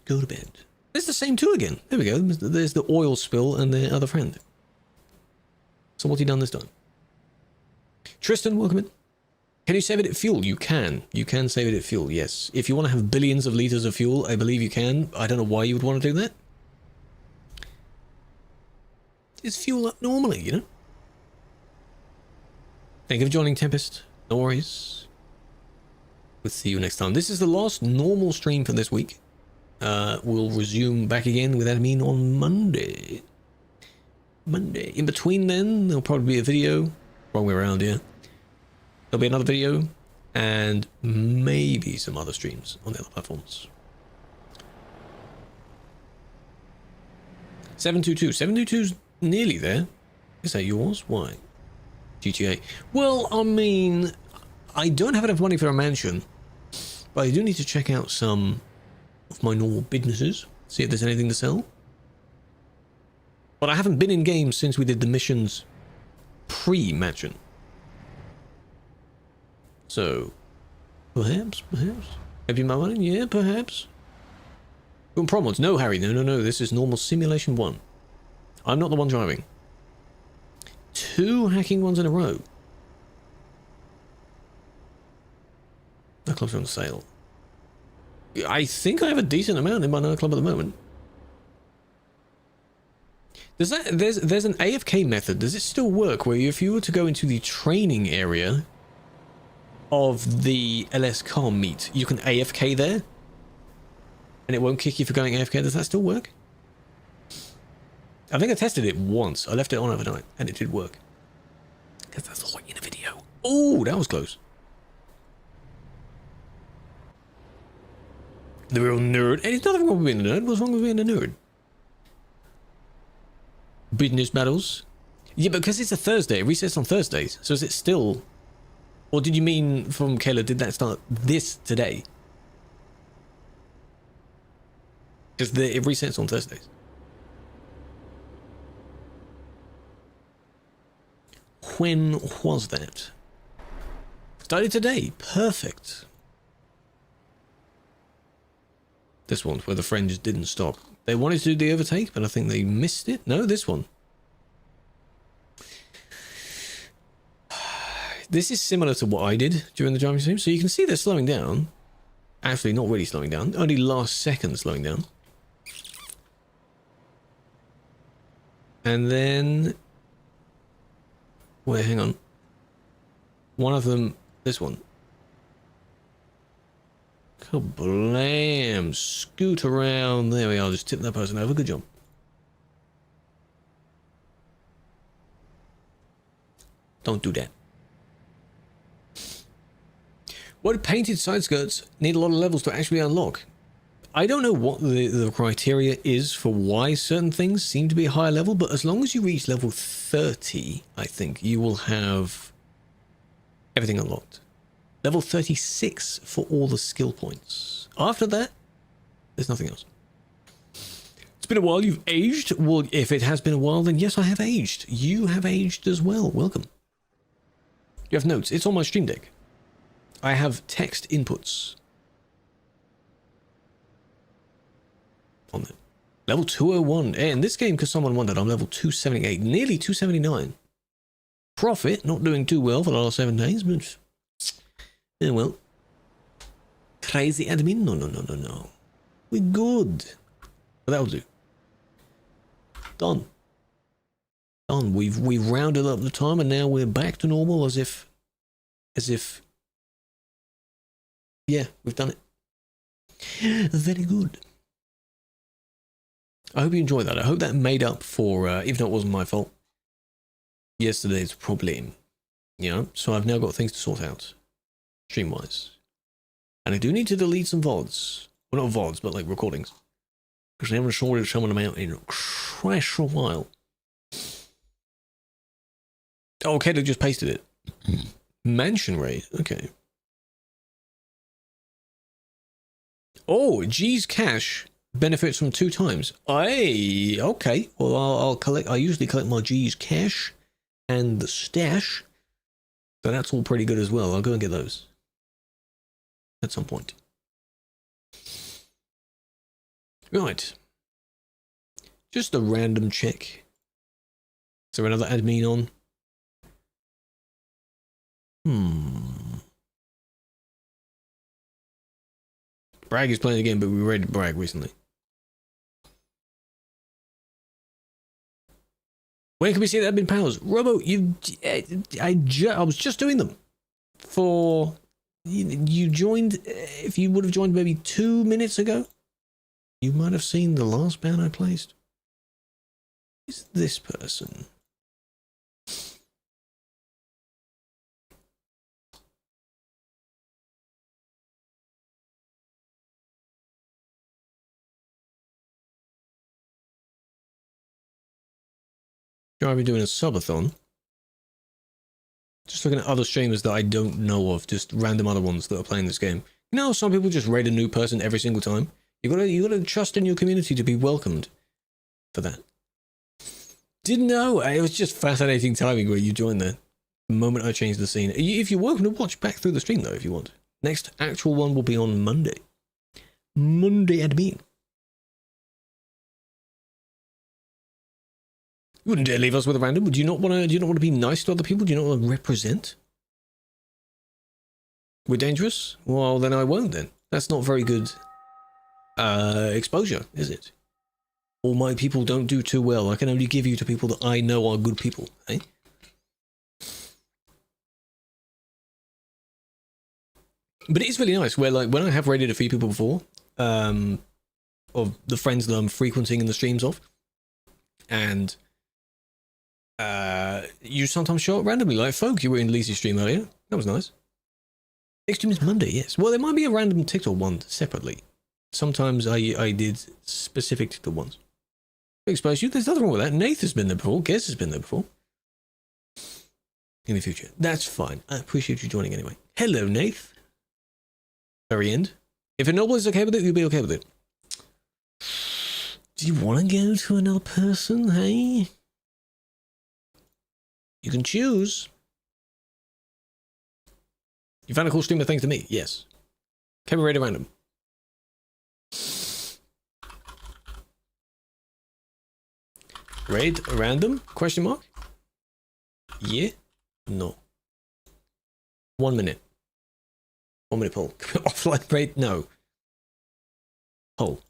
Go to bed. It's the same two again. There we go. There's the oil spill and the other friend. So what's he done this time? Tristan, welcome in. Can you save it at fuel? You can. You can save it at fuel, yes. If you want to have billions of liters of fuel, I believe you can. I don't know why you would want to do that. It's fuel up normally, you know? Thank you for joining, Tempest. No worries. We'll see you next time. This is the last normal stream for this week. We'll resume back again with admin on Monday. In between then, there'll probably be a video. Wrong way around here. There'll be another video. And maybe some other streams on the other platforms. 722. 722's nearly there. Is that yours? Why? GTA. Well, I mean, I don't have enough money for a mansion, but I do need to check out some of my normal businesses, see if there's anything to sell. But I haven't been in games since we did the missions pre-mansion. So, perhaps. Have you my money? Yeah, perhaps. Prom mods. No, Harry. No. This is normal simulation 1. I'm not the one driving. 2 hacking ones in a row. Nightclubs are on sale. I think I have a decent amount in my nightclub at the moment. Does that there's an AFK method? Does it still work where if you were to go into the training area of the LS car meet, you can AFK there? And it won't kick you for going AFK? Does that still work? I think I tested it once. I left it on overnight and it did work. Because that's all in a video. Oh, that was close. The real nerd. Hey, there's nothing wrong with being a nerd. What's wrong with being a nerd? Business battles. Yeah, because it's a Thursday. It resets on Thursdays. So is it still... Or did you mean from Kayla, did that start this today? Because it resets on Thursdays. When was that? Started today. Perfect. This one's where the friend just didn't stop. They wanted to do the overtake, but I think they missed it. No, this one. This is similar to what I did during the driving stream. So you can see they're slowing down. Actually, not really slowing down. Only last second slowing down. And then... Wait, hang on. One of them... This one. Kablam! Scoot around. There we are. Just tip that person over. Good job. Don't do that. What painted side skirts need a lot of levels to actually unlock? I don't know what the criteria is for why certain things seem to be a higher level, but as long as you reach level 30, I think, you will have everything unlocked. Level 36 for all the skill points. After that, there's nothing else. It's been a while. You've aged? Well, if it has been a while, then yes, I have aged. You have aged as well. Welcome. You have notes. It's on my Stream Deck. I have text inputs. On there. Level 201. In this game, because someone wondered, I'm level 278. Nearly 279. Profit, not doing too well for the last 7 days, but... Yeah, well. Crazy admin? No. We're good. But that'll do. Done. We've rounded up the time and now we're back to normal as if yeah, we've done it. Very good. I hope you enjoyed that. I hope that made up for, even though it wasn't my fault, yesterday's problem. You know, so I've now got things to sort out, stream-wise. And I do need to delete some VODs. Well, not VODs, but like recordings. Because I haven't sorted some of them out in quite a while. Oh, okay, they just pasted it. Mansion rate, okay. Oh, G's cash benefits from 2 times. Okay. Well, I'll collect. I usually collect my G's cash and the stash, so that's all pretty good as well. I'll go and get those at some point. Right. Just a random check. Is there another admin on? Bragg is playing the game, but we raided Bragg recently. Where can we see the admin powers? Robo, I was just doing them. For... You joined... If you would have joined maybe 2 minutes ago, you might have seen the last ban I placed. Who's this person? I've been doing a subathon. Just looking at other streamers that I don't know of, just random other ones that are playing this game. You know, some people just raid a new person every single time. You gotta trust in your community to be welcomed for that. Didn't know. It was just fascinating timing where you joined there. The moment I changed the scene. If you're welcome to watch back through the stream though, if you want. Next actual one will be on Monday. Monday admin. You wouldn't dare leave us with a random. Do you not want to be nice to other people? Do you not want to represent? We're dangerous? Well, then I won't then. That's not very good exposure, is it? All my people don't do too well. I can only give you to people that I know are good people, eh? But it is really nice where, like, when I have raided a few people before, of the friends that I'm frequenting in the streams of, and you sometimes show up randomly, like Folk, you were in Lisa's stream earlier. That was nice. Next stream is Monday, yes. Well, there might be a random TikTok one separately. Sometimes I did specific TikTok ones. Expose you, there's nothing wrong with that. Nath has been there before, Guess has been there before. In the future. That's fine. I appreciate you joining anyway. Hello, Nath. Very end. If a noble is okay with it, you'll be okay with it. Do you want to go to another person, hey? You can choose. You found a cool streamer thanks to me? Yes. Can we rate a random? Raid a random? Question mark? Yeah? No. 1 minute. 1 minute poll. Offline raid? No. Poll.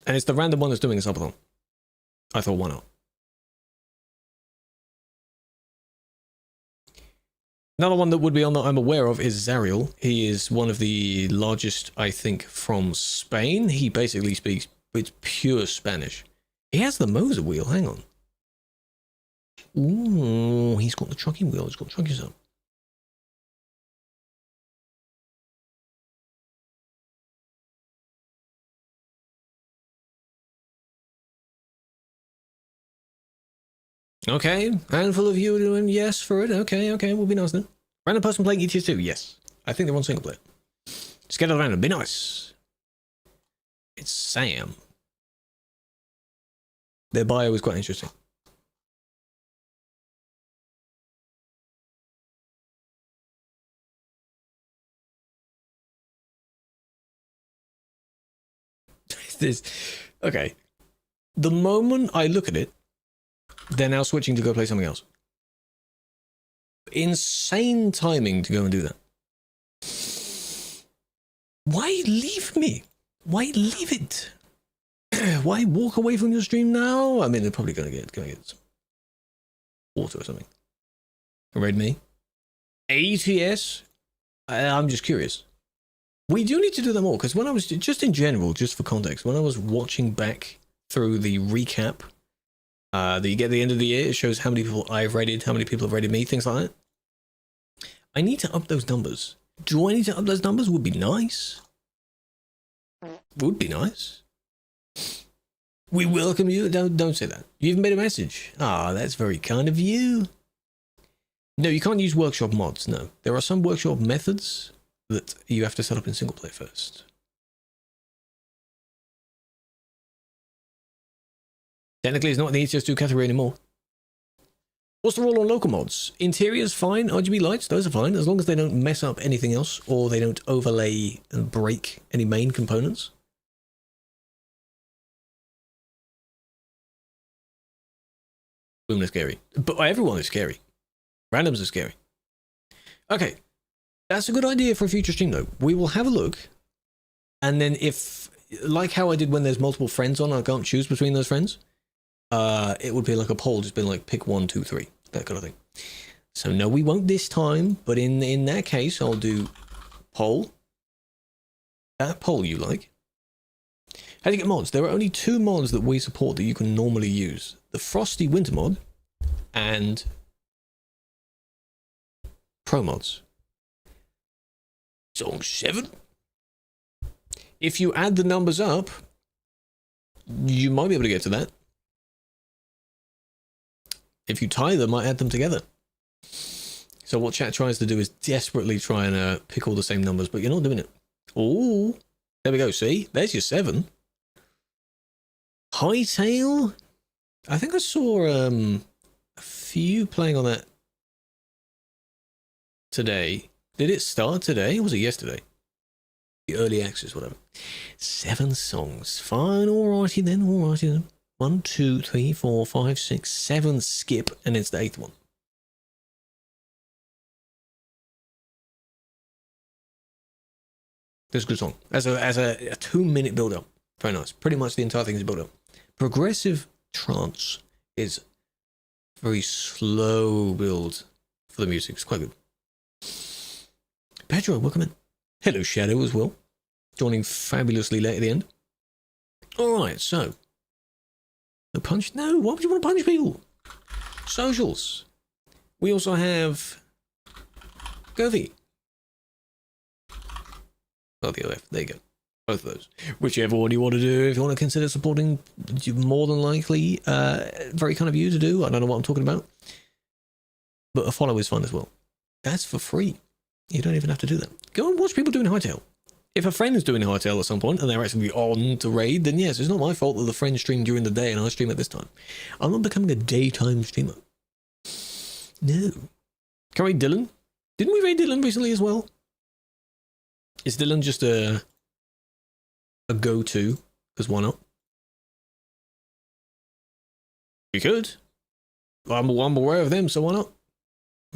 And it's the random one that's doing a subathon. I thought, why not? Another one that would be on that I'm aware of is Zariel. He is one of the largest, I think, from Spain. He basically speaks, it's pure Spanish. He has the Moser wheel, hang on. Ooh, he's got the trucking wheel, he's got truckies up. Okay, handful of you doing yes for it. Okay, we'll be nice then. Random person playing ETS2, yes. I think they're on single player. Just get it random, be nice. It's Sam. Their bio is quite interesting. This, okay. The moment I look at it, they're now switching to go play something else. Insane timing to go and do that. Why leave me? Why leave it? Why walk away from your stream now? I mean, they're probably gonna get some water or something. Raid me. ATS? I'm just curious. We do need to do them all, because when I was, just in general, just for context, when I was watching back through the recap that you get at the end of the year, it shows how many people I've rated, how many people have rated me, things like that. I need to up those numbers. Do I need to up those numbers? Would be nice. Would be nice. We welcome you. Don't say that. You even made a message. Ah, that's very kind of you. No, you can't use workshop mods, no. There are some workshop methods that you have to set up in single player first. Technically, it's not in the ETS2 category anymore. What's the rule on local mods? Interior's fine, RGB lights, those are fine, as long as they don't mess up anything else, or they don't overlay and break any main components. Boom, they're scary. But everyone is scary. Randoms are scary. Okay, that's a good idea for a future stream though. We will have a look, and then if, like how I did when there's multiple friends on, I can't choose between those friends. It would be like a poll, just been like pick 1, 2, 3, that kind of thing. So no, we won't this time, but in that case, I'll do poll. That poll you like. How do you get mods? There are only 2 mods that we support that you can normally use. The Frosty Winter mod and Pro mods. Song 7. If you add the numbers up, you might be able to get to that. If you tie them, might add them together. So what chat tries to do is desperately try and pick all the same numbers, but you're not doing it. Oh, there we go. See, there's your 7. Hightail. I think I saw a few playing on that today. Did it start today? Or was it yesterday? The early access, whatever. 7 songs. Fine, alrighty then, alrighty then. 1, 2, 3, 4, 5, 6, 7 skip, and it's the 8th one. That's a good song. As a 2-minute build up. Very nice. Pretty much the entire thing is built up. Progressive trance is very slow build for the music. It's quite good. Pedro, welcome in. Hello, Shadow, as well. Joining fabulously late at the end. Alright, so. No punch? No, why would you want to punch people? Socials. We also have Govi. Oh, the OF. There you go. Both of those. Whichever one you want to do. If you want to consider supporting, more than likely, very kind of you to do. I don't know what I'm talking about. But a follow is fun as well. That's for free. You don't even have to do that. Go and watch people doing hightail. If a friend is doing hightail at some point and they're actually on to raid, then yes, it's not my fault that the friend streamed during the day and I stream at this time. I'm not becoming a daytime streamer. No. Can I raid Dylan? Didn't we raid Dylan recently as well? Is Dylan just a go-to? Because why not? You could. I'm aware of them, so why not?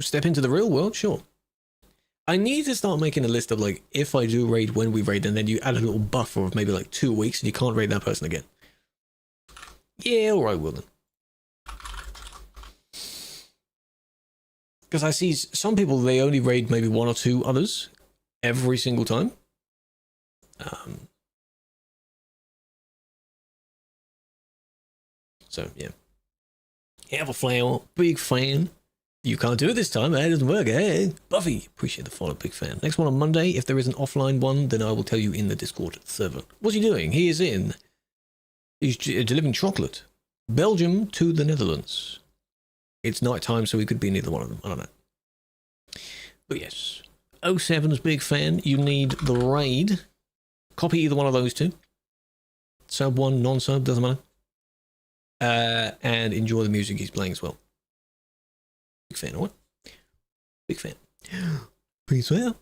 Step into the real world, sure. I need to start making a list of, like, if I do raid, when we raid, and then you add a little buffer of maybe like 2 weeks and you can't raid that person again. Yeah, alright, well then. Because I see some people, they only raid maybe 1 or 2 others every single time. So, yeah. Have a flower, big fan. You can't do it this time, it doesn't work, eh? Buffy, appreciate the follow, big fan. Next one on Monday, if there is an offline one, then I will tell you in the Discord server. What's he doing? He's delivering chocolate. Belgium to the Netherlands. It's night time, so he could be neither one of them, I don't know. But yes, 07's big fan, you need the raid. Copy either one of those two. Sub 1, non-sub, doesn't matter. And enjoy the music he's playing as well. Big fan, alright? Big fan. Peace out.